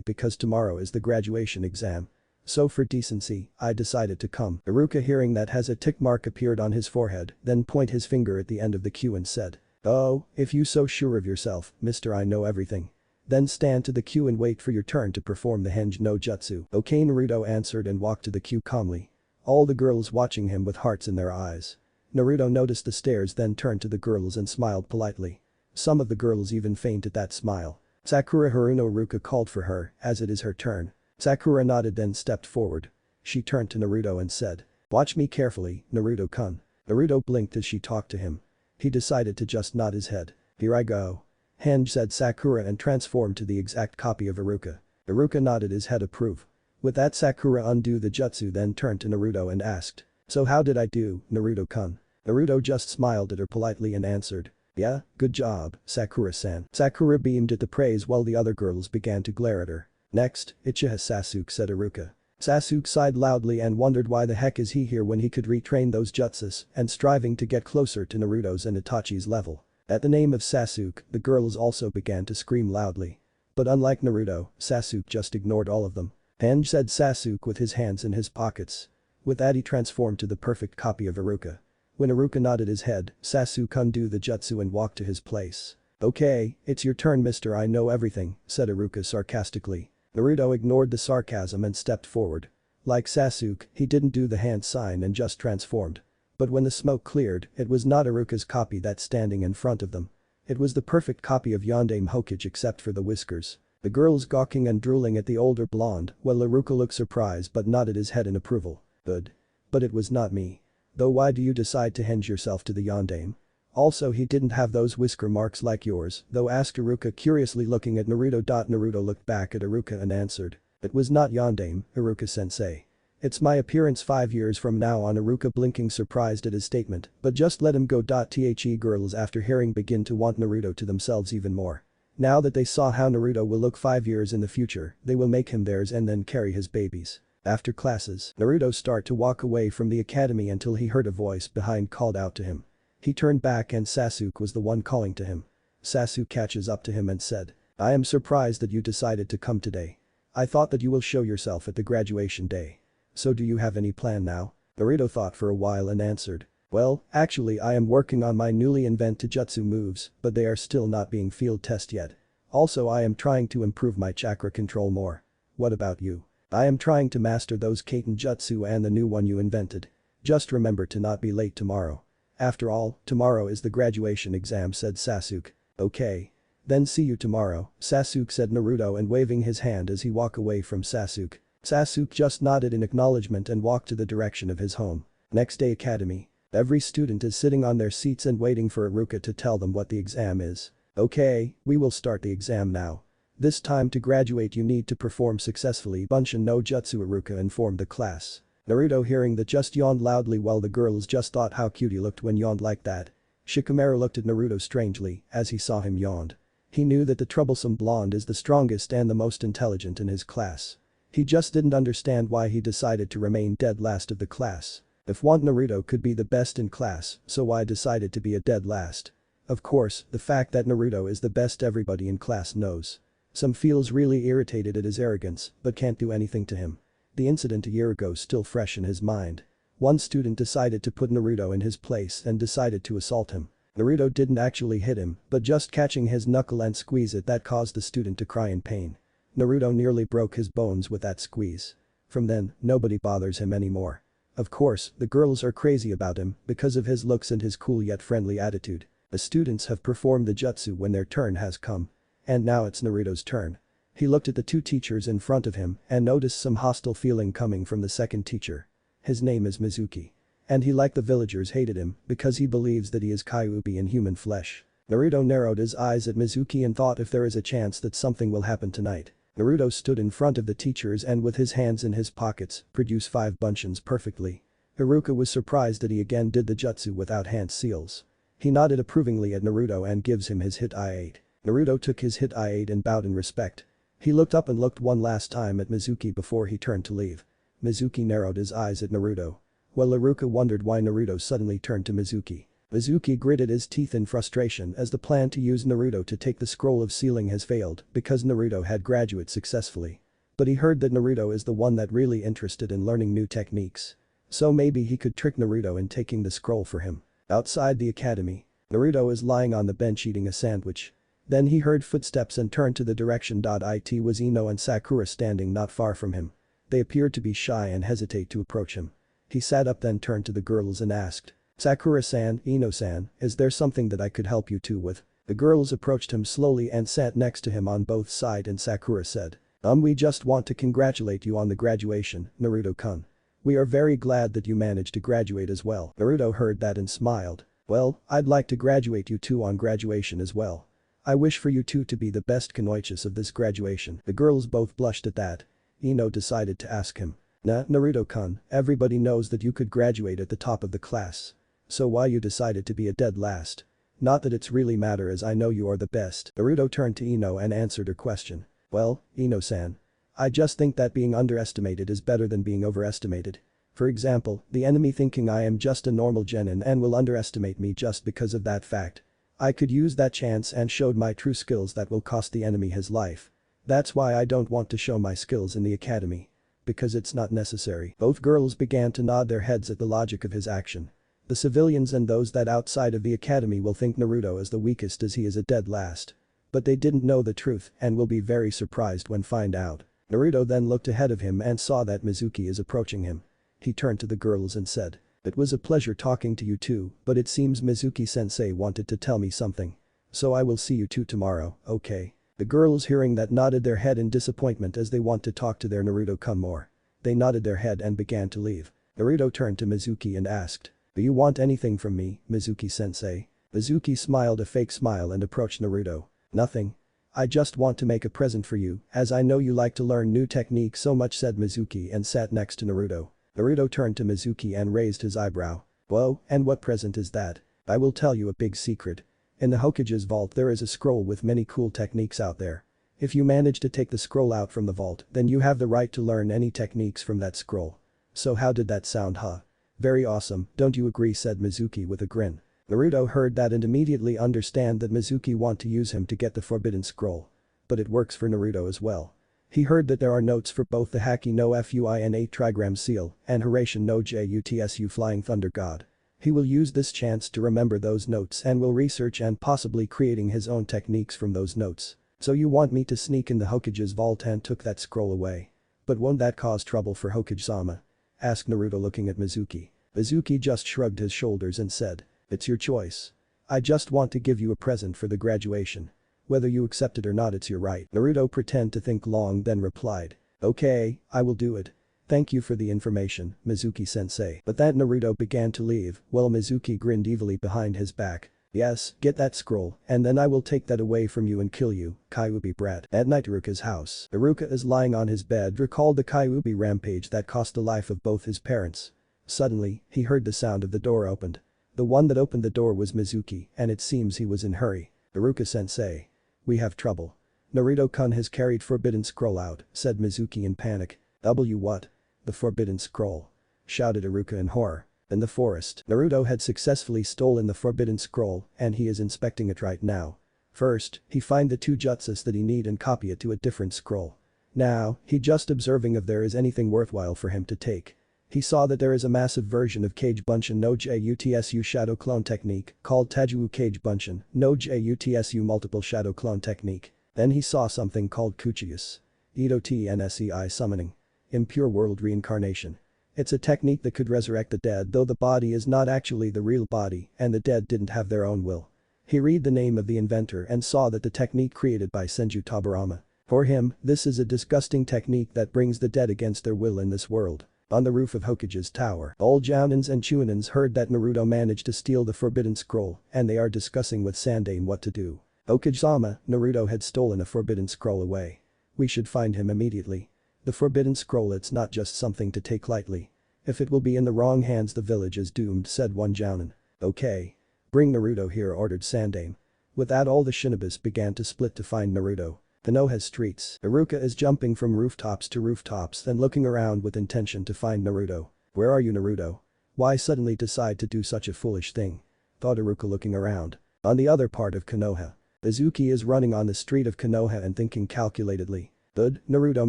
because tomorrow is the graduation exam. So for decency, I decided to come. Iruka hearing that has a tick mark appeared on his forehead, then point his finger at the end of the queue and said. Oh, if you so sure of yourself, mister, I know everything. Then stand to the queue and wait for your turn to perform the Henge no Jutsu. Okay, Naruto answered and walked to the queue calmly. All the girls watching him with hearts in their eyes. Naruto noticed the stares, then turned to the girls and smiled politely. Some of the girls even fainted at that smile. Sakura Haruno. Iruka called for her as it is her turn. Sakura nodded then stepped forward. She turned to Naruto and said. Watch me carefully, Naruto-kun. Naruto blinked as she talked to him. He decided to just nod his head. Here I go. Henge, said Sakura and transformed to the exact copy of Iruka. Iruka nodded his head approve. With that, Sakura undo the jutsu then turned to Naruto and asked. So how did I do, Naruto-kun? Naruto just smiled at her politely and answered. Yeah, good job, Sakura-san. Sakura beamed at the praise while the other girls began to glare at her. Next, Uchiha Sasuke, said Iruka. Sasuke sighed loudly and wondered why the heck is he here when he could retrain those jutsus and striving to get closer to Naruto's and Itachi's level. At the name of Sasuke, the girls also began to scream loudly. But unlike Naruto, Sasuke just ignored all of them. Avenge, said Sasuke with his hands in his pockets. With that he transformed to the perfect copy of Iruka. When Iruka nodded his head, Sasuke undid the jutsu and walked to his place. Okay, it's your turn, mister, I know everything, said Iruka sarcastically. Naruto ignored the sarcasm and stepped forward. Like Sasuke, he didn't do the hand sign and just transformed. But when the smoke cleared, it was not Iruka's copy that's standing in front of them. It was the perfect copy of Yondaime Hokage except for the whiskers. The girls gawking and drooling at the older blonde, while Iruka looked surprised but nodded his head in approval. Good. But it was not me. Though why do you decide to hinge yourself to the Yondaime? Also he didn't have those whisker marks like yours, though, asked Iruka curiously looking at Naruto. Naruto looked back at Iruka and answered. It was not Yondaime, Iruka-sensei. It's my appearance 5 years from now on, Iruka blinking surprised at his statement, but just let him go. The girls after hearing begin to want Naruto to themselves even more. Now that they saw how Naruto will look 5 years in the future, they will make him theirs and then carry his babies. After classes, Naruto started to walk away from the academy until he heard a voice behind called out to him. He turned back and Sasuke was the one calling to him. Sasuke catches up to him and said, I am surprised that you decided to come today. I thought that you will show yourself at the graduation day. So do you have any plan now? Naruto thought for a while and answered. Well, actually I am working on my newly invented jutsu moves, but they are still not being field tested yet. Also I am trying to improve my chakra control more. What about you? I am trying to master those Kaiten jutsu and the new one you invented. Just remember to not be late tomorrow. After all, tomorrow is the graduation exam, said Sasuke. Okay. Then see you tomorrow, Sasuke, said Naruto and waving his hand as he walked away from Sasuke. Sasuke just nodded in acknowledgement and walked to the direction of his home. Next day, academy. Every student is sitting on their seats and waiting for Iruka to tell them what the exam is. Okay, we will start the exam now. This time to graduate you need to perform successfully Bunshin no Jutsu, Iruka informed the class. Naruto hearing that just yawned loudly while the girls just thought how cute he looked when yawned like that. Shikamaru looked at Naruto strangely as he saw him yawned. He knew that the troublesome blonde is the strongest and the most intelligent in his class. He just didn't understand why he decided to remain dead last of the class. If Naruto could be the best in class, so why decided to be a dead last? Of course, the fact that Naruto is the best everybody in class knows. Some feels really irritated at his arrogance, but can't do anything to him. The incident a year ago still fresh in his mind. One student decided to put Naruto in his place and decided to assault him. Naruto didn't actually hit him, but just catching his knuckle and squeeze it that caused the student to cry in pain. Naruto nearly broke his bones with that squeeze. From then, nobody bothers him anymore. Of course, the girls are crazy about him because of his looks and his cool yet friendly attitude. The students have performed the jutsu when their turn has come. And now it's Naruto's turn. He looked at the two teachers in front of him and noticed some hostile feeling coming from the second teacher. His name is Mizuki. And he, like the villagers, hated him because he believes that he is Kyuubi in human flesh. Naruto narrowed his eyes at Mizuki and thought if there is a chance that something will happen tonight. Naruto stood in front of the teachers and with his hands in his pockets, produced 5 bunshins perfectly. Iruka was surprised that he again did the jutsu without hand seals. He nodded approvingly at Naruto and gives him his hit I-8. Naruto took his hit I-8 and bowed in respect. He looked up and looked one last time at Mizuki before he turned to leave. Mizuki narrowed his eyes at Naruto. While Iruka wondered why Naruto suddenly turned to Mizuki. Mizuki gritted his teeth in frustration as the plan to use Naruto to take the scroll of sealing has failed because Naruto had graduated successfully. But he heard that Naruto is the one that really interested in learning new techniques. So maybe he could trick Naruto in taking the scroll for him. Outside the academy, Naruto is lying on the bench eating a sandwich. Then he heard footsteps and turned to the direction. It was Ino and Sakura standing not far from him. They appeared to be shy and hesitate to approach him. He sat up then turned to the girls and asked. Sakura-san, Ino-san, is there something that I could help you two with? The girls approached him slowly and sat next to him on both sides and Sakura said. We just want to congratulate you on the graduation, Naruto-kun. We are very glad that you managed to graduate as well. Naruto heard that and smiled. Well, I'd like to graduate you two on graduation as well. I wish for you two to be the best kunoichis of this graduation. The girls both blushed at that. Ino decided to ask him. Naruto-kun, everybody knows that you could graduate at the top of the class. So why you decided to be a dead last? Not that it's really matter as I know you are the best. Naruto turned to Ino and answered her question. Well, Ino-san. I just think that being underestimated is better than being overestimated. For example, the enemy thinking I am just a normal genin and will underestimate me just because of that fact. I could use that chance and showed my true skills that will cost the enemy his life. That's why I don't want to show my skills in the academy. Because it's not necessary. Both girls began to nod their heads at the logic of his action. The civilians and those that outside of the academy will think Naruto is the weakest as he is a dead last. But they didn't know the truth and will be very surprised when find out. Naruto then looked ahead of him and saw that Mizuki is approaching him. He turned to the girls and said, "It was a pleasure talking to you too, but it seems Mizuki-sensei wanted to tell me something. So I will see you two tomorrow, okay?" The girls hearing that nodded their head in disappointment as they want to talk to their Naruto-kun more. They nodded their head and began to leave. Naruto turned to Mizuki and asked, "Do you want anything from me, Mizuki-sensei?" Mizuki smiled a fake smile and approached Naruto. "Nothing. I just want to make a present for you, as I know you like to learn new techniques so much," said Mizuki and sat next to Naruto. Naruto turned to Mizuki and raised his eyebrow. "Whoa, and what present is that?" "I will tell you a big secret. In the Hokage's vault there is a scroll with many cool techniques out there. If you manage to take the scroll out from the vault, then you have the right to learn any techniques from that scroll. So how did that sound, huh? Very awesome, don't you agree?" said Mizuki with a grin. Naruto heard that and immediately understand that Mizuki want to use him to get the forbidden scroll. But it works for Naruto as well. He heard that there are notes for both the Haki no Fuin8 trigram seal and Hiraishin no Jutsu flying thunder god. He will use this chance to remember those notes and will research and possibly creating his own techniques from those notes. "So you want me to sneak in the Hokage's vault and took that scroll away? But won't that cause trouble for Hokage-sama?" asked Naruto looking at Mizuki. Mizuki just shrugged his shoulders and said, "It's your choice. I just want to give you a present for the graduation. Whether you accept it or not, it's your right." Naruto pretended to think long then replied, "Okay, I will do it. Thank you for the information, Mizuki-sensei." But that Naruto began to leave while Mizuki grinned evilly behind his back. "Yes, get that scroll and then I will take that away from you and kill you, Kyuubi brat." At night Iruka's house. Iruka is lying on his bed recalled the Kyuubi rampage that cost the life of both his parents. Suddenly, he heard the sound of the door opened. The one that opened the door was Mizuki and it seems he was in hurry. "Iruka-sensei. We have trouble. Naruto-kun has carried forbidden scroll out," said Mizuki in panic. What? The forbidden scroll?" shouted Iruka in horror. In the forest, Naruto had successfully stolen the forbidden scroll and he is inspecting it right now. First, he find the two jutsus that he need and copy it to a different scroll. Now, he just observing if there is anything worthwhile for him to take. He saw that there is a massive version of Kage Bunshin no Jutsu shadow clone technique called Tajuwu Kage Bunshin no Jutsu multiple shadow clone technique. Then he saw something called Kuchius. Ito Tnsei summoning. Impure world reincarnation. It's a technique that could resurrect the dead though the body is not actually the real body and the dead didn't have their own will. He read the name of the inventor and saw that the technique created by Senju Tabarama. For him, this is a disgusting technique that brings the dead against their will in this world. On the roof of Hokage's tower, all Jounins and Chuninins heard that Naruto managed to steal the forbidden scroll and they are discussing with Sandaime what to do. "Hokage-sama, Naruto had stolen a forbidden scroll away. We should find him immediately. The forbidden scroll, it's not just something to take lightly. If it will be in the wrong hands the village is doomed," said one Jounin. "Okay. Bring Naruto here," ordered Sandaime. With that all the shinobis began to split to find Naruto. Konoha's streets. Iruka is jumping from rooftops to rooftops and looking around with intention to find Naruto. "Where are you, Naruto? Why suddenly decide to do such a foolish thing?" thought Iruka looking around. On the other part of Konoha. Mizuki is running on the street of Konoha and thinking calculatedly. Good, Naruto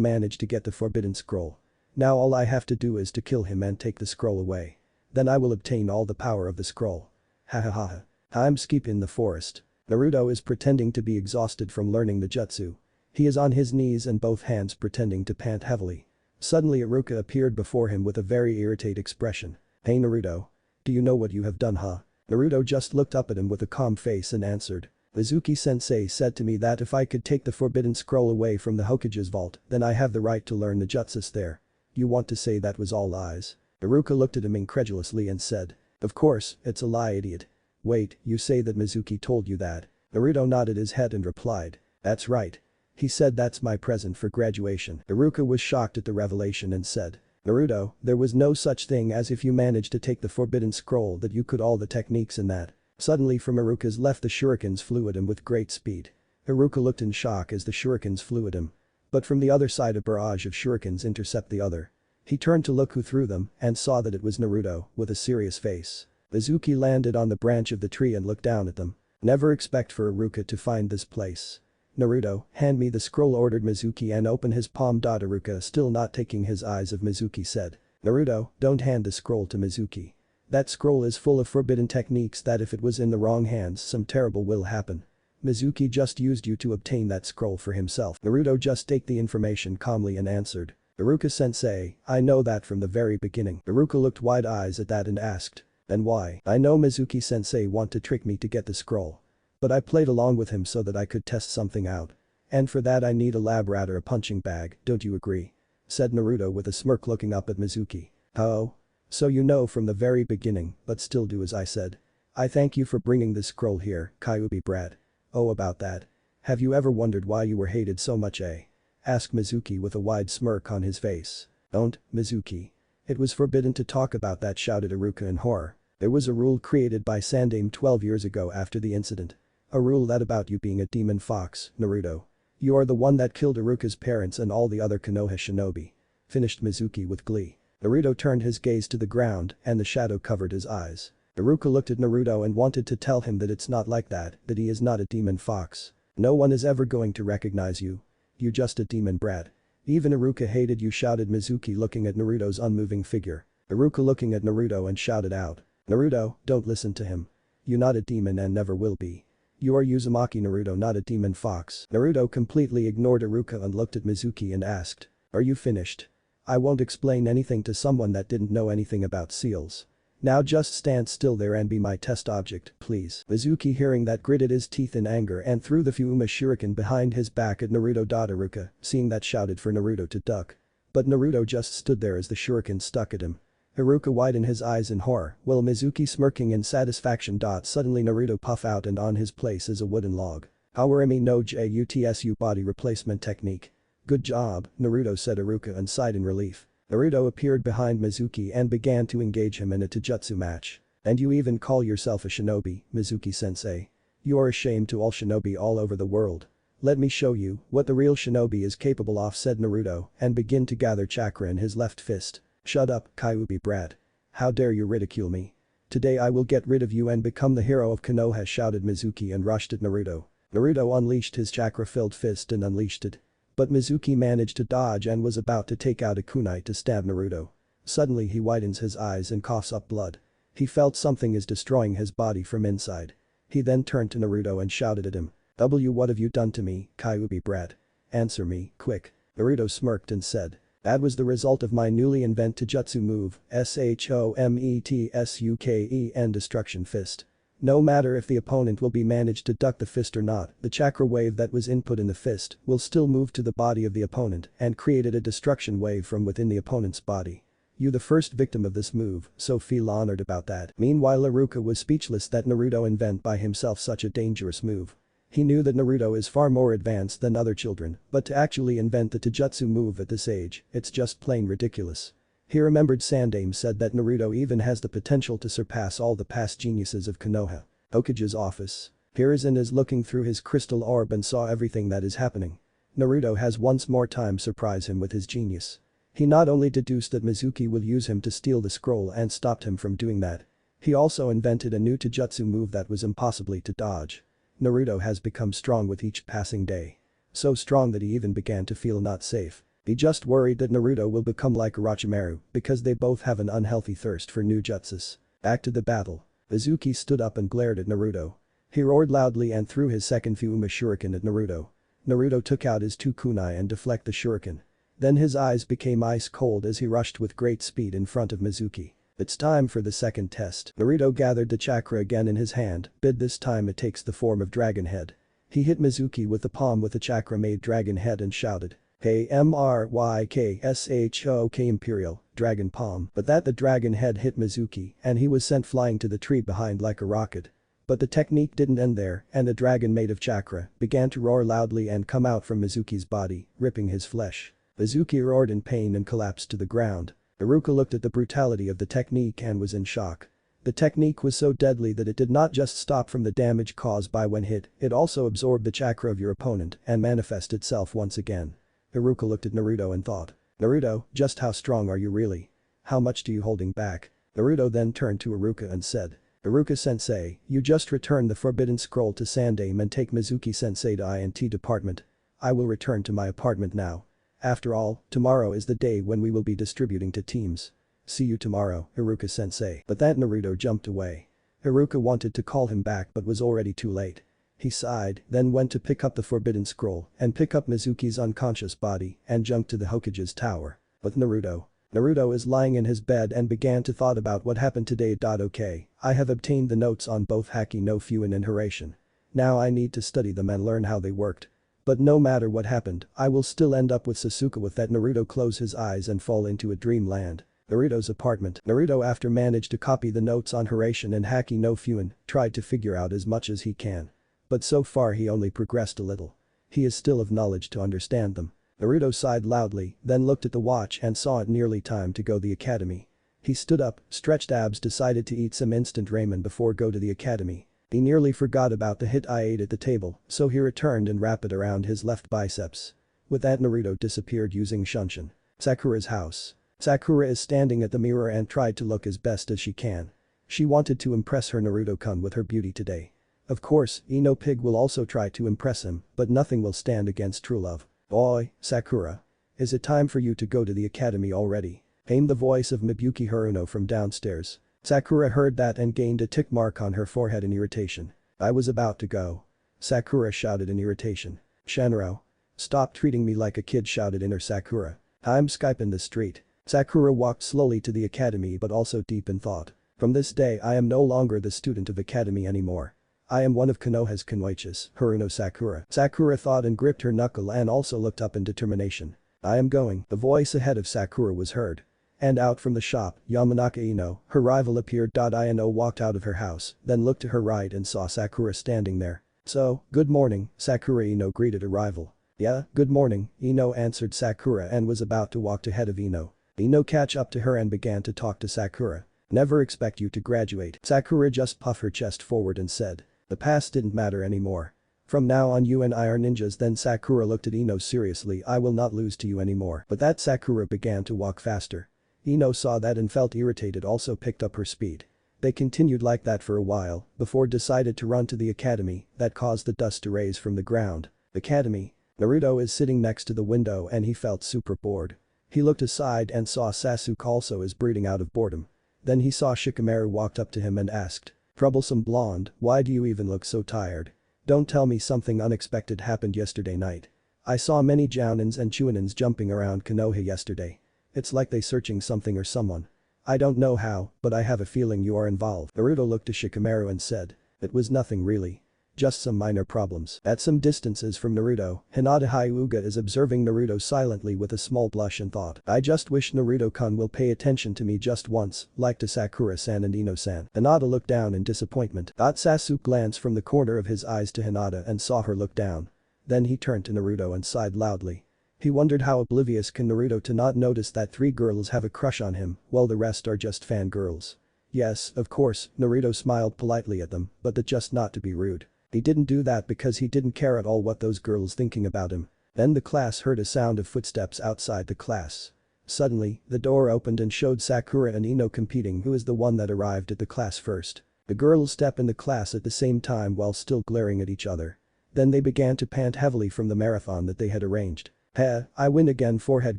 managed to get the forbidden scroll. Now all I have to do is to kill him and take the scroll away. Then I will obtain all the power of the scroll. Ha ha ha. Time skip in the forest. Naruto is pretending to be exhausted from learning the jutsu. He is on his knees and both hands pretending to pant heavily. Suddenly Iruka appeared before him with a very irritated expression. "Hey Naruto. Do you know what you have done, huh?" Naruto just looked up at him with a calm face and answered. "Mizuki-sensei said to me that if I could take the forbidden scroll away from the Hokage's vault, then I have the right to learn the jutsus there. You want to say that was all lies?" Iruka looked at him incredulously and said. "Of course, it's a lie, idiot. Wait, you say that Mizuki told you that?" Naruto nodded his head and replied. "That's right. He said that's my present for graduation." Iruka was shocked at the revelation and said. Naruto, there was no such thing as if you managed to take the forbidden scroll that you could all the techniques in that. Suddenly from Iruka's left the shurikens flew at him with great speed. Iruka looked in shock as the shurikens flew at him. But from the other side a barrage of shurikens intercept the other. He turned to look who threw them and saw that it was Naruto, with a serious face. Mizuki landed on the branch of the tree and looked down at them. Never expect for Iruka to find this place. Naruto, hand me the scroll, ordered Mizuki, and open his palm. Iruka, still not taking his eyes of Mizuki, said. Naruto, don't hand the scroll to Mizuki. That scroll is full of forbidden techniques that if it was in the wrong hands some terrible will happen. Mizuki just used you to obtain that scroll for himself. Naruto just take the information calmly and answered. Iruka-sensei, I know that from the very beginning. Iruka looked wide eyes at that and asked. Then why? I know Mizuki-sensei want to trick me to get the scroll. But I played along with him so that I could test something out. And for that I need a lab rat or a punching bag, don't you agree? Said Naruto with a smirk, looking up at Mizuki. Oh? So you know from the very beginning, but still do as I said. I thank you for bringing this scroll here, Kyuubi brat. Oh, about that. Have you ever wondered why you were hated so much, eh? Asked Mizuki with a wide smirk on his face. Don't, Mizuki. It was forbidden to talk about that, shouted Iruka in horror. There was a rule created by Sandaime 12 years ago after the incident. A rule that about you being a demon fox, Naruto. You are the one that killed Iruka's parents and all the other Konoha shinobi. Finished Mizuki with glee. Naruto turned his gaze to the ground and the shadow covered his eyes. Iruka looked at Naruto and wanted to tell him that it's not like that he is not a demon fox. No one is ever going to recognize you. You just a demon brat. Even Iruka hated you, shouted Mizuki, looking at Naruto's unmoving figure. Iruka looking at Naruto and shouted out. Naruto, don't listen to him. You not a demon and never will be. You are Uzumaki Naruto, not a demon fox. Naruto completely ignored Iruka and looked at Mizuki and asked. Are you finished? I won't explain anything to someone that didn't know anything about seals. Now just stand still there and be my test object, please. Mizuki, hearing that, gritted his teeth in anger and threw the Fuma shuriken behind his back at Naruto. Iruka, seeing that, shouted for Naruto to duck. But Naruto just stood there as the shuriken stuck at him. Iruka widened his eyes in horror, while Mizuki smirking in satisfaction. Suddenly Naruto puff out and on his place is a wooden log. Hawaremi no Jutsu body replacement technique. Good job, Naruto, said Iruka and sighed in relief. Naruto appeared behind Mizuki and began to engage him in a taijutsu match. And you even call yourself a shinobi, Mizuki-sensei. You are a shame to all shinobi all over the world. Let me show you what the real shinobi is capable of, said Naruto and began to gather chakra in his left fist. Shut up, Kyuubi brat. How dare you ridicule me? Today I will get rid of you and become the hero of Konoha, shouted Mizuki and rushed at Naruto. Naruto unleashed his chakra-filled fist and unleashed it. But Mizuki managed to dodge and was about to take out a kunai to stab Naruto. Suddenly he widens his eyes and coughs up blood. He felt something is destroying his body from inside. He then turned to Naruto and shouted at him. What have you done to me, Kyuubi brat? Answer me, quick. Naruto smirked and said. That was the result of my newly invented taijutsu move, Shometsuken Destruction Fist. No matter if the opponent will be managed to duck the fist or not, the chakra wave that was input in the fist will still move to the body of the opponent and created a destruction wave from within the opponent's body. You the first victim of this move, so feel honored about that. Meanwhile Iruka was speechless that Naruto invent by himself such a dangerous move. He knew that Naruto is far more advanced than other children, but to actually invent the taijutsu move at this age, it's just plain ridiculous. He remembered Sandaime said that Naruto even has the potential to surpass all the past geniuses of Konoha. Hokage's office. Hiruzen is looking through his crystal orb and saw everything that is happening. Naruto has once more time surprised him with his genius. He not only deduced that Mizuki will use him to steal the scroll and stopped him from doing that. He also invented a new taijutsu move that was impossibly to dodge. Naruto has become strong with each passing day. So strong that he even began to feel not safe. He just worried that Naruto will become like Orochimaru because they both have an unhealthy thirst for new jutsus. Back to the battle. Mizuki stood up and glared at Naruto. He roared loudly and threw his second Fuma shuriken at Naruto. Naruto took out his two kunai and deflected the shuriken. Then his eyes became ice cold as he rushed with great speed in front of Mizuki. It's time for the second test. Naruto gathered the chakra again in his hand, but this time it takes the form of Dragon Head. He hit Mizuki with the palm with the chakra-made Dragon Head and shouted. Hey MRYKSHOK Imperial, Dragon Palm. But that the Dragon Head hit Mizuki and he was sent flying to the tree behind like a rocket. But the technique didn't end there and the dragon made of chakra began to roar loudly and come out from Mizuki's body, ripping his flesh. Mizuki roared in pain and collapsed to the ground. Iruka looked at the brutality of the technique and was in shock. The technique was so deadly that it did not just stop from the damage caused by when hit, it also absorbed the chakra of your opponent and manifest itself once again. Iruka looked at Naruto and thought. Naruto, just how strong are you really? How much do you holding back? Naruto then turned to Iruka and said. Iruka-sensei, you just returned the forbidden scroll to Sandaime and take Mizuki-sensei to INT department. I will return to my apartment now. After all, tomorrow is the day when we will be distributing to teams. See you tomorrow, Iruka-sensei. But that Naruto jumped away. Iruka wanted to call him back but was already too late. He sighed, then went to pick up the forbidden scroll and pick up Mizuki's unconscious body and jumped to the Hokage's tower. But Naruto is lying in his bed and began to thought about what happened today. Okay, I have obtained the notes on both Haki no Fuin and Hiraishin. Now I need to study them and learn how they worked. But no matter what happened, I will still end up with Sasuke. With that, Naruto close his eyes and fall into a dreamland. Naruto's apartment. Naruto, after managed to copy the notes on Hiraishin and Haki no Fuin, tried to figure out as much as he can. But so far he only progressed a little. He is still of knowledge to understand them. Naruto sighed loudly, then looked at the watch and saw it nearly time to go the academy. He stood up, stretched abs, decided to eat some instant ramen before go to the academy. He nearly forgot about the hit I ate at the table, so he returned and wrapped it around his left biceps. With that, Naruto disappeared using Shunshin. Sakura's house. Sakura is standing at the mirror and tried to look as best as she can. She wanted to impress her Naruto-kun with her beauty today. Of course, Ino Pig will also try to impress him, but nothing will stand against true love. Oi, Sakura. Is it time for you to go to the academy already? Came the voice of Mibuki Haruno from downstairs. Sakura heard that and gained a tick mark on her forehead in irritation. I was about to go. Sakura shouted in irritation. Shenro. Stop treating me like a kid, shouted inner Sakura. I'm Skyping the street. Sakura walked slowly to the academy but also deep in thought. From this day I am no longer the student of academy anymore. I am one of Konoha's Kunoichis, Haruno Sakura. Sakura thought and gripped her knuckle and also looked up in determination. I am going. The voice ahead of Sakura was heard. And out from the shop, Yamanaka Ino, her rival, appeared. Ino walked out of her house, then looked to her right and saw Sakura standing there. So, good morning, Sakura. Ino greeted her rival. Yeah, good morning, Ino answered Sakura and was about to walk ahead of Ino. Ino catch up to her and began to talk to Sakura. Never expect you to graduate. Sakura just puffed her chest forward and said. The past didn't matter anymore. From now on you and I are ninjas. Then Sakura looked at Ino seriously. I will not lose to you anymore. But that Sakura began to walk faster. Ino saw that and felt irritated, also picked up her speed. They continued like that for a while, before decided to run to the academy. That caused the dust to raise from the ground. Academy. Naruto is sitting next to the window and he felt super bored. He looked aside and saw Sasuke also is breathing out of boredom. Then he saw Shikamaru walked up to him and asked. Troublesome blonde, why do you even look so tired? Don't tell me something unexpected happened yesterday night. I saw many Jounins and Chuninins jumping around Konoha yesterday. It's like they searching something or someone. I don't know how, but I have a feeling you are involved. Naruto looked to Shikamaru and said. It was nothing really. Just some minor problems. At some distances from Naruto, Hinata Hyuga is observing Naruto silently with a small blush and thought. I just wish Naruto-kun will pay attention to me just once, like to Sakura-san and Ino-san. Hinata looked down in disappointment. Sasuke glanced from the corner of his eyes to Hinata and saw her look down. Then he turned to Naruto and sighed loudly. He wondered how oblivious can Naruto to not notice that 3 girls have a crush on him, while the rest are just fangirls. Yes, of course, Naruto smiled politely at them, but that just not to be rude. He didn't do that because he didn't care at all what those girls thinking about him. Then the class heard a sound of footsteps outside the class. Suddenly, the door opened and showed Sakura and Ino competing who is the one that arrived at the class first. The girls step in the class at the same time while still glaring at each other. Then they began to pant heavily from the marathon that they had arranged. Heh, I win again, forehead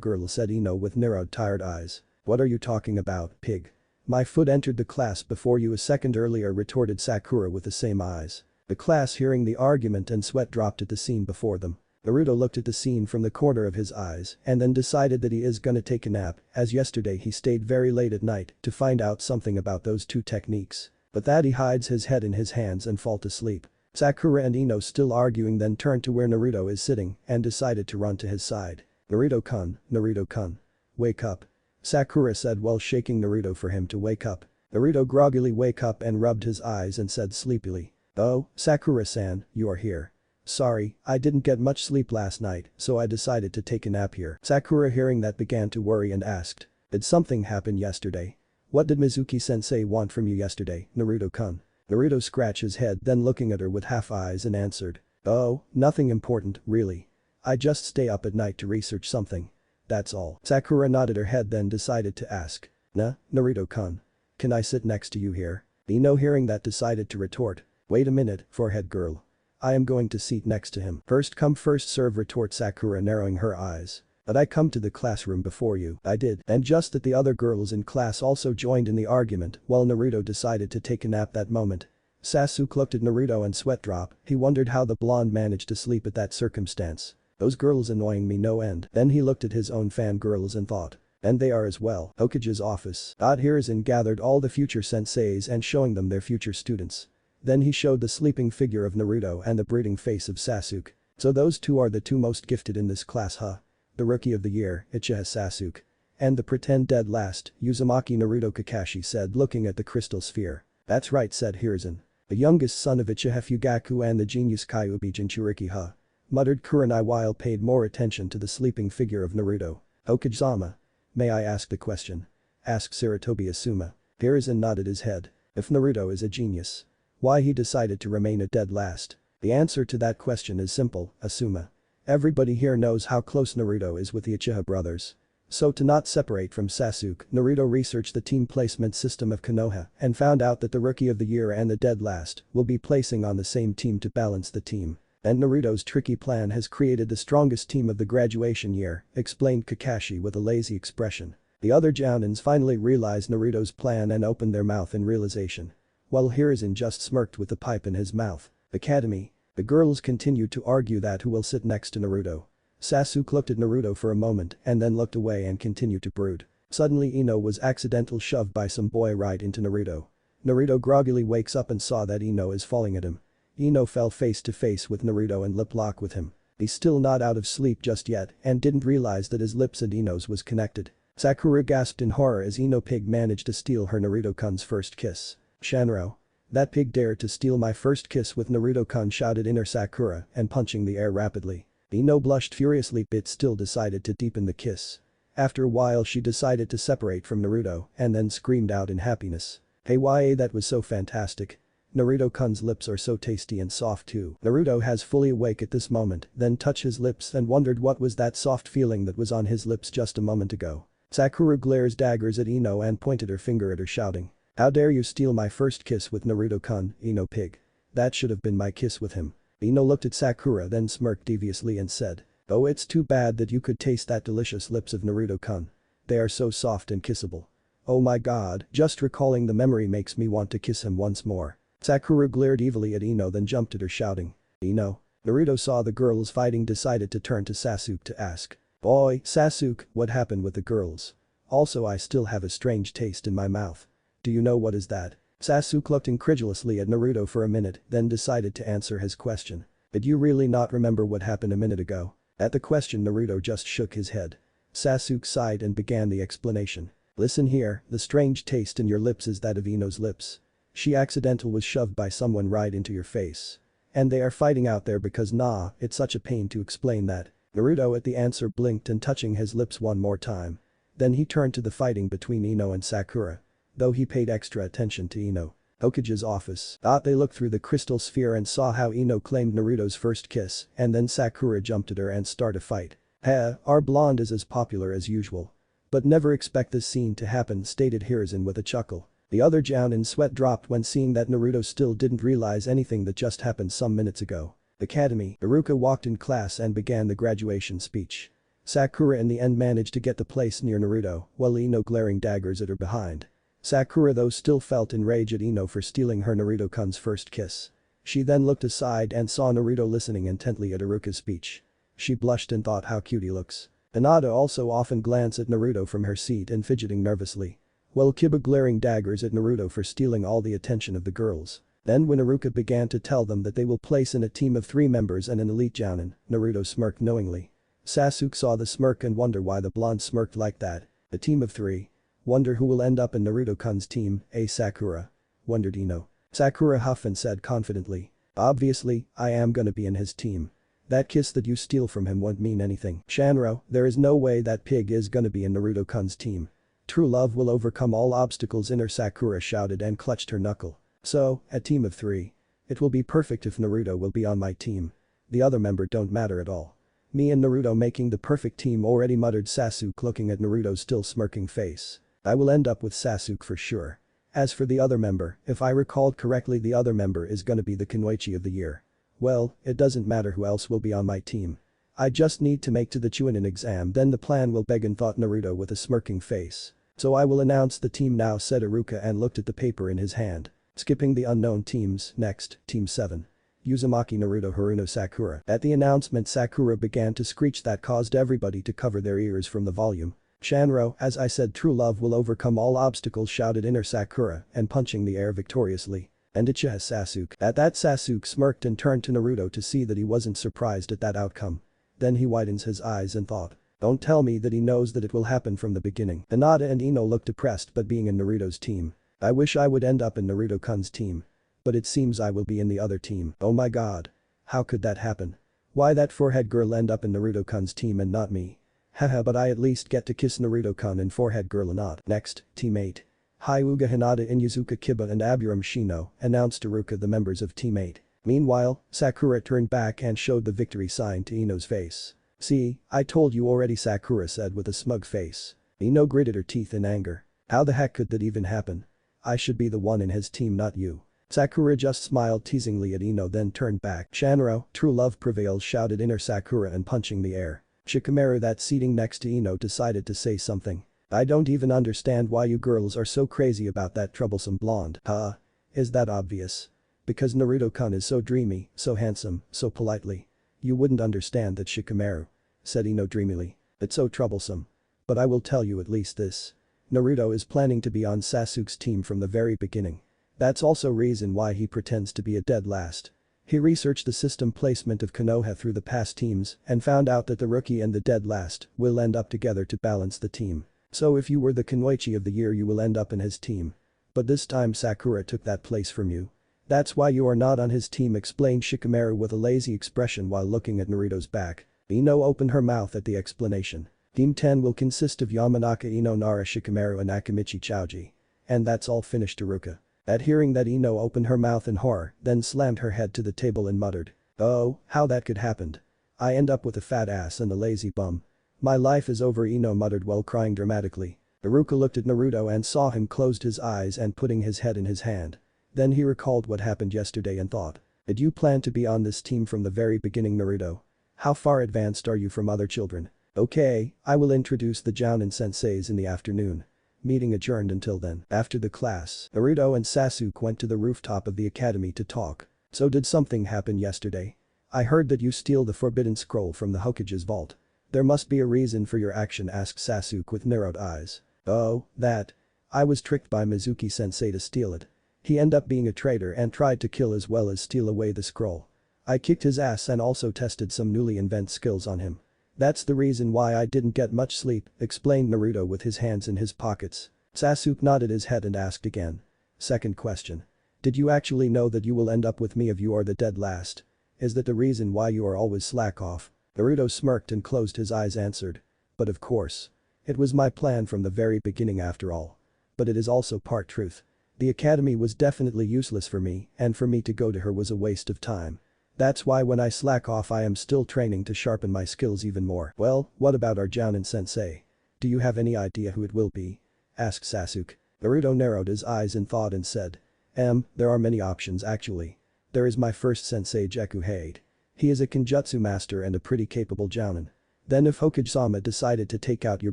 girl, said Ino with narrowed tired eyes. What are you talking about, pig? My foot entered the class before you a second earlier, retorted Sakura with the same eyes. The class hearing the argument and sweat dropped at the scene before them. Naruto looked at the scene from the corner of his eyes and then decided that he is gonna take a nap, as yesterday he stayed very late at night to find out something about those 2 techniques. But that he hides his head in his hands and fall to sleep. Sakura and Ino still arguing then turned to where Naruto is sitting and decided to run to his side. Naruto-kun, Naruto-kun. Wake up. Sakura said while shaking Naruto for him to wake up. Naruto groggily wake up and rubbed his eyes and said sleepily. Oh, Sakura-san, you are here. Sorry, I didn't get much sleep last night, so I decided to take a nap here. Sakura hearing that began to worry and asked. Did something happen yesterday? What did Mizuki-sensei want from you yesterday, Naruto-kun? Naruto scratched his head, then looking at her with half eyes and answered. Oh, nothing important, really. I just stay up at night to research something. That's all. Sakura nodded her head, then decided to ask. Naruto-kun. Can I sit next to you here? Ino, hearing that, decided to retort. Wait a minute, forehead girl. I am going to seat next to him. First come first serve, retort Sakura, narrowing her eyes. But I come to the classroom before you. I did. And just that the other girls in class also joined in the argument while Naruto decided to take a nap that moment. Sasuke looked at Naruto and sweat drop. He wondered how the blonde managed to sleep at that circumstance. Those girls annoying me no end. Then he looked at his own fangirls and thought. And they are as well. Hokage's office. Hiruzen gathered all the future senseis and showing them their future students. Then he showed the sleeping figure of Naruto and the brooding face of Sasuke. So those two are the two most gifted in this class, huh? The rookie of the year, Uchiha Sasuke. And the pretend dead last, Uzumaki Naruto, Kakashi said, looking at the crystal sphere. That's right, said Hiruzen. The youngest son of Uchiha Fugaku and the genius Kyuubi Jinchuriki, huh? Muttered Kurenai while paid more attention to the sleeping figure of Naruto. Hokage-sama. May I ask the question? Asked Sarutobi Asuma. Hiruzen nodded his head. If Naruto is a genius, why he decided to remain a dead last? The answer to that question is simple, Asuma. Everybody here knows how close Naruto is with the Uchiha brothers. So to not separate from Sasuke, Naruto researched the team placement system of Konoha and found out that the rookie of the year and the dead last will be placing on the same team to balance the team. And Naruto's tricky plan has created the strongest team of the graduation year, explained Kakashi with a lazy expression. The other Jounins finally realized Naruto's plan and opened their mouth in realization. While Hiruzen just smirked with the pipe in his mouth. Academy. The girls continued to argue that who will sit next to Naruto. Sasuke looked at Naruto for a moment and then looked away and continued to brood. Suddenly Ino was accidentally shoved by some boy right into Naruto. Naruto groggily wakes up and saw that Ino is falling at him. Ino fell face to face with Naruto and lip lock with him. He's still not out of sleep just yet and didn't realize that his lips and Ino's was connected. Sakura gasped in horror as Ino Pig managed to steal her Naruto-kun's first kiss. Shanro. That pig dared to steal my first kiss with Naruto-kun, shouted inner Sakura and punching the air rapidly. Ino blushed furiously but still decided to deepen the kiss. After a while she decided to separate from Naruto and then screamed out in happiness. Hey YA, that was so fantastic. Naruto-kun's lips are so tasty and soft too. Naruto has fully awake at this moment, then touched his lips and wondered what was that soft feeling that was on his lips just a moment ago. Sakura glares daggers at Ino and pointed her finger at her, shouting. How dare you steal my first kiss with Naruto-kun, Ino Pig. That should have been my kiss with him. Ino looked at Sakura then smirked deviously and said. Oh, it's too bad that you could taste that delicious lips of Naruto-kun. They are so soft and kissable. Oh my god, just recalling the memory makes me want to kiss him once more. Sakura glared evilly at Ino then jumped at her, shouting. Ino. Naruto saw the girls fighting, decided to turn to Sasuke to ask. Boy, Sasuke, what happened with the girls? Also, I still have a strange taste in my mouth. Do you know what is that? Sasuke looked incredulously at Naruto for a minute then decided to answer his question. Did you really not remember what happened a minute ago? At the question Naruto just shook his head. Sasuke sighed and began the explanation. Listen here, the strange taste in your lips is that of Ino's lips. She accidentally was shoved by someone right into your face. And they are fighting out there because it's such a pain to explain that. Naruto at the answer blinked and touching his lips one more time. Then he turned to the fighting between Ino and Sakura. Though he paid extra attention to Ino. Hokage's office. They looked through the crystal sphere and saw how Ino claimed Naruto's first kiss and then Sakura jumped at her and started a fight. Our blonde is as popular as usual. But never expect this scene to happen, stated Hiruzen with a chuckle. The other Jounin sweat dropped when seeing that Naruto still didn't realize anything that just happened some minutes ago. Academy. Iruka walked in class and began the graduation speech. Sakura in the end managed to get the place near Naruto while Ino glaring daggers at her behind. Sakura though still felt enraged at Ino for stealing her Naruto-kun's first kiss. She then looked aside and saw Naruto listening intently at Iruka's speech. She blushed and thought how cute he looks. Hinata also often glanced at Naruto from her seat and fidgeting nervously. While Kiba glaring daggers at Naruto for stealing all the attention of the girls. Then when Iruka began to tell them that they will place in a team of 3 members and an elite Jounin, Naruto smirked knowingly. Sasuke saw the smirk and wondered why the blonde smirked like that. A team of 3. Wonder who will end up in Naruto-kun's team, Sakura. Wondered Ino. Sakura huffed and said confidently. Obviously, I am gonna be in his team. That kiss that you steal from him won't mean anything. Shanro, there is no way that pig is gonna be in Naruto-kun's team. true love will overcome all obstacles, inner Sakura shouted and clutched her knuckle. So, a team of 3. It will be perfect if Naruto will be on my team. The other member don't matter at all. Me and Naruto making the perfect team already, muttered Sasuke looking at Naruto's still smirking face. I will end up with Sasuke for sure. As for the other member, if I recalled correctly, the other member is gonna be the Kunoichi of the year. Well, it doesn't matter who else will be on my team. I just need to make to the Chunin exam, then the plan will begin, thought Naruto with a smirking face. So I will announce the team now, said Iruka and looked at the paper in his hand. Skipping the unknown teams, next, Team 7. Uzumaki, Naruto, Haruno, Sakura. At the announcement, Sakura began to screech that caused everybody to cover their ears from the volume. Shanro, as I said, true love will overcome all obstacles, shouted inner Sakura and punching the air victoriously. And Ichiha, Sasuke. At that, Sasuke smirked and turned to Naruto to see that he wasn't surprised at that outcome. Then he widens his eyes and thought. Don't tell me that he knows that it will happen from the beginning. Hinata and Ino looked depressed, but being in Naruto's team. I wish I would end up in Naruto-kun's team. But it seems I will be in the other team. Oh my god. How could that happen? Why that forehead girl end up in Naruto-kun's team and not me? Haha, but I at least get to kiss Naruto-kun and forehead girl or not. Next, Team 8. Hyuga, Hinata, Inuzuka, Kiba and Aburam Shino, announced Iruka the members of Team 8. Meanwhile, Sakura turned back and showed the victory sign to Ino's face. See, I told you already, Sakura said with a smug face. Ino gritted her teeth in anger. How the heck could that even happen? I should be the one in his team, not you. Sakura just smiled teasingly at Ino, then turned back. Shanro, true love prevails, shouted inner Sakura and punching the air. Shikamaru, that seating next to Ino, decided to say something. I don't even understand why you girls are so crazy about that troublesome blonde. Huh? Is that obvious? Because Naruto-kun is so dreamy, so handsome, so politely. You wouldn't understand that, Shikamaru, said Ino dreamily. It's so troublesome. But I will tell you at least this. Naruto is planning to be on Sasuke's team from the very beginning. That's also reason why he pretends to be a dead last. He researched the system placement of Konoha through the past teams and found out that the rookie and the dead last will end up together to balance the team. So if you were the Kunoichi of the year, you will end up in his team. But this time Sakura took that place from you. That's why you are not on his team, explained Shikamaru with a lazy expression while looking at Naruto's back. Ino opened her mouth at the explanation. Team 10 will consist of Yamanaka, Ino, Nara, Shikamaru and Akamichi Chouji. And that's all, finished Iruka. At hearing that, Ino opened her mouth in horror, then slammed her head to the table and muttered. Oh, how that could happen. I end up with a fat ass and a lazy bum. My life is over, Ino muttered while crying dramatically. Iruka looked at Naruto and saw him closed his eyes and putting his head in his hand. Then he recalled what happened yesterday and thought. Did you plan to be on this team from the very beginning, Naruto? How far advanced are you from other children? Okay, I will introduce the Jounin senseis in the afternoon. Meeting adjourned until then. After the class, Naruto and Sasuke went to the rooftop of the academy to talk. So did something happen yesterday? I heard that you steal the forbidden scroll from the Hokage's vault. There must be a reason for your action, asked Sasuke with narrowed eyes. Oh, that. I was tricked by Mizuki sensei to steal it. He ended up being a traitor and tried to kill as well as steal away the scroll. I kicked his ass and also tested some newly invented skills on him. That's the reason why I didn't get much sleep, explained Naruto with his hands in his pockets. Sasuke nodded his head and asked again. Second question. Did you actually know that you will end up with me if you are the dead last? Is that the reason why you are always slack off? Naruto smirked and closed his eyes, answered. But of course. It was my plan from the very beginning after all. But it is also part truth. The academy was definitely useless for me, and for me to go to her was a waste of time. That's why when I slack off I am still training to sharpen my skills even more. Well, what about our Jounin sensei? Do you have any idea who it will be? Asked Sasuke. Naruto narrowed his eyes in thought and said. There are many options actually. There is my first sensei Gekuhade. He is a Kenjutsu master and a pretty capable Jounin. Then if Hokage-sama decided to take out your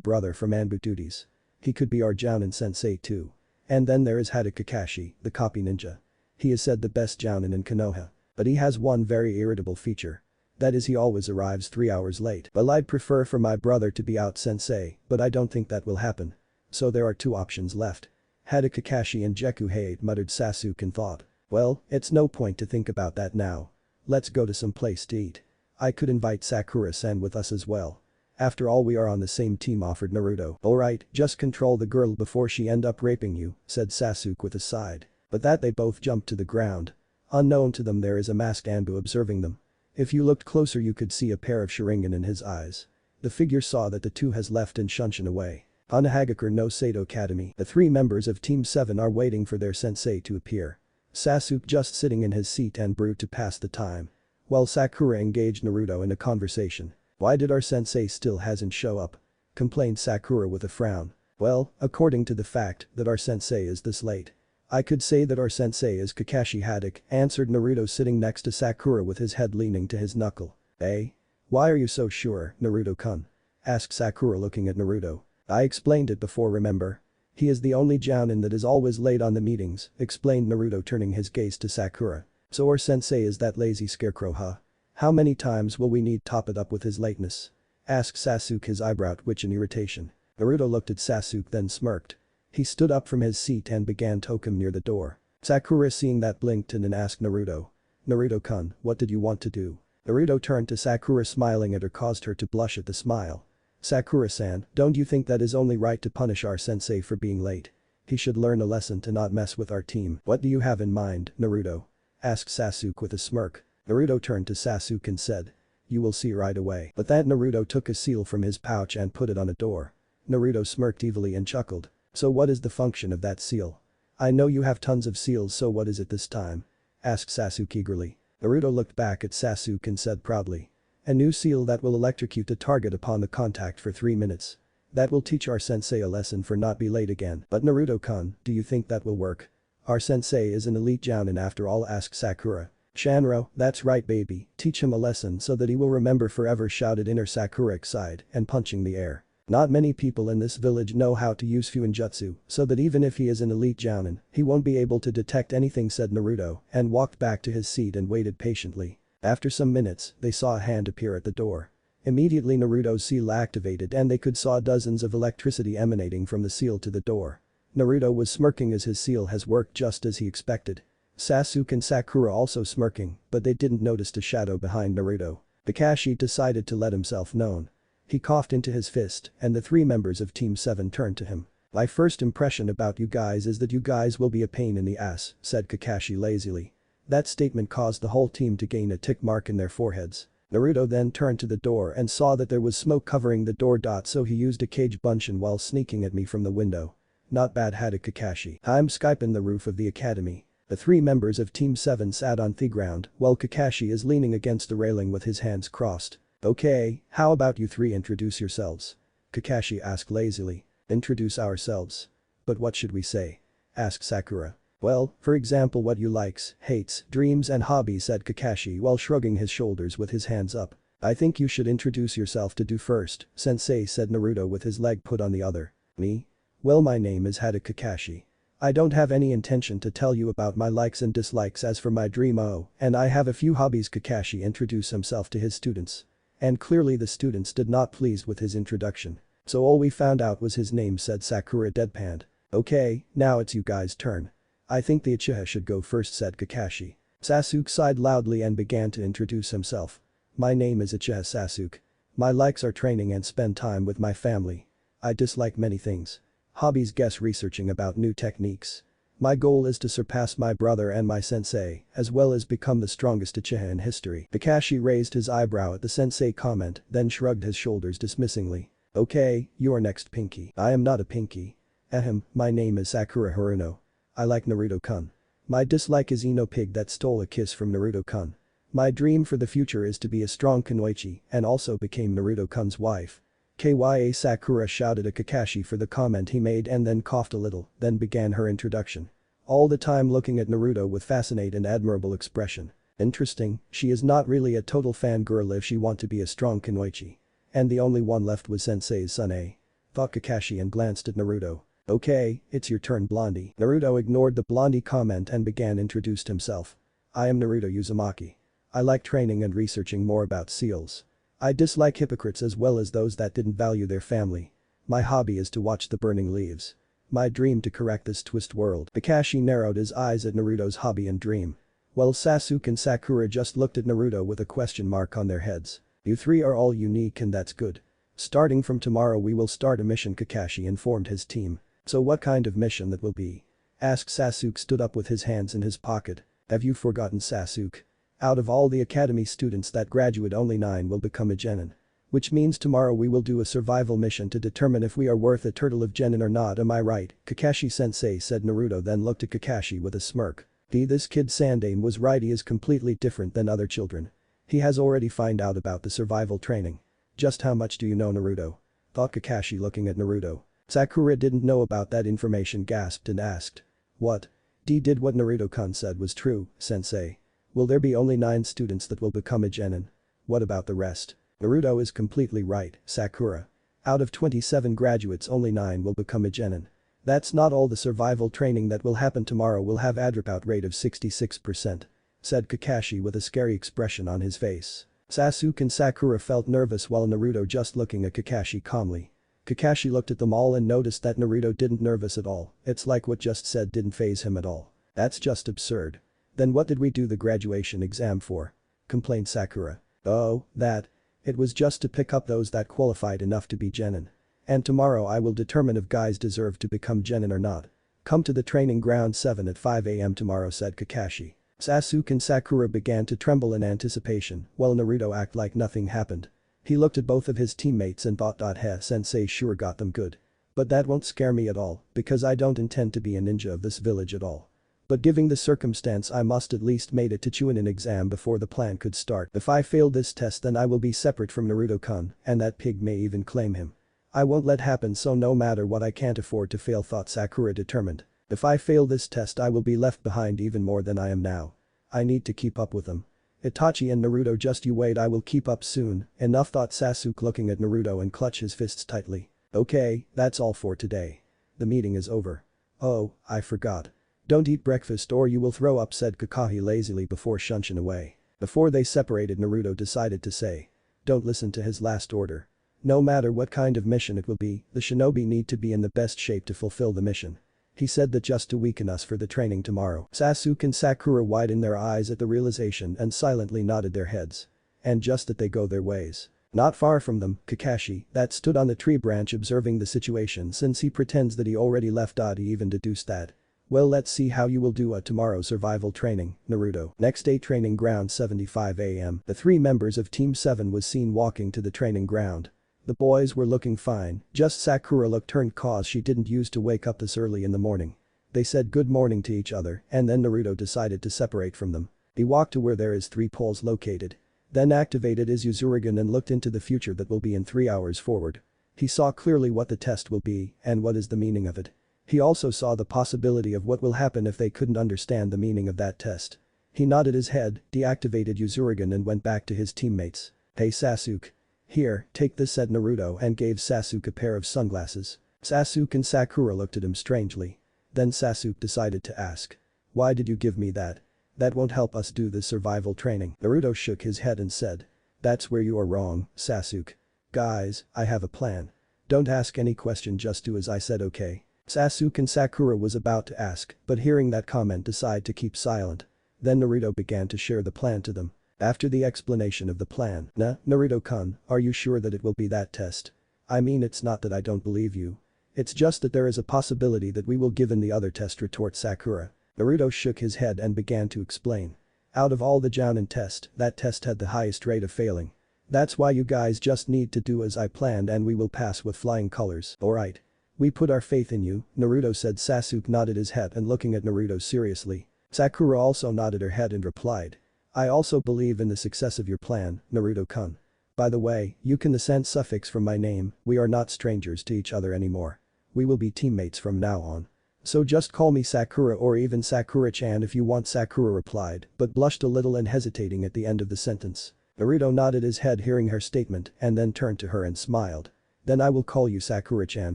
brother from ANBU duties, he could be our Jounin sensei too. And then there is Hada Kakashi, the copy ninja. He is said the best Jounin in Konoha. But he has one very irritable feature. That is, he always arrives 3 hours late. Well, I'd prefer for my brother to be out sensei, but I don't think that will happen. So there are two options left. Hada Kakashi and Gekuhade, muttered Sasuke in thought. Well, it's no point to think about that now. Let's go to some place to eat. I could invite Sakura-san with us as well. After all, we are on the same team, offered Naruto. Alright, just control the girl before she end up raping you, said Sasuke with a sigh. But that they both jumped to the ground. Unknown to them, there is a masked ANBU observing them. If you looked closer you could see a pair of Sharingan in his eyes. The figure saw that the two has left and shunshin away. On Hagakure no Sato Academy, the 3 members of Team 7 are waiting for their sensei to appear. Sasuke just sitting in his seat and brewed to pass the time. While Sakura engaged Naruto in a conversation. "Why did our sensei still hasn't show up?" complained Sakura with a frown. "Well, according to the fact that our sensei is this late. I could say that our sensei is Kakashi Haddock," answered Naruto sitting next to Sakura with his head leaning to his knuckle. "Eh? Why are you so sure, Naruto-kun?" asked Sakura looking at Naruto. "I explained it before, remember? He is the only jounin that is always late on the meetings," explained Naruto turning his gaze to Sakura. "So our sensei is that lazy scarecrow, huh? How many times will we need top it up with his lateness?" asked Sasuke, his eyebrow twitch in irritation. Naruto looked at Sasuke then smirked. He stood up from his seat and began to him near the door. Sakura seeing that blinked and asked Naruto. "Naruto-kun, what did you want to do?" Naruto turned to Sakura smiling at her caused her to blush at the smile. "Sakura-san, don't you think that is only right to punish our sensei for being late? He should learn a lesson to not mess with our team." "What do you have in mind, Naruto?" asked Sasuke with a smirk. Naruto turned to Sasuke and said. "You will see right away." But that Naruto took a seal from his pouch and put it on a door. Naruto smirked evilly and chuckled. "So what is the function of that seal?" "I know you have tons of seals, so what is it this time?" asked Sasuke eagerly. Naruto looked back at Sasuke and said proudly. "A new seal that will electrocute the target upon the contact for 3 minutes. That will teach our sensei a lesson for not be late again." "But Naruto-kun, do you think that will work? Our sensei is an elite jounin after all," asked Sakura. "Shanro, that's right baby, teach him a lesson so that he will remember forever," shouted inner Sakura excited and punching the air. "Not many people in this village know how to use Fuinjutsu, so that even if he is an elite jounin, he won't be able to detect anything," said Naruto and walked back to his seat and waited patiently. After some minutes, they saw a hand appear at the door. Immediately Naruto's seal activated and they could saw dozens of electricity emanating from the seal to the door. Naruto was smirking as his seal has worked just as he expected. Sasuke and Sakura also smirking, but they didn't notice the shadow behind Naruto. Kakashi decided to let himself known. He coughed into his fist and the 3 members of Team 7 turned to him. "My first impression about you guys is that you guys will be a pain in the ass," said Kakashi lazily. That statement caused the whole team to gain a tick mark in their foreheads. Naruto then turned to the door and saw that there was smoke covering the door. So he used a cage bunshin while sneaking at me from the window. "Not bad," had Kakashi. "I'm skyping the roof of the academy." The 3 members of Team 7 sat on the ground while Kakashi is leaning against the railing with his hands crossed. "Okay, how about you 3 introduce yourselves?" Kakashi asked lazily. "Introduce ourselves? But what should we say?" asked Sakura. "Well, for example what you likes, hates, dreams and hobbies," said Kakashi while shrugging his shoulders with his hands up. "I think you should introduce yourself to do first, sensei," said Naruto with his leg put on the other. "Me? Well, my name is Haddock Kakashi. I don't have any intention to tell you about my likes and dislikes. As for my dream, and I have a few hobbies." Kakashi introduced himself to his students. And clearly the students did not pleased with his introduction. "So all we found out was his name," said Sakura deadpanned. "Okay, now it's you guys' turn. I think the Uchiha should go first," said Kakashi. Sasuke sighed loudly and began to introduce himself. "My name is Uchiha Sasuke. My likes are training and spend time with my family. I dislike many things. Hobbies, guess researching about new techniques. My goal is to surpass my brother and my sensei, as well as become the strongest Uchiha in history." Kakashi raised his eyebrow at the sensei comment, then shrugged his shoulders dismissingly. "Okay, you're next, Pinky." "I am not a Pinky. Ahem, my name is Sakura Haruno. I like Naruto-kun. My dislike is Ino Pig that stole a kiss from Naruto-kun. My dream for the future is to be a strong kunoichi and also became Naruto-kun's wife." Kya Sakura shouted at Kakashi for the comment he made and then coughed a little, then began her introduction. All the time looking at Naruto with fascinated and admirable expression. "Interesting, she is not really a total fangirl if she want to be a strong kunoichi. And the only one left was sensei's son, thought Kakashi and glanced at Naruto. "Okay, it's your turn, Blondie." Naruto ignored the Blondie comment and began introduced himself. "I am Naruto Uzumaki. I like training and researching more about seals. I dislike hypocrites as well as those that didn't value their family. My hobby is to watch the burning leaves. My dream to correct this twist world." Kakashi narrowed his eyes at Naruto's hobby and dream. While Sasuke and Sakura just looked at Naruto with a question mark on their heads. "You 3 are all unique and that's good. Starting from tomorrow we will start a mission," Kakashi informed his team. "So what kind of mission that will be?" asked Sasuke stood up with his hands in his pocket. "Have you forgotten, Sasuke? Out of all the academy students that graduate only 9 will become a genin. Which means tomorrow we will do a survival mission to determine if we are worth a turtle of genin or not, am I right, Kakashi-sensei, said Naruto, then looked at Kakashi with a smirk. This kid Sandane was right, he is completely different than other children. He has already found out about the survival training. Just how much do you know, Naruto? Thought Kakashi, looking at Naruto. Sakura didn't know about that information, gasped and asked. What? Did what Naruto-kun said was true, sensei. Will there be only 9 students that will become a genin? What about the rest? Naruto is completely right, Sakura. Out of 27 graduates only 9 will become a genin. That's not all. The survival training that will happen tomorrow will have a dropout rate of 66%. Said Kakashi with a scary expression on his face. Sasuke and Sakura felt nervous while Naruto just looking at Kakashi calmly. Kakashi looked at them all and noticed that Naruto didn't nervous at all. It's like what just said didn't faze him at all. That's just absurd. Then what did we do the graduation exam for? Complained Sakura. Oh, that. It was just to pick up those that qualified enough to be genin. And tomorrow I will determine if guys deserve to become genin or not. Come to the training ground 7 at 5 AM tomorrow, said Kakashi. Sasuke and Sakura began to tremble in anticipation while Naruto acted like nothing happened. He looked at both of his teammates and thought, "Heh, sensei sure got them good. But that won't scare me at all because I don't intend to be a ninja of this village at all. But given the circumstance, I must at least made it to Chunin exam before the plan could start. If I fail this test, then I will be separate from Naruto-kun and that pig may even claim him. I won't let happen, so no matter what I can't afford to fail," thought Sakura, determined. If I fail this test, I will be left behind even more than I am now. I need to keep up with them. Itachi and Naruto, just you wait, I will keep up soon, enough, thought Sasuke, looking at Naruto and clutch his fists tightly. Okay, that's all for today. The meeting is over. Oh, I forgot. Don't eat breakfast or you will throw up, said Kakashi lazily before shunshin away. Before they separated, Naruto decided to say. Don't listen to his last order. No matter what kind of mission it will be, the shinobi need to be in the best shape to fulfill the mission. He said that just to weaken us for the training tomorrow. Sasuke and Sakura widened their eyes at the realization and silently nodded their heads. And just that they go their ways. Not far from them, Kakashi, that stood on the tree branch observing the situation since he pretends that he already left, he even deduced that. Well, let's see how you will do at tomorrow's survival training, Naruto. Next day, training ground 7:05 AM. The 3 members of Team 7 was seen walking to the training ground. The boys were looking fine, just Sakura looked turned cause she didn't used to wake up this early in the morning. They said good morning to each other and then Naruto decided to separate from them. He walked to where there is 3 poles located. Then activated his Uzurigan and looked into the future that will be in 3 hours forward. He saw clearly what the test will be and what is the meaning of it. He also saw the possibility of what will happen if they couldn't understand the meaning of that test. He nodded his head, deactivated Uzurigan and went back to his teammates. Hey Sasuke. Here, take this, said Naruto and gave Sasuke a pair of sunglasses. Sasuke and Sakura looked at him strangely. Then Sasuke decided to ask. Why did you give me that? That won't help us do this survival training. Naruto shook his head and said. That's where you are wrong, Sasuke. Guys, I have a plan. Don't ask any question, just do as I said, okay? Sasuke and Sakura was about to ask, but hearing that comment decided to keep silent. Then Naruto began to share the plan to them. After the explanation of the plan, Naruto-kun, are you sure that it will be that test? I mean, it's not that I don't believe you. It's just that there is a possibility that we will given the other test, retort Sakura. Naruto shook his head and began to explain. Out of all the Jounin test, that test had the highest rate of failing. That's why you guys just need to do as I planned and we will pass with flying colors, alright? We put our faith in you, Naruto said. Sasuke nodded his head and looking at Naruto seriously. Sakura also nodded her head and replied. I also believe in the success of your plan, Naruto-kun. By the way, you can the sans suffix from my name, we are not strangers to each other anymore. We will be teammates from now on. So just call me Sakura or even Sakura-chan if you want, Sakura replied, but blushed a little and hesitating at the end of the sentence. Naruto nodded his head hearing her statement and then turned to her and smiled. Then I will call you Sakura-chan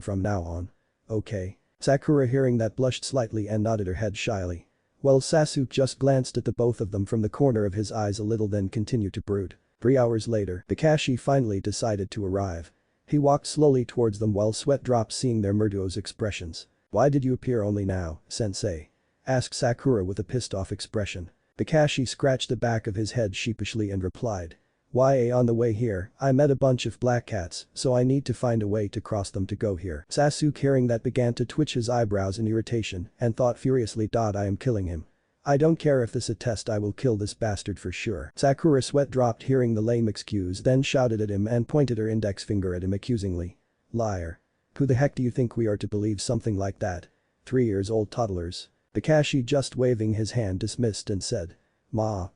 from now on. Okay. Sakura hearing that blushed slightly and nodded her head shyly. Well, Sasuke just glanced at the both of them from the corner of his eyes a little then continued to brood. 3 hours later, Kakashi finally decided to arrive. He walked slowly towards them while sweat dropped seeing their Murdo's expressions. Why did you appear only now, sensei? Asked Sakura with a pissed off expression. Kakashi scratched the back of his head sheepishly and replied. Why, on the way here, I met a bunch of black cats, so I need to find a way to cross them to go here. Sasuke hearing that began to twitch his eyebrows in irritation and thought furiously. I am killing him. I don't care if this a test, I will kill this bastard for sure. Sakura sweat dropped hearing the lame excuse, then shouted at him and pointed her index finger at him accusingly. Liar. Who the heck do you think we are to believe something like that? 3-year-old toddlers. Kakashi, just waving his hand, dismissed and said. Ma.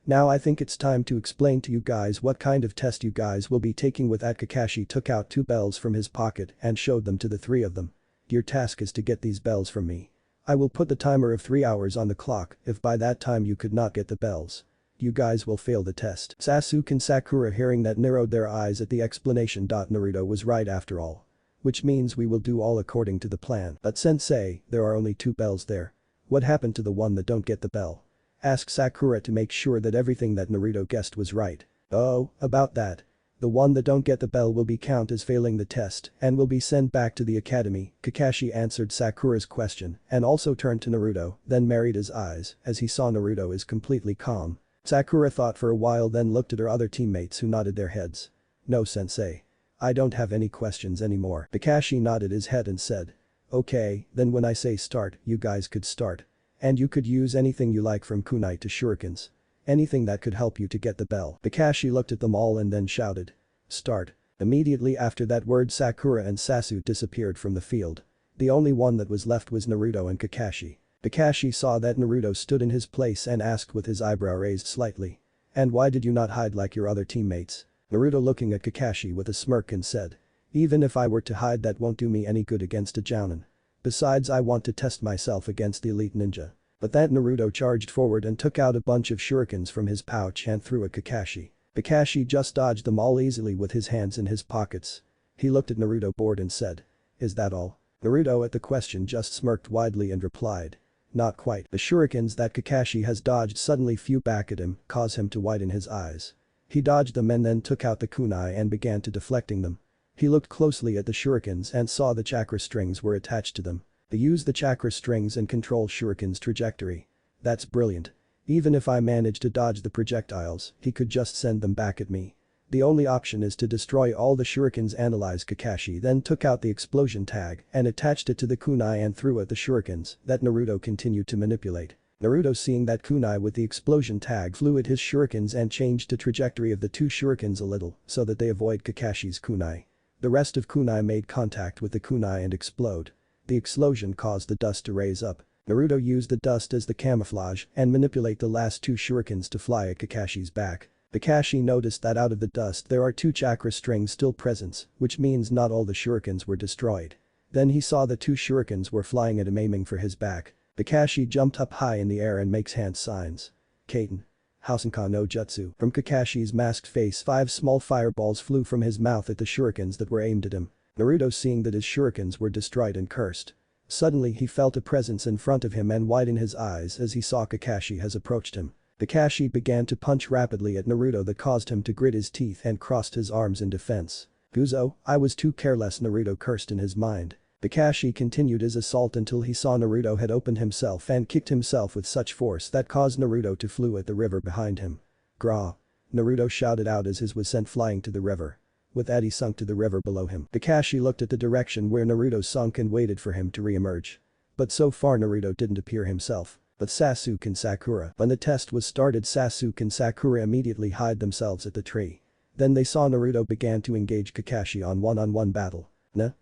Now I think it's time to explain to you guys what kind of test you guys will be taking with that. Kakashi took out 2 bells from his pocket and showed them to the 3 of them. Your task is to get these bells from me. I will put the timer of 3 hours on the clock. If by that time you could not get the bells, you guys will fail the test. Sasuke and Sakura, hearing that, narrowed their eyes at the explanation. Naruto was right after all. Which means we will do all according to the plan. But sensei, there are only 2 bells there. What happened to the one that don't get the bell? Asked Sakura to make sure that everything that Naruto guessed was right. Oh, about that. The one that don't get the bell will be count as failing the test and will be sent back to the academy. Kakashi answered Sakura's question and also turned to Naruto, then narrowed his eyes as he saw Naruto is completely calm. Sakura thought for a while, then looked at her other teammates who nodded their heads. No, sensei. I don't have any questions anymore. Kakashi nodded his head and said. Okay, then when I say start, you guys could start. And you could use anything you like, from kunai to shurikens. Anything that could help you to get the bell. Kakashi looked at them all and then shouted. Start. Immediately after that word, Sakura and Sasuke disappeared from the field. The only one that was left was Naruto and Kakashi. Kakashi saw that Naruto stood in his place and asked with his eyebrow raised slightly. And why did you not hide like your other teammates? Naruto looking at Kakashi with a smirk and said. Even if I were to hide, that won't do me any good against a jounin. Besides, I want to test myself against the elite ninja. But that Naruto charged forward and took out a bunch of shurikens from his pouch and threw at Kakashi. Kakashi just dodged them all easily with his hands in his pockets. He looked at Naruto bored and said. Is that all? Naruto at the question just smirked widely and replied. Not quite. The shurikens that Kakashi has dodged suddenly flew back at him, cause him to widen his eyes. He dodged them and then took out the kunai and began to deflecting them. He looked closely at the shurikens and saw the chakra strings were attached to them. They use the chakra strings and control shuriken's trajectory. That's brilliant. Even if I manage to dodge the projectiles, he could just send them back at me. The only option is to destroy all the shurikens. Analyzed. Kakashi then took out the explosion tag and attached it to the kunai and threw at the shurikens that Naruto continued to manipulate. Naruto, seeing that kunai with the explosion tag, flew at his shurikens and changed the trajectory of the 2 shurikens a little so that they avoid Kakashi's kunai. The rest of kunai made contact with the kunai and explode. The explosion caused the dust to raise up. Naruto used the dust as the camouflage and manipulate the last 2 shurikens to fly at Kakashi's back. Kakashi noticed that out of the dust there are 2 chakra strings still present, which means not all the shurikens were destroyed. Then he saw the 2 shurikens were flying at him, aiming for his back. Kakashi jumped up high in the air and makes hand signs. Kaiten. Hausenka no Jutsu. From Kakashi's masked face, 5 small fireballs flew from his mouth at the shurikens that were aimed at him. Naruto, seeing that his shurikens were destroyed and cursed. Suddenly he felt a presence in front of him and widened his eyes as he saw Kakashi has approached him. Kakashi began to punch rapidly at Naruto that caused him to grit his teeth and crossed his arms in defense. Guzo, I was too careless, Naruto cursed in his mind. Kakashi continued his assault until he saw Naruto had opened himself and kicked himself with such force that caused Naruto to flew at the river behind him. Gra! Naruto shouted out as his was sent flying to the river. With that he sunk to the river below him. Kakashi looked at the direction where Naruto sunk and waited for him to re-emerge. But so far Naruto didn't appear himself. But Sasuke and Sakura. When the test was started, Sasuke and Sakura immediately hid themselves at the tree. Then they saw Naruto began to engage Kakashi on one-on-one battle.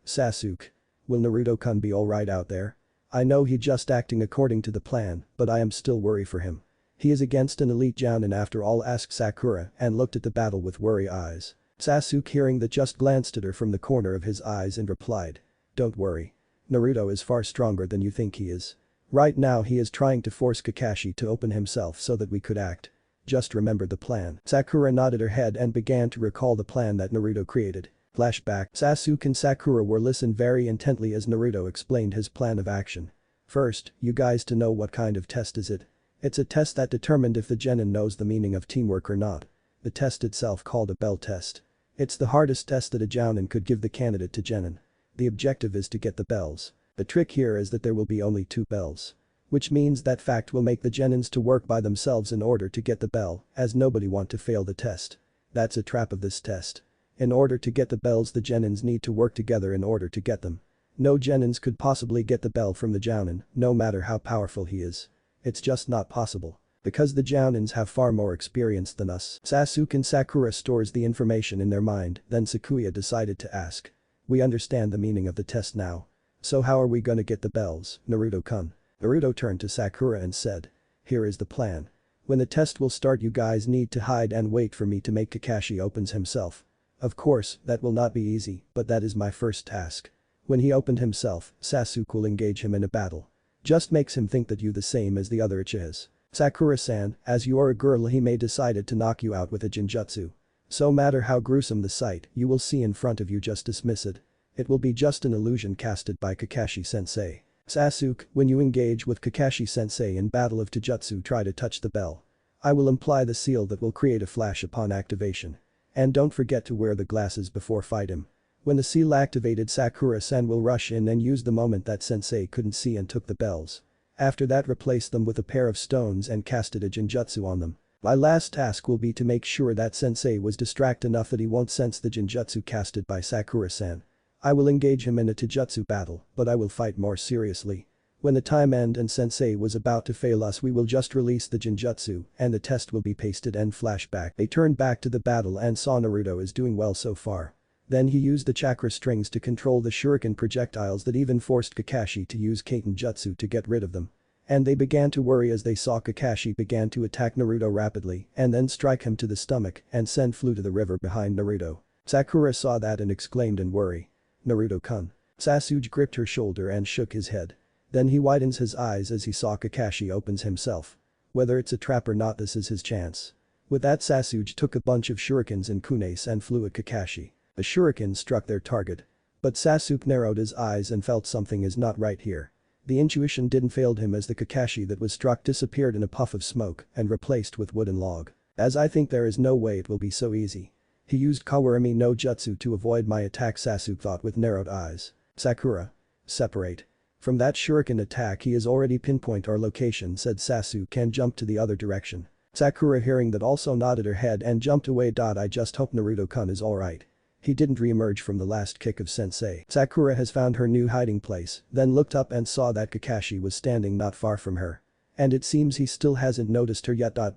Sasuke. Will Naruto-kun be alright out there? I know he just acting according to the plan, but I am still worried for him. He is against an elite jounin after all, asked Sakura and looked at the battle with worry eyes. Sasuke, hearing that, just glanced at her from the corner of his eyes and replied. Don't worry. Naruto is far stronger than you think he is. Right now he is trying to force Kakashi to open himself so that we could act. Just remember the plan. Sakura nodded her head and began to recall the plan that Naruto created. Flashback. Sasuke and Sakura were listening very intently as Naruto explained his plan of action. First, you guys to know what kind of test is it. It's a test that determined if the genin knows the meaning of teamwork or not. The test itself called a bell test. It's the hardest test that a jounin could give the candidate to genin. The objective is to get the bells. The trick here is that there will be only 2 bells. Which means that fact will make the genins to work by themselves in order to get the bell, as nobody want to fail the test. That's a trap of this test. In order to get the bells, the genins need to work together in order to get them. No genins could possibly get the bell from the jounin, no matter how powerful he is. It's just not possible. Because the Jounins have far more experience than us. Sasuke and Sakura stores the information in their mind, then Sakuya decided to ask. We understand the meaning of the test now. So how are we gonna get the bells, Naruto-kun? Naruto turned to Sakura and said. Here is the plan. When the test will start you guys need to hide and wait for me to make Kakashi opens himself. Of course, that will not be easy, but that is my first task. When he opened himself, Sasuke will engage him in a battle. Just makes him think that you the same as the other Uchihas. Sakura-san, as you are a girl he may decided to knock you out with a genjutsu. So matter how gruesome the sight you will see in front of you just dismiss it. It will be just an illusion casted by Kakashi-sensei. Sasuke, when you engage with Kakashi-sensei in battle of Taijutsu try to touch the bell. I will imply the seal that will create a flash upon activation. And don't forget to wear the glasses before fight him. When the seal activated Sakura-san will rush in and use the moment that sensei couldn't see and took the bells. After that replace them with a pair of stones and casted a genjutsu on them. My last task will be to make sure that sensei was distracted enough that he won't sense the genjutsu casted by Sakura-san. I will engage him in a taijutsu battle, but I will fight more seriously. When the time end and sensei was about to fail us we will just release the genjutsu and the test will be pasted and flashback. They turned back to the battle and saw Naruto is doing well so far. Then he used the chakra strings to control the shuriken projectiles that even forced Kakashi to use Kaiten Jutsu to get rid of them. And they began to worry as they saw Kakashi began to attack Naruto rapidly and then strike him to the stomach and send flew to the river behind Naruto. Sakura saw that and exclaimed in worry. Naruto-kun. Sasuke gripped her shoulder and shook his head. Then he widens his eyes as he saw Kakashi opens himself. Whether it's a trap or not this is his chance. With that Sasuke took a bunch of shurikens and kunes and flew at Kakashi. The shuriken struck their target. But Sasuke narrowed his eyes and felt something is not right here. The intuition didn't fail him as the Kakashi that was struck disappeared in a puff of smoke and replaced with wooden log. As I think there is no way it will be so easy. He used Kawarami no Jutsu to avoid my attack Sasuke thought with narrowed eyes. Sakura. Separate. From that shuriken attack he has already pinpoint our location said Sasuke and jumped to the other direction. Sakura hearing that also nodded her head and jumped away. I just hope Naruto-kun is alright. He didn't re-emerge from the last kick of sensei. Sakura has found her new hiding place, then looked up and saw that Kakashi was standing not far from her. And it seems he still hasn't noticed her yet. But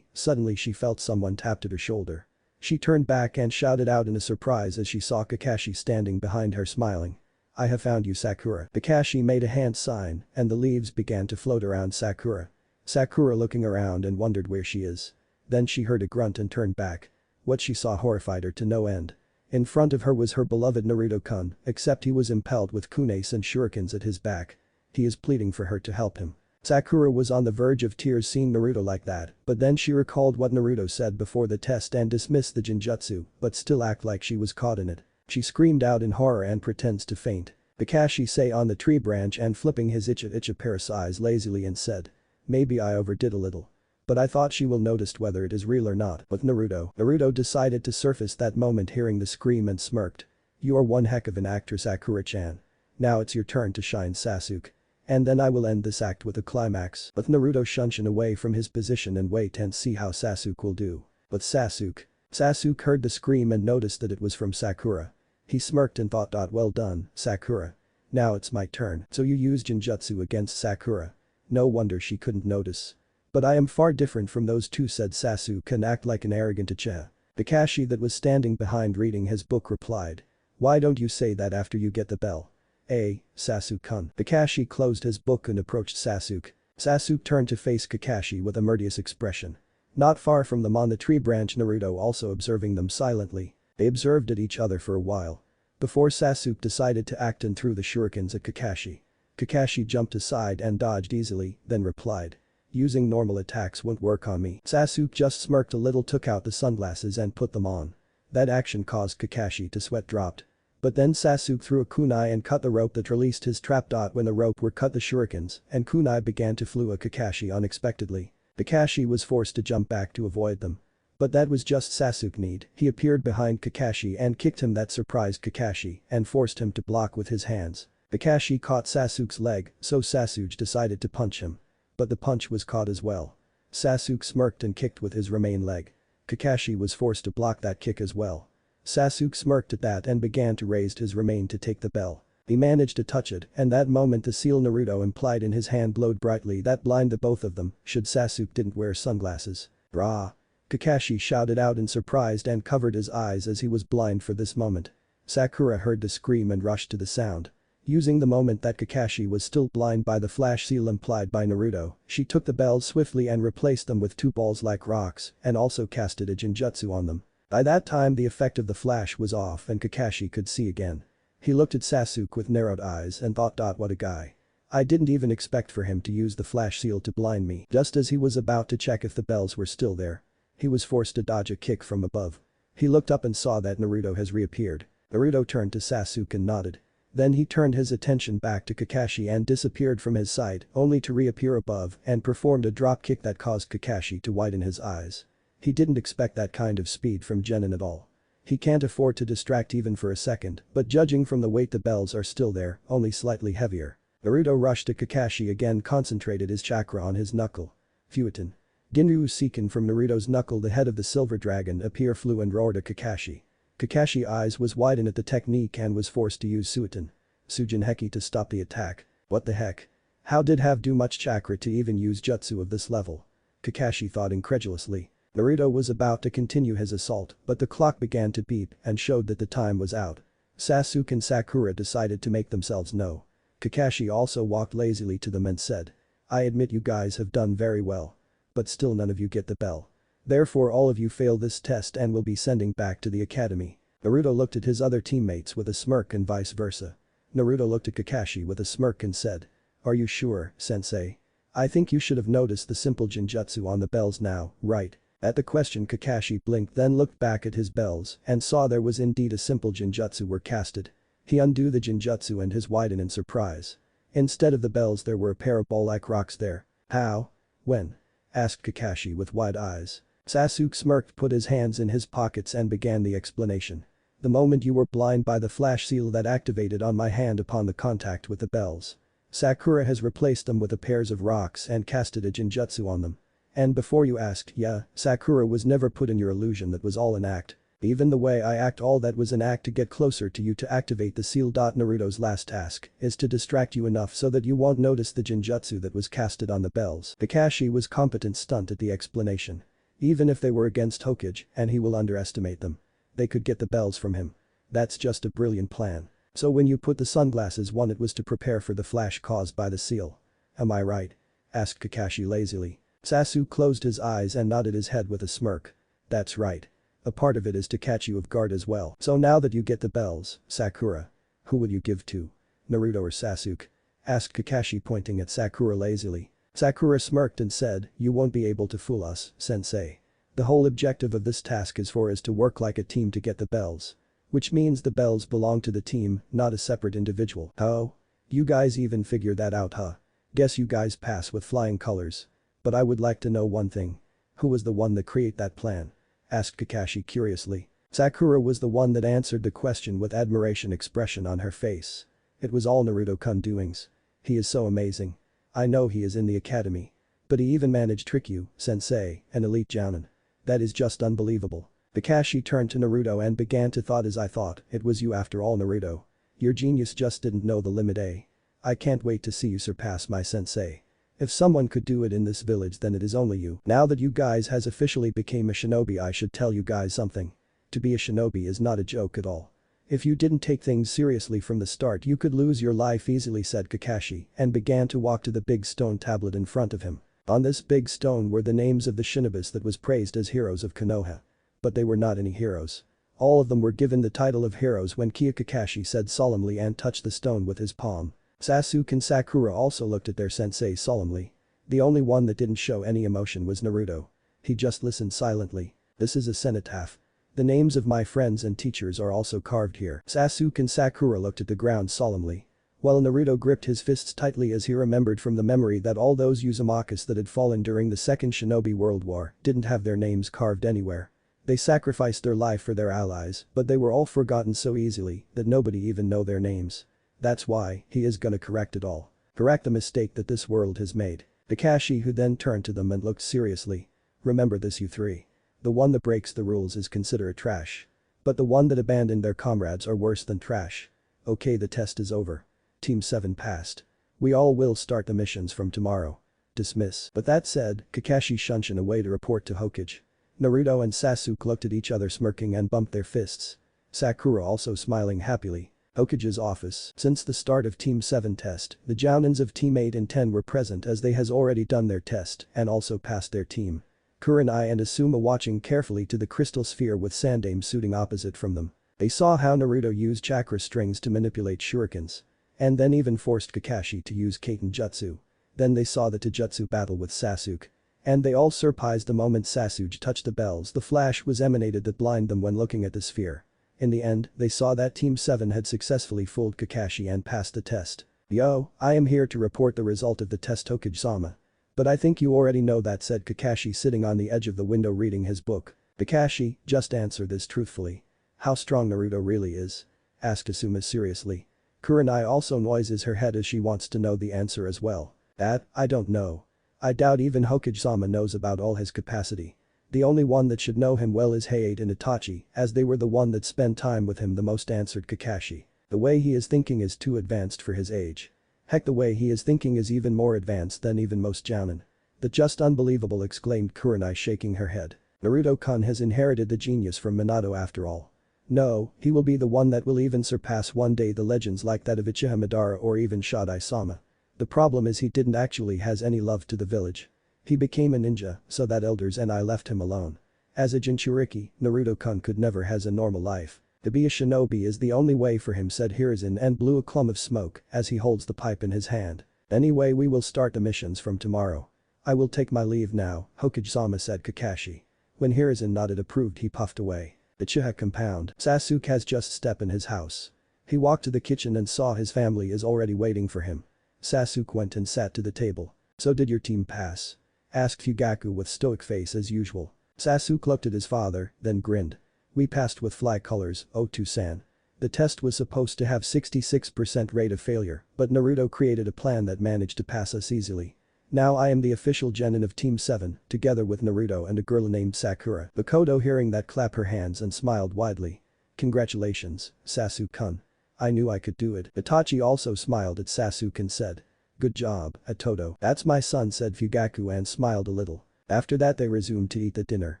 suddenly she felt someone tapped at her shoulder. She turned back and shouted out in a surprise as she saw Kakashi standing behind her smiling. I have found you Sakura. Kakashi made a hand sign and the leaves began to float around Sakura. Sakura looking around and wondered where she is. Then she heard a grunt and turned back. What she saw horrified her to no end. In front of her was her beloved Naruto-kun, except he was impelled with kunes and shurikens at his back. He is pleading for her to help him. Sakura was on the verge of tears seeing Naruto like that, but then she recalled what Naruto said before the test and dismissed the genjutsu, but still act like she was caught in it. She screamed out in horror and pretends to faint. Kakashi sat on the tree branch and flipping his icha pair of eyes lazily and said. Maybe I overdid a little. But I thought she will notice whether it is real or not. But Naruto decided to surface that moment hearing the scream and smirked. You are one heck of an actor Sakura-chan. Now it's your turn to shine Sasuke. And then I will end this act with a climax. But Naruto shunshin away from his position and wait and see how Sasuke will do. But Sasuke heard the scream and noticed that it was from Sakura. He smirked and thought. Well done, Sakura. Now it's my turn. So you used genjutsu against Sakura. No wonder she couldn't notice. But I am far different from those two said Sasuke and act like an arrogant Uchiha. Kakashi that was standing behind reading his book replied. Why don't you say that after you get the bell? Sasuke-kun. Kakashi closed his book and approached Sasuke. Sasuke turned to face Kakashi with a murderous expression. Not far from them on the tree branch Naruto also observing them silently. They observed at each other for a while. Before Sasuke decided to act and threw the shurikens at Kakashi. Kakashi jumped aside and dodged easily, then replied. Using normal attacks won't work on me. Sasuke just smirked a little took out the sunglasses and put them on. That action caused Kakashi to sweat dropped. But then Sasuke threw a kunai and cut the rope that released his trap. When the rope were cut the shurikens and kunai began to flew at Kakashi unexpectedly. Kakashi was forced to jump back to avoid them. But that was just Sasuke need. He appeared behind Kakashi and kicked him that surprised Kakashi and forced him to block with his hands. Kakashi caught Sasuke's leg, so Sasuke decided to punch him. But the punch was caught as well. Sasuke smirked and kicked with his remain leg. Kakashi was forced to block that kick as well. Sasuke smirked at that and began to raise his remain to take the bell. He managed to touch it, and that moment the seal Naruto implied in his hand glowed brightly that blinded both of them, should Sasuke didn't wear sunglasses. Rah! Kakashi shouted out in surprise and covered his eyes as he was blind for this moment. Sakura heard the scream and rushed to the sound. Using the moment that Kakashi was still blind by the flash seal implied by Naruto, she took the bells swiftly and replaced them with two balls like rocks and also casted a genjutsu on them. By that time the effect of the flash was off and Kakashi could see again. He looked at Sasuke with narrowed eyes and thought, what a guy. I didn't even expect for him to use the flash seal to blind me. Just as he was about to check if the bells were still there, he was forced to dodge a kick from above. He looked up and saw that Naruto has reappeared. Naruto turned to Sasuke and nodded. Then he turned his attention back to Kakashi and disappeared from his sight, only to reappear above and performed a drop kick that caused Kakashi to widen his eyes. He didn't expect that kind of speed from Genin at all. He can't afford to distract even for a second, but judging from the weight the bells are still there, only slightly heavier. Naruto rushed to Kakashi again, concentrated his chakra on his knuckle. Fueton. Ginryu Seiken from Naruto's knuckle, the head of the silver dragon flew and roared at Kakashi. Kakashi's eyes was widened at the technique and was forced to use Suiton. Sujin Heki to stop the attack. What the heck? How did have do much chakra to even use jutsu of this level? Kakashi thought incredulously. Naruto was about to continue his assault, but the clock began to beep and showed that the time was out. Sasuke and Sakura decided to make themselves know. Kakashi also walked lazily to them and said, I admit you guys have done very well. But still none of you get the bell. Therefore all of you fail this test and will be sending back to the academy. Naruto looked at his other teammates with a smirk and vice versa. Naruto looked at Kakashi with a smirk and said, Are you sure, sensei? I think you should have noticed the simple genjutsu on the bells now, right? At the question Kakashi blinked, then looked back at his bells and saw there was indeed a simple genjutsu were casted. He undid the genjutsu and his widened in surprise. Instead of the bells there were a pair of ball-like rocks there. How? When? Asked Kakashi with wide eyes. Sasuke smirked, put his hands in his pockets and began the explanation. The moment you were blind by the flash seal that activated on my hand upon the contact with the bells. Sakura has replaced them with a pairs of rocks and casted a genjutsu on them. And before you asked, yeah, Sakura was never put in your illusion, that was all an act. Even the way I act, all that was an act to get closer to you to activate the seal. Naruto's last task is to distract you enough so that you won't notice the genjutsu that was casted on the bells. Kakashi was competent stunned at the explanation. Even if they were against Hokage and he will underestimate them, they could get the bells from him. That's just a brilliant plan. So when you put the sunglasses on, it was to prepare for the flash caused by the seal. Am I right? Asked Kakashi lazily. Sasuke closed his eyes and nodded his head with a smirk. That's right. A part of it is to catch you off guard as well. So now that you get the bells, Sakura, who will you give to? Naruto or Sasuke? Asked Kakashi pointing at Sakura lazily. Sakura smirked and said, you won't be able to fool us, sensei. The whole objective of this task is for us to work like a team to get the bells. Which means the bells belong to the team, not a separate individual. Oh? You guys even figure that out, huh? Guess you guys pass with flying colors. But I would like to know one thing. Who was the one that created that plan? Asked Kakashi curiously. Sakura was the one that answered the question with admiration expression on her face. It was all Naruto-kun doings. He is so amazing. I know he is in the academy. But he even managed to trick you, sensei, an elite jounin. That is just unbelievable. Kakashi turned to Naruto and began to thought, as I thought, it was you after all, Naruto. Your genius just didn't know the limit, eh? I can't wait to see you surpass my sensei. If someone could do it in this village, then it is only you. Now that you guys has officially became a shinobi, I should tell you guys something. To be a shinobi is not a joke at all. If you didn't take things seriously from the start, you could lose your life easily, said Kakashi and began to walk to the big stone tablet in front of him. On this big stone were the names of the shinobis that was praised as heroes of Konoha. But they were not any heroes. All of them were given the title of heroes when Kakashi said solemnly and touched the stone with his palm. Sasuke and Sakura also looked at their sensei solemnly. The only one that didn't show any emotion was Naruto. He just listened silently. This is a cenotaph. The names of my friends and teachers are also carved here. Sasuke and Sakura looked at the ground solemnly. While Naruto gripped his fists tightly as he remembered from the memory that all those Uzumakas that had fallen during the Second Shinobi World War didn't have their names carved anywhere. They sacrificed their life for their allies, but they were all forgotten so easily that nobody even know their names. That's why he is gonna correct it all. Correct the mistake that this world has made. Kakashi, who then turned to them and looked seriously. Remember this, you three. The one that breaks the rules is considered trash. But the one that abandoned their comrades are worse than trash. Okay, the test is over. Team 7 passed. We all will start the missions from tomorrow. Dismiss. But that said, Kakashi shunshin away to report to Hokage. Naruto and Sasuke looked at each other smirking and bumped their fists. Sakura also smiling happily. Hokage's office. Since the start of Team 7 test, the Jounins of Team 8 and 10 were present as they has already done their test and also passed their team. Kurenai and Asuma watching carefully to the crystal sphere with Sandaime sitting opposite from them. They saw how Naruto used chakra strings to manipulate shurikens. And then even forced Kakashi to use Kaiten Jutsu. Then they saw the Taijutsu battle with Sasuke. And they all surprised the moment Sasuke touched the bells the flash was emanated that blinded them when looking at the sphere. In the end, they saw that Team 7 had successfully fooled Kakashi and passed the test. Yo, I am here to report the result of the test, Hokage-sama. But I think you already know that, said Kakashi sitting on the edge of the window reading his book. Kakashi, just answer this truthfully. How strong Naruto really is? Asked Asuma seriously. Kurenai also noises her head as she wants to know the answer as well. That, I don't know. I doubt even Hokage-sama knows about all his capacity. The only one that should know him well is Hayate and Itachi, as they were the one that spent time with him the most, answered Kakashi. The way he is thinking is too advanced for his age. Heck, the way he is thinking is even more advanced than even most Jounin. That's just unbelievable, exclaimed Kurenai shaking her head. Naruto-kun has inherited the genius from Minato after all. No, he will be the one that will even surpass one day the legends like that of Uchiha Madara or even Shodai-sama. The problem is he didn't actually has any love to the village. He became a ninja, so that elders and I left him alone. As a Jinchuriki, Naruto-kun could never has a normal life. To be a shinobi is the only way for him, said Hiruzen and blew a clump of smoke as he holds the pipe in his hand. Anyway, we will start the missions from tomorrow. I will take my leave now, Hokage-sama, said Kakashi. When Hiruzen nodded approved, he puffed away. The Uchiha compound. Sasuke has just stepped in his house. He walked to the kitchen and saw his family is already waiting for him. Sasuke went and sat to the table. So did your team pass? Asked Fugaku with stoic face as usual. Sasuke looked at his father, then grinned. We passed with fly colors, Otu-san. The test was supposed to have 66% rate of failure, but Naruto created a plan that managed to pass us easily. Now I am the official genin of Team 7, together with Naruto and a girl named Sakura. Makoto hearing that clapped her hands and smiled widely. Congratulations, Sasuke-kun. I knew I could do it. Itachi also smiled at Sasuke and said. Good job, Atoto. That's my son, said Fugaku and smiled a little. After that they resumed to eat the dinner.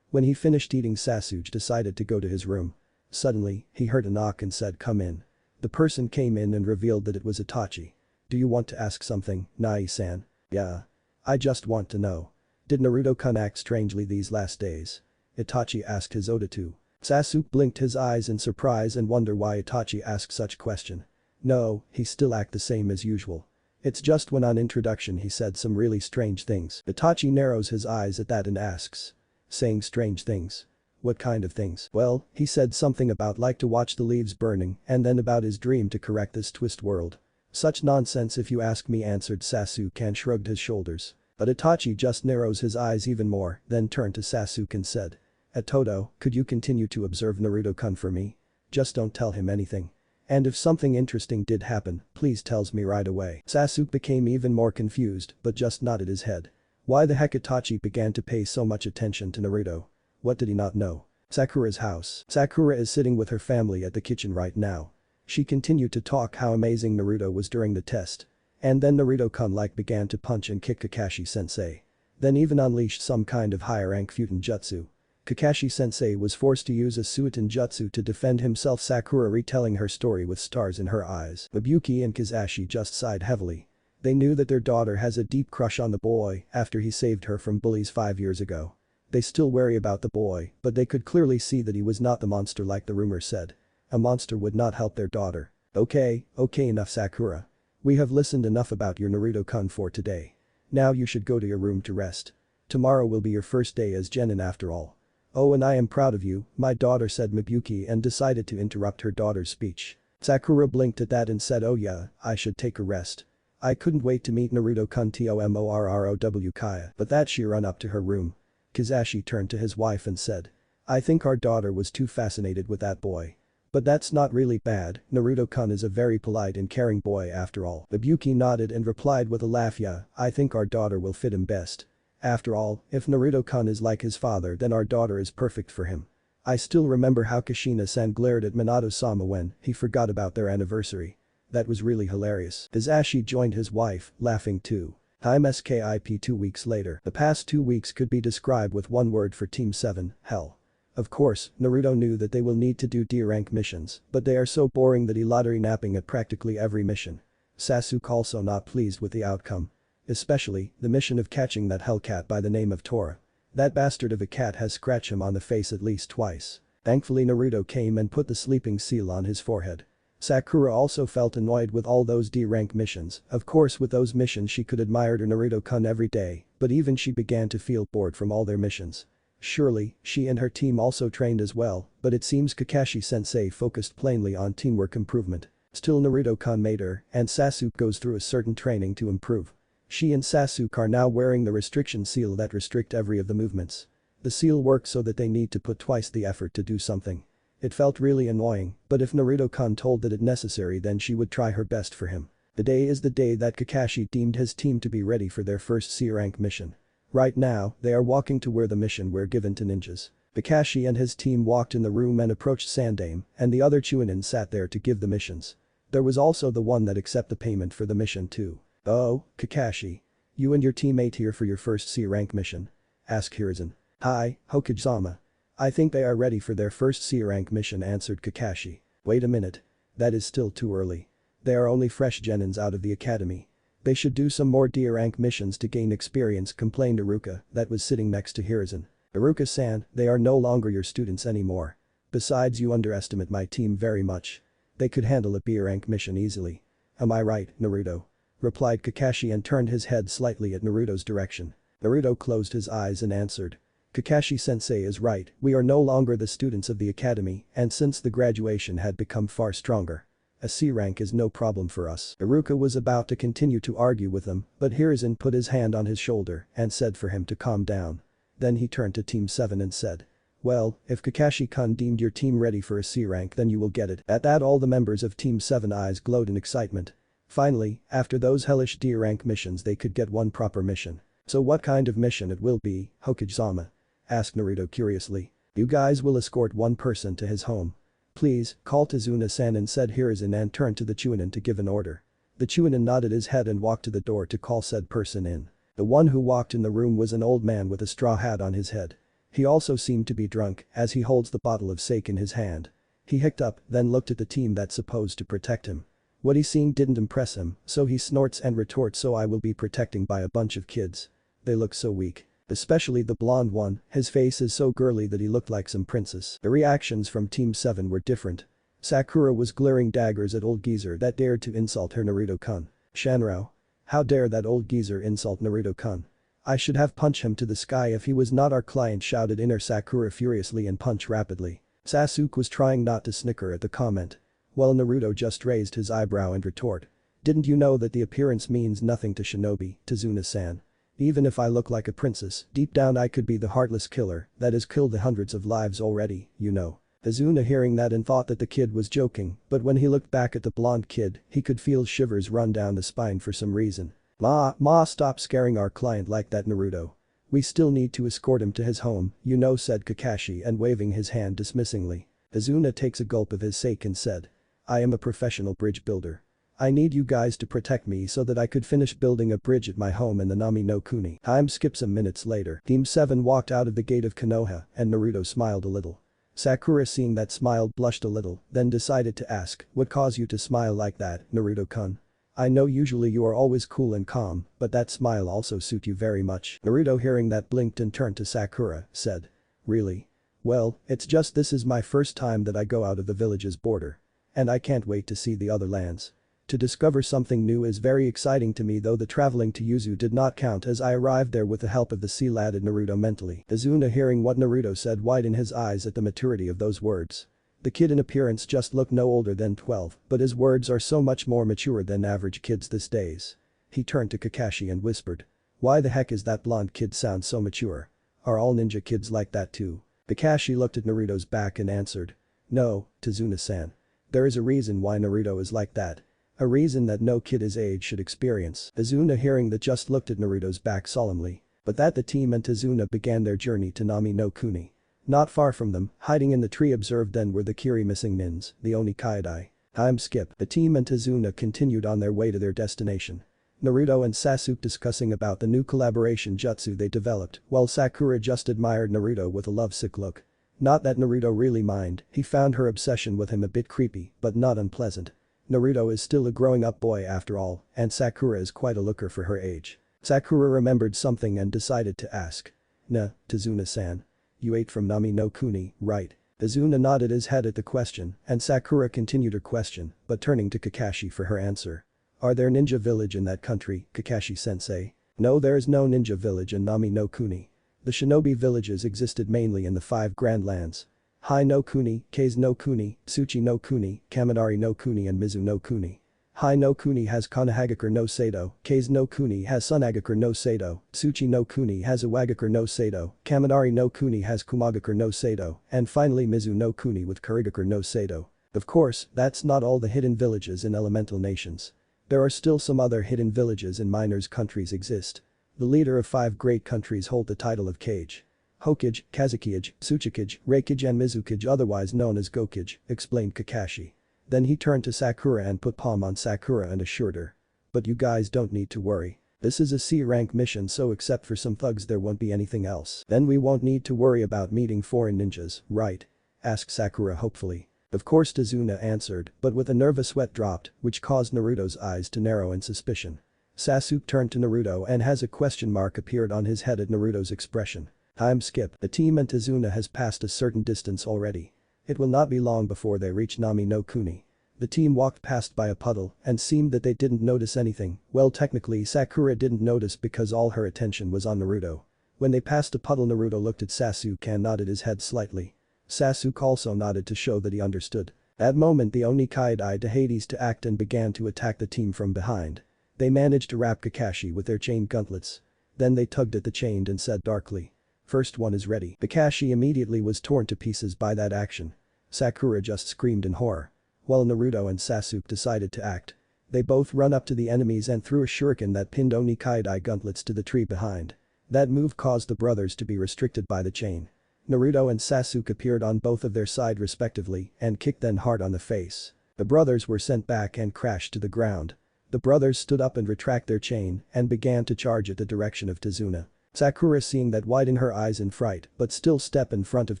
When he finished eating, Sasuke decided to go to his room. Suddenly, he heard a knock and said, come in. The person came in and revealed that it was Itachi. Do you want to ask something, Nai-san? Yeah. I just want to know. Did Naruto-kun act strangely these last days? Itachi asked his Odato. Sasuke blinked his eyes in surprise and wonder why Itachi asked such question. No, he still act the same as usual. It's just when on introduction he said some really strange things. Itachi narrows his eyes at that and asks. Saying strange things? What kind of things? Well, he said something about like to watch the leaves burning and then about his dream to correct this twist world. Such nonsense if you ask me, answered Sasuke and shrugged his shoulders. But Itachi just narrows his eyes even more, then turned to Sasuke and said. Atoto, could you continue to observe Naruto-kun for me? Just don't tell him anything. And if something interesting did happen, please tells me right away. Sasuke became even more confused but just nodded his head. Why the heck Itachi began to pay so much attention to Naruto? What did he not know? Sakura's house. Sakura is sitting with her family at the kitchen right now. She continued to talk how amazing Naruto was during the test. And then Naruto-kun began to punch and kick Kakashi-sensei. Then even unleashed some kind of higher rank Futon Jutsu. Kakashi-sensei was forced to use a Suiton Jutsu to defend himself, Sakura retelling her story with stars in her eyes. Mizuki and Kizashi just sighed heavily. They knew that their daughter has a deep crush on the boy after he saved her from bullies 5 years ago. They still worry about the boy, but they could clearly see that he was not the monster like the rumor said. A monster would not help their daughter. Okay, enough, Sakura. We have listened enough about your Naruto-kun for today. Now you should go to your room to rest. Tomorrow will be your first day as genin after all. Oh, and I am proud of you, my daughter, said Mizuki and decided to interrupt her daughter's speech. Sakura blinked at that and said, oh yeah, I should take a rest. I couldn't wait to meet Naruto-kun Tomorrow Kaya. But that she run up to her room. Kizashi turned to his wife and said. I think our daughter was too fascinated with that boy. But that's not really bad, Naruto-kun is a very polite and caring boy after all. Mizuki nodded and replied with a laugh, yeah, I think our daughter will fit him best. After all, if Naruto-kun is like his father, then our daughter is perfect for him. I still remember how Kushina-san glared at Minato-sama when he forgot about their anniversary. That was really hilarious. Hisashi joined his wife, laughing too. Time skip 2 weeks later. The past 2 weeks could be described with one word for Team 7, hell. Of course, Naruto knew that they will need to do D-rank missions, but they are so boring that he lottery napping at practically every mission. Sasuke also not pleased with the outcome. Especially, the mission of catching that hellcat by the name of Tora. That bastard of a cat has scratched him on the face at least twice. Thankfully Naruto came and put the sleeping seal on his forehead. Sakura also felt annoyed with all those D-rank missions. Of course with those missions she could admire Naruto-kun every day, but even she began to feel bored from all their missions. Surely, she and her team also trained as well, but it seems Kakashi-sensei focused plainly on teamwork improvement. Still Naruto-kun made her, and Sasuke goes through a certain training to improve. She and Sasuke are now wearing the restriction seal that restrict every of the movements. The seal works so that they need to put twice the effort to do something. It felt really annoying, but if Naruto-kun told that it necessary then she would try her best for him. The day is the day that Kakashi deemed his team to be ready for their first C-rank mission. Right now, they are walking to where the mission were given to ninjas. Kakashi and his team walked in the room and approached Sandame, and the other Chunin sat there to give the missions. There was also the one that accept the payment for the mission too. "Oh, Kakashi. You and your teammate here for your first C-rank mission?" asked Hiruzen. "Hi, Hokage-sama. I think they are ready for their first C-rank mission," answered Kakashi. "Wait a minute. That is still too early. They are only fresh genins out of the academy. They should do some more D-rank missions to gain experience," complained Iruka, that was sitting next to Hiruzen. "Iruka-san, they are no longer your students anymore. Besides you underestimate my team very much. They could handle a B-rank mission easily. Am I right, Naruto?" replied Kakashi and turned his head slightly at Naruto's direction. Naruto closed his eyes and answered. "Kakashi-sensei is right, we are no longer the students of the academy, and since the graduation had become far stronger. A C rank is no problem for us." Iruka was about to continue to argue with him, but Hiruzen put his hand on his shoulder and said for him to calm down. Then he turned to Team 7 and said. "Well, if Kakashi-kun deemed your team ready for a C rank then you will get it." At that all the members of Team 7 eyes glowed in excitement. Finally, after those hellish D-rank missions they could get one proper mission. "So what kind of mission it will be, Hokage-sama?" asked Naruto curiously. "You guys will escort one person to his home. Please, call Tazuna-san," and said Hiruzen and turned to the Chunin to give an order. The Chunin nodded his head and walked to the door to call said person in. The one who walked in the room was an old man with a straw hat on his head. He also seemed to be drunk as he holds the bottle of sake in his hand. He hiccuped up, then looked at the team that's supposed to protect him. What he seen didn't impress him, so he snorts and retorts, "So I will be protecting by a bunch of kids. They look so weak. Especially the blonde one, his face is so girly that he looked like some princess." The reactions from Team 7 were different. Sakura was glaring daggers at old geezer that dared to insult her Naruto-kun. "Shanrao. How dare that old geezer insult Naruto-kun? I should have punched him to the sky if he was not our client," shouted inner Sakura furiously and punched rapidly. Sasuke was trying not to snicker at the comment. While Naruto just raised his eyebrow and retort. "Didn't you know that the appearance means nothing to shinobi, Tazuna-san? Even if I look like a princess, deep down I could be the heartless killer that has killed the hundreds of lives already, you know." Tazuna hearing that and thought that the kid was joking, but when he looked back at the blonde kid, he could feel shivers run down the spine for some reason. Ma, stop scaring our client like that, Naruto. We still need to escort him to his home, you know," said Kakashi and waving his hand dismissingly. Tazuna takes a gulp of his sake and said. "I am a professional bridge builder. I need you guys to protect me so that I could finish building a bridge at my home in the Nami no Kuni." Time skips some minutes later. Team 7 walked out of the gate of Konoha and Naruto smiled a little. Sakura seeing that smile blushed a little, then decided to ask, "What caused you to smile like that, Naruto-kun? I know usually you are always cool and calm, but that smile also suit you very much." Naruto hearing that blinked and turned to Sakura, said. "Really? Well, it's just this is my first time that I go out of the village's border. And I can't wait to see the other lands. To discover something new is very exciting to me, though the traveling to Yuzu did not count as I arrived there with the help of the sea lad," and Naruto mentally. Tazuna hearing what Naruto said widened his eyes at the maturity of those words. The kid in appearance just looked no older than 12, but his words are so much more mature than average kids these days. He turned to Kakashi and whispered. "Why the heck is that blonde kid sound so mature? Are all ninja kids like that too?" Kakashi looked at Naruto's back and answered. "No, Tazuna-san. There is a reason why Naruto is like that. A reason that no kid his age should experience." Tazuna hearing that just looked at Naruto's back solemnly. But that the team and Tazuna began their journey to Nami no Kuni. Not far from them, hiding in the tree observed then were the Kiri missing nins, the Oni Kaidai. Time skip. The team and Tazuna continued on their way to their destination. Naruto and Sasuke discussing about the new collaboration jutsu they developed, while Sakura just admired Naruto with a lovesick look. Not that Naruto really minded, he found her obsession with him a bit creepy, but not unpleasant. Naruto is still a growing-up boy after all, and Sakura is quite a looker for her age. Sakura remembered something and decided to ask. Tazuna-san. You ate from Nami no Kuni, right? Tazuna nodded his head at the question, and Sakura continued her question, but turning to Kakashi for her answer. Are there ninja village in that country, Kakashi-sensei? No, there is no ninja village in Nami no Kuni. The shinobi villages existed mainly in the 5 Grand Lands. Hai no Kuni, Kase no Kuni, Tsuchi no Kuni, Kaminari no Kuni and Mizu no Kuni. Hai no Kuni has Konohagakure no Sado, Kase no Kuni has Sunagakure no Sado, Tsuchi no Kuni has Iwagakure no Sado, Kaminari no Kuni has Kumagakure no Sado, and finally Mizu no Kuni with Kurigakure no Sado. Of course, that's not all the hidden villages in elemental nations. There are still some other hidden villages in miners' countries exist. The leader of 5 great countries hold the title of Kage. Hokage, Kazekage, Tsuchikage, Reikage and Mizukage otherwise known as Gokage, explained Kakashi. Then he turned to Sakura and put palm on Sakura and assured her. But you guys don't need to worry. This is a C-rank mission so except for some thugs there won't be anything else. Then we won't need to worry about meeting foreign ninjas, right? Asked Sakura hopefully. Of course Tazuna answered, but with a nervous sweat dropped, which caused Naruto's eyes to narrow in suspicion. Sasuke turned to Naruto and has a question mark appeared on his head at Naruto's expression. Time skip. The team and Tazuna has passed a certain distance already. It will not be long before they reach Nami no Kuni. The team walked past by a puddle and seemed that they didn't notice anything. Well, technically Sakura didn't notice because all her attention was on Naruto. When they passed a puddle Naruto looked at Sasuke and nodded his head slightly. Sasuke also nodded to show that he understood. At that moment the Oni Kaidai to Hades to act and began to attack the team from behind. They managed to wrap Kakashi with their chain gauntlets. Then they tugged at the chain and said darkly. First one is ready. Kakashi immediately was torn to pieces by that action. Sakura just screamed in horror. While Naruto and Sasuke decided to act. They both run up to the enemies and threw a shuriken that pinned Oni Kaidai gauntlets to the tree behind. That move caused the brothers to be restricted by the chain. Naruto and Sasuke appeared on both of their side respectively and kicked them hard on the face. The brothers were sent back and crashed to the ground. The brothers stood up and retract their chain and began to charge at the direction of Tazuna. Sakura seeing that widened her eyes in fright but still stepped in front of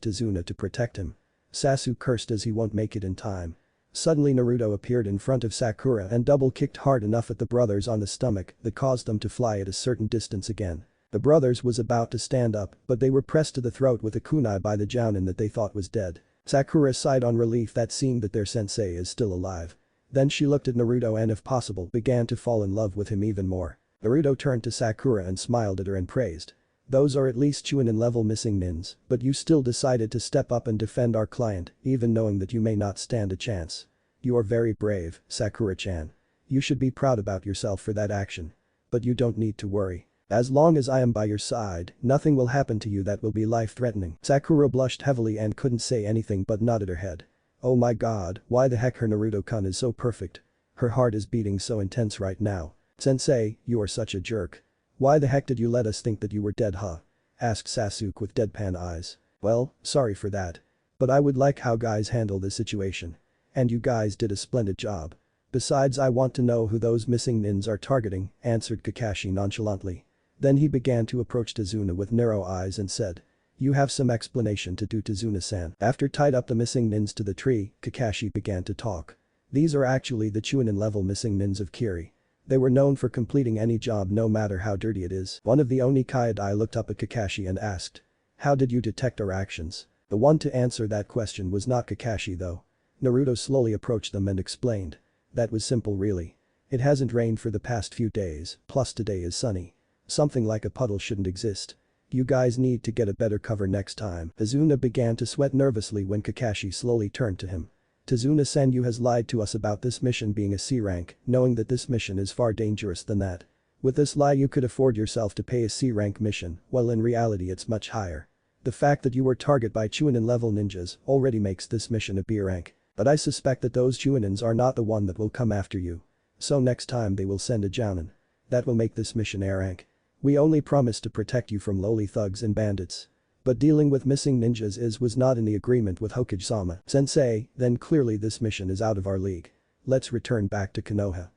Tazuna to protect him. Sasuke cursed as he won't make it in time. Suddenly Naruto appeared in front of Sakura and double-kicked hard enough at the brothers on the stomach that caused them to fly at a certain distance again. The brothers was about to stand up but they were pressed to the throat with a kunai by the jounin that they thought was dead. Sakura sighed on relief that seeing that their sensei is still alive. Then she looked at Naruto and if possible began to fall in love with him even more. Naruto turned to Sakura and smiled at her and praised. Those are at least Chunin level missing nins, but you still decided to step up and defend our client, even knowing that you may not stand a chance. You are very brave, Sakura-chan. You should be proud about yourself for that action. But you don't need to worry. As long as I am by your side, nothing will happen to you that will be life-threatening. Sakura blushed heavily and couldn't say anything but nodded her head. Oh my god, why the heck her Naruto-kun is so perfect. Her heart is beating so intense right now. Sensei, you are such a jerk. Why the heck did you let us think that you were dead huh? Asked Sasuke with deadpan eyes. Well, sorry for that. But I would like how guys handle this situation. And you guys did a splendid job. Besides I want to know who those missing nins are targeting, answered Kakashi nonchalantly. Then he began to approach Tazuna with narrow eyes and said. You have some explanation to do Tazuna-san. After tied up the missing nins to the tree, Kakashi began to talk. These are actually the Chunin level missing nins of Kiri. They were known for completing any job no matter how dirty it is. One of the Oni Kaidai looked up at Kakashi and asked. How did you detect our actions? The one to answer that question was not Kakashi though. Naruto slowly approached them and explained. That was simple really. It hasn't rained for the past few days, plus today is sunny. Something like a puddle shouldn't exist. You guys need to get a better cover next time. Tazuna began to sweat nervously when Kakashi slowly turned to him. Tazuna-san you has lied to us about this mission being a C rank, knowing that this mission is far dangerous than that. With this lie you could afford yourself to pay a C rank mission, while in reality it's much higher. The fact that you were targeted by Chunin level ninjas already makes this mission a B rank. But I suspect that those Chuninins are not the one that will come after you. So next time they will send a jounin. That will make this mission A rank. We only promise to protect you from lowly thugs and bandits. But dealing with missing ninjas was not in the agreement with Hokage-sama. Sensei, then clearly this mission is out of our league. Let's return back to Konoha.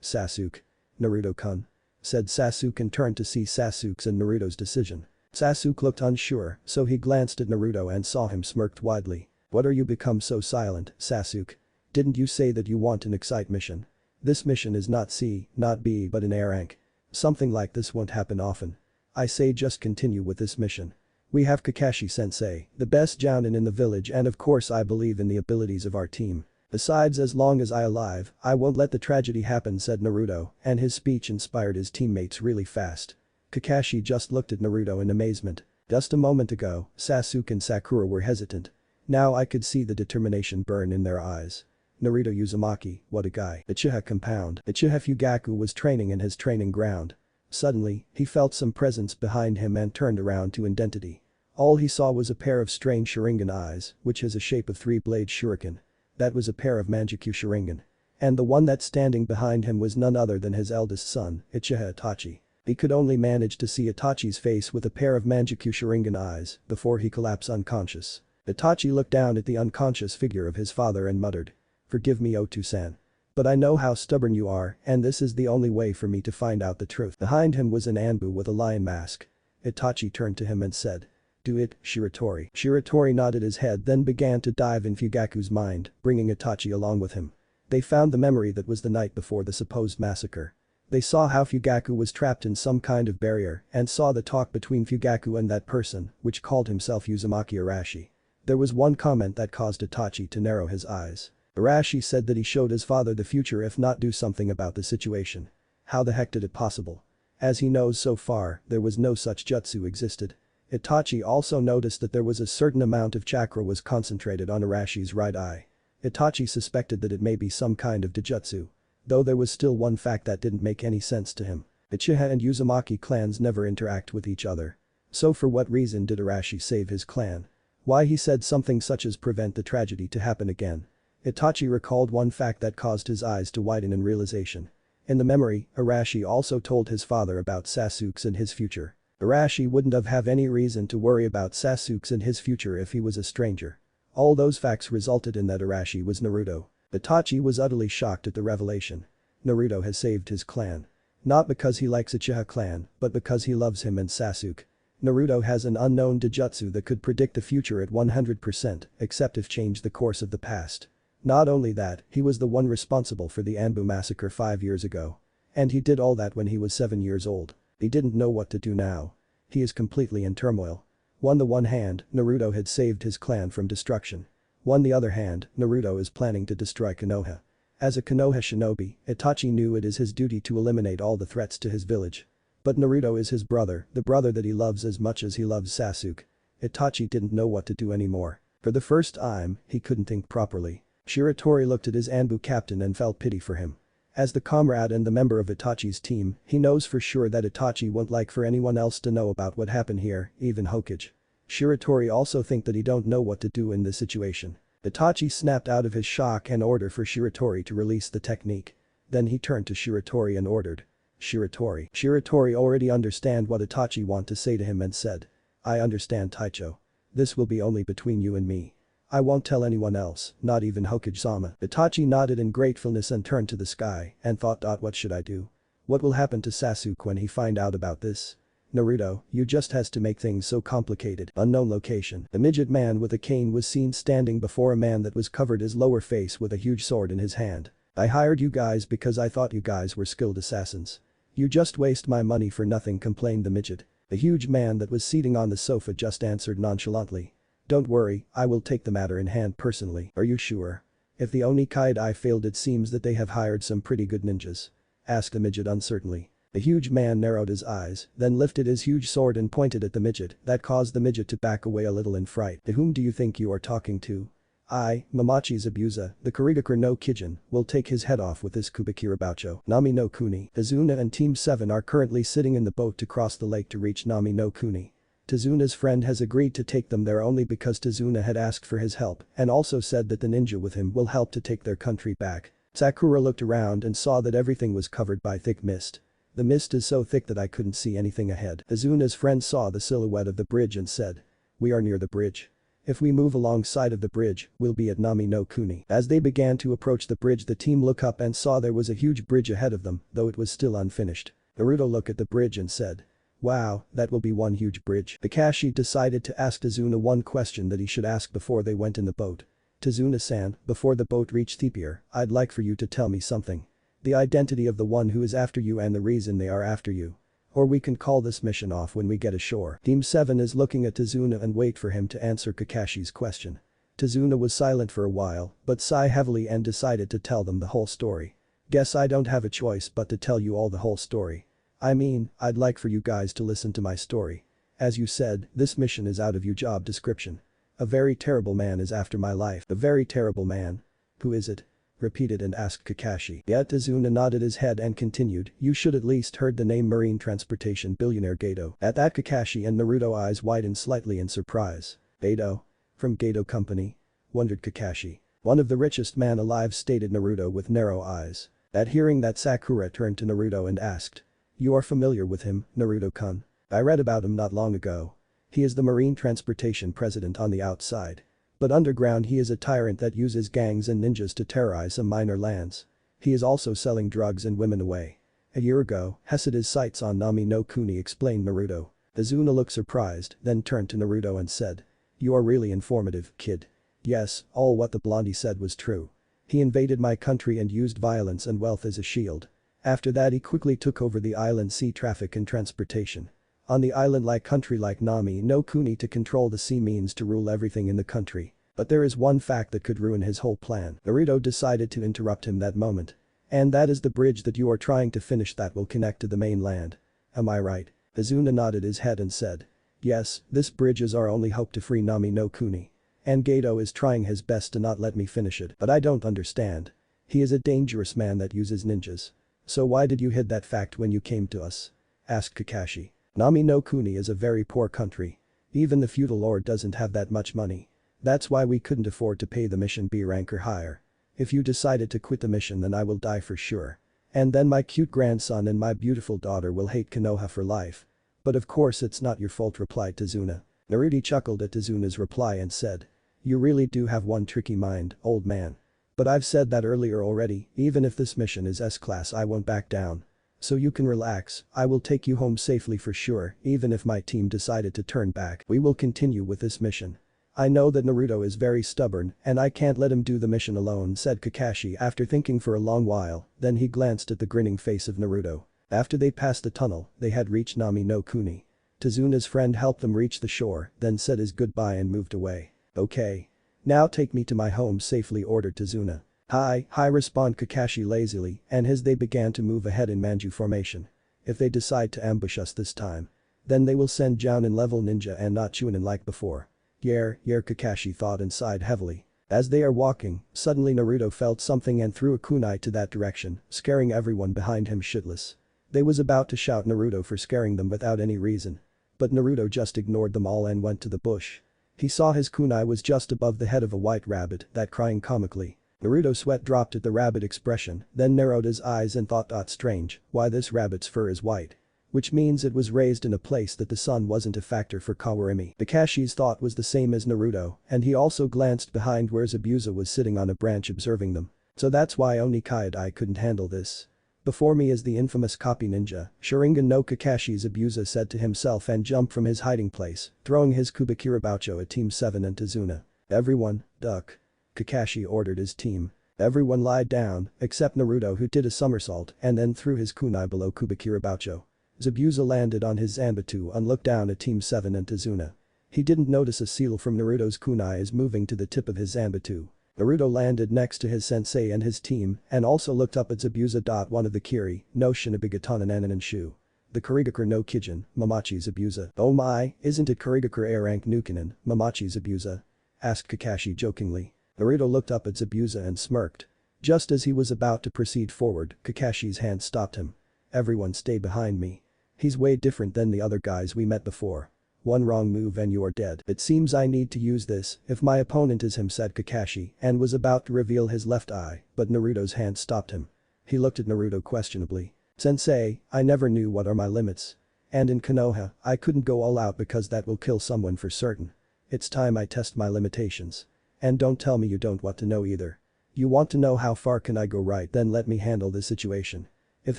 Sasuke. Naruto-kun. Said Sasuke and turned to see Sasuke's and Naruto's decision. Sasuke looked unsure, so he glanced at Naruto and saw him smirked widely. What are you become so silent, Sasuke? Didn't you say that you want an excite mission? This mission is not C, not B but an A rank. Something like this won't happen often. I say just continue with this mission. We have Kakashi-sensei, the best jounin in the village and of course I believe in the abilities of our team. Besides as long as I'm alive, I won't let the tragedy happen said Naruto, and his speech inspired his teammates really fast. Kakashi just looked at Naruto in amazement. Just a moment ago, Sasuke and Sakura were hesitant. Now I could see the determination burn in their eyes. Naruto Uzumaki, what a guy. Uchiha compound. Uchiha Fugaku was training in his training ground. Suddenly, he felt some presence behind him and turned around to identity. All he saw was a pair of strange Sharingan eyes, which has a shape of three-blade shuriken. That was a pair of Mangekyou Sharingan. And the one that's standing behind him was none other than his eldest son, Uchiha Itachi. He could only manage to see Itachi's face with a pair of Mangekyou Sharingan eyes before he collapsed unconscious. Itachi looked down at the unconscious figure of his father and muttered. Forgive me Otu-san. But I know how stubborn you are and this is the only way for me to find out the truth. Behind him was an ANBU with a lion mask. Itachi turned to him and said. Do it, Shiratori. Shiratori nodded his head then began to dive in Fugaku's mind, bringing Itachi along with him. They found the memory that was the night before the supposed massacre. They saw how Fugaku was trapped in some kind of barrier and saw the talk between Fugaku and that person, which called himself Uzumaki Arashi. There was one comment that caused Itachi to narrow his eyes. Arashi said that he showed his father the future if not do something about the situation. How the heck did it possible? As he knows so far, there was no such jutsu existed. Itachi also noticed that there was a certain amount of chakra was concentrated on Arashi's right eye. Itachi suspected that it may be some kind of dijutsu. Though there was still one fact that didn't make any sense to him. Uchiha and Uzumaki clans never interact with each other. So for what reason did Arashi save his clan? Why he said something such as prevent the tragedy to happen again. Itachi recalled one fact that caused his eyes to widen in realization. In the memory, Arashi also told his father about Sasuke's and his future. Arashi wouldn't have any reason to worry about Sasuke's and his future if he was a stranger. All those facts resulted in that Arashi was Naruto. Itachi was utterly shocked at the revelation. Naruto has saved his clan. Not because he likes Uchiha clan, but because he loves him and Sasuke. Naruto has an unknown dijutsu that could predict the future at 100%, except if change the course of the past. Not only that, he was the one responsible for the ANBU massacre 5 years ago. And he did all that when he was 7 years old. He didn't know what to do now. He is completely in turmoil. On the one hand, Naruto had saved his clan from destruction. On the other hand, Naruto is planning to destroy Konoha. As a Konoha shinobi, Itachi knew it is his duty to eliminate all the threats to his village. But Naruto is his brother, the brother that he loves as much as he loves Sasuke. Itachi didn't know what to do anymore. For the first time, he couldn't think properly. Shiratori looked at his ANBU captain and felt pity for him. As the comrade and the member of Itachi's team, he knows for sure that Itachi won't like for anyone else to know about what happened here, even Hokage. Shiratori also think that he don't know what to do in this situation. Itachi snapped out of his shock and ordered for Shiratori to release the technique. Then he turned to Shiratori and ordered. Shiratori. Shiratori already understand what Itachi want to say to him and said. I understand Taicho. This will be only between you and me. I won't tell anyone else, not even Hokage-sama. Itachi nodded in gratefulness and turned to the sky and thought. What should I do? What will happen to Sasuke when he find out about this? Naruto, you just has to make things so complicated. Unknown location. The midget man with a cane was seen standing before a man that was covered his lower face with a huge sword in his hand. I hired you guys because I thought you guys were skilled assassins. You just waste my money for nothing, complained the midget. The huge man that was sitting on the sofa just answered nonchalantly. Don't worry, I will take the matter in hand personally. Are you sure? If the Oni-Kaidai failed, it seems that they have hired some pretty good ninjas. Asked the midget uncertainly. The huge man narrowed his eyes, then lifted his huge sword and pointed at the midget. That caused the midget to back away a little in fright. To whom do you think you are talking to? I, Mamachi Zabuza, the Kurigakure no Kijin, will take his head off with this Kubikira Boucho. Nami no Kuni. Tazuna and Team 7 are currently sitting in the boat to cross the lake to reach Nami no Kuni. Tazuna's friend has agreed to take them there only because Tazuna had asked for his help and also said that the ninja with him will help to take their country back. Sakura looked around and saw that everything was covered by thick mist. The mist is so thick that I couldn't see anything ahead. Tazuna's friend saw the silhouette of the bridge and said. We are near the bridge. If we move alongside of the bridge, we'll be at Nami no Kuni." As they began to approach the bridge, the team looked up and saw there was a huge bridge ahead of them, though it was still unfinished. Naruto looked at the bridge and said, "Wow, that will be one huge bridge." Kakashi decided to ask Tazuna one question that he should ask before they went in the boat. "Tazuna-san, before the boat reached the pier, I'd like for you to tell me something. The identity of the one who is after you and the reason they are after you. Or we can call this mission off when we get ashore." Team 7 is looking at Tazuna and wait for him to answer Kakashi's question. Tazuna was silent for a while, but sighed heavily and decided to tell them the whole story. "Guess I don't have a choice but to tell you all the whole story. I mean, I'd like for you guys to listen to my story. As you said, this mission is out of your job description. A very terrible man is after my life." "A very terrible man? Who is it?" repeated and asked Kakashi. Yet Tazuna nodded his head and continued, "You should at least heard the name Marine Transportation Billionaire Gato." At that, Kakashi and Naruto eyes widened slightly in surprise. "Gato? From Gato Company?" wondered Kakashi. "One of the richest man alive," stated Naruto with narrow eyes. At hearing that, Sakura turned to Naruto and asked, "You are familiar with him, Naruto-kun?" "I read about him not long ago. He is the Marine Transportation President on the outside. But underground he is a tyrant that uses gangs and ninjas to terrorize some minor lands. He is also selling drugs and women away. A year ago, Hesed his sights on Nami no Kuni," explained Naruto. Tazuna looked surprised, then turned to Naruto and said, "You are really informative, kid." "Yes, all what the blondie said was true. He invaded my country and used violence and wealth as a shield. After that he quickly took over the island sea traffic and transportation. On the island-like country like Nami no Kuni to control the sea means to rule everything in the country. But there is one fact that could ruin his whole plan." Naruto decided to interrupt him that moment. "And that is the bridge that you are trying to finish that will connect to the mainland. Am I right?" Tazuna nodded his head and said, "Yes, this bridge is our only hope to free Nami no Kuni. And Gato is trying his best to not let me finish it, but I don't understand. He is a dangerous man that uses ninjas. So why did you hide that fact when you came to us?" asked Kakashi. "Nami no Kuni is a very poor country. Even the feudal lord doesn't have that much money. That's why we couldn't afford to pay the mission B rank or higher. If you decided to quit the mission, then I will die for sure. And then my cute grandson and my beautiful daughter will hate Konoha for life. But of course it's not your fault," replied Tazuna. Naruto chuckled at Tazuna's reply and said, "You really do have one tricky mind, old man. But I've said that earlier already, even if this mission is S-class I won't back down. So you can relax, I will take you home safely for sure, even if my team decided to turn back. We will continue with this mission. I know that Naruto is very stubborn and I can't let him do the mission alone," said Kakashi after thinking for a long while, then he glanced at the grinning face of Naruto. After they passed the tunnel, they had reached Nami no Kuni. Tazuna's friend helped them reach the shore, then said his goodbye and moved away. "Okay. Now take me to my home safely," ordered Tazuna. Hi, respond Kakashi lazily, and as they began to move ahead in Manju formation. "If they decide to ambush us this time, then they will send Jounin level ninja and not Chunin like before." Yeah, Kakashi thought and sighed heavily. As they are walking, suddenly Naruto felt something and threw a kunai to that direction, scaring everyone behind him shitless. They was about to shout Naruto for scaring them without any reason. But Naruto just ignored them all and went to the bush. He saw his kunai was just above the head of a white rabbit that crying comically. Naruto's sweat dropped at the rabbit expression, then narrowed his eyes and thought, strange, why this rabbit's fur is white? Which means it was raised in a place that the sun wasn't a factor for Kawarimi. Kakashi's thought was the same as Naruto, and he also glanced behind where Zabuza was sitting on a branch observing them. So that's why Oni Kaidai couldn't handle this. Before me is the infamous copy ninja, Sharingan no Kakashi, Zabuza said to himself and jumped from his hiding place, throwing his Kubikiraboucho at Team 7 and Tazuna. "Everyone, duck." Kakashi ordered his team. Everyone lied down, except Naruto, who did a somersault and then threw his kunai below Kubikiraboucho. Zabuza landed on his Zanbatsu and looked down at Team 7 and Tazuna. He didn't notice a seal from Naruto's kunai is moving to the tip of his Zanbatsu. Naruto landed next to his sensei and his team and also looked up at Zabuza. One of the Kiri, no Shinobigatana Nanan-shu. The Kurigakure no Kijin, Mamachi Zabuza. "Oh my, isn't it Kurigakure A rank Nukanen, Mamachi Zabuza?" asked Kakashi jokingly. Naruto looked up at Zabuza and smirked. Just as he was about to proceed forward, Kakashi's hand stopped him. "Everyone stay behind me. He's way different than the other guys we met before. One wrong move and you are dead." "It seems I need to use this if my opponent is him," said Kakashi and was about to reveal his left eye, but Naruto's hand stopped him. He looked at Naruto questionably. "Sensei, I never knew what are my limits. And in Konoha, I couldn't go all out because that will kill someone for certain. It's time I test my limitations. And don't tell me you don't want to know either. You want to know how far can I go, right? Then let me handle this situation. If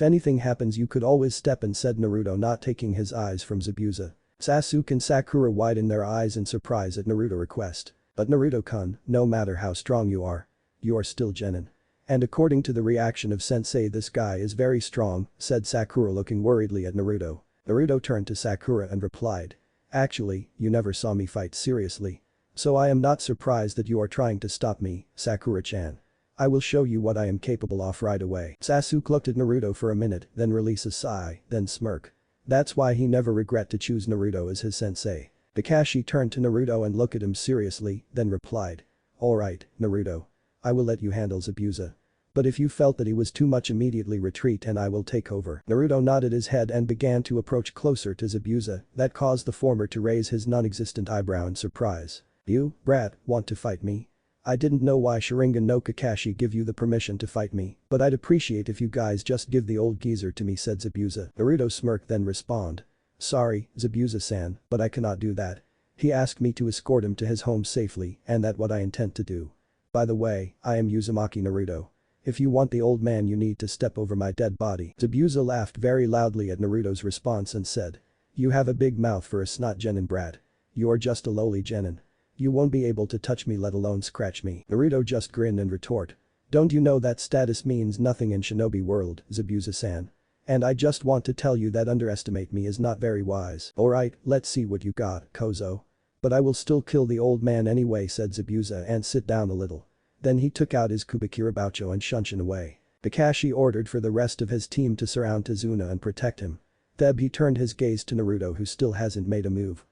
anything happens you could always step in, said Naruto, not taking his eyes from Zabuza. Sasuke and Sakura widened their eyes in surprise at Naruto's request. But Naruto-kun, no matter how strong you are still genin. And according to the reaction of sensei, this guy is very strong, said Sakura, looking worriedly at Naruto. Naruto turned to Sakura and replied. Actually, you never saw me fight seriously. So I am not surprised that you are trying to stop me, Sakura-chan. I will show you what I am capable of right away. Sasuke looked at Naruto for a minute, then release a sigh, then smirk. That's why he never regret to choose Naruto as his sensei. Kakashi turned to Naruto and looked at him seriously, then replied. Alright, Naruto. I will let you handle Zabuza. But if you felt that he was too much, immediately retreat and I will take over. Naruto nodded his head and began to approach closer to Zabuza. That caused the former to raise his non-existent eyebrow in surprise. You, brat, want to fight me? I didn't know why Sharingan no Kakashi give you the permission to fight me, but I'd appreciate if you guys just give the old geezer to me, said Zabuza. Naruto smirked, then respond. Sorry, Zabuza-san, but I cannot do that. He asked me to escort him to his home safely, and that's what I intend to do. By the way, I am Uzumaki Naruto. If you want the old man you need to step over my dead body. Zabuza laughed very loudly at Naruto's response and said. You have a big mouth for a snot genin brat. You are just a lowly genin. You won't be able to touch me, let alone scratch me. Naruto just grinned and retort. Don't you know that status means nothing in Shinobi world, Zabuza-san? And I just want to tell you that underestimate me is not very wise. Alright, let's see what you got, Kozo. But I will still kill the old man anyway, said Zabuza, and sit down a little. Then he took out his Kubikira Boucho and shunshin away. Kakashi ordered for the rest of his team to surround Tazuna and protect him. Then he turned his gaze to Naruto, who still hasn't made a move.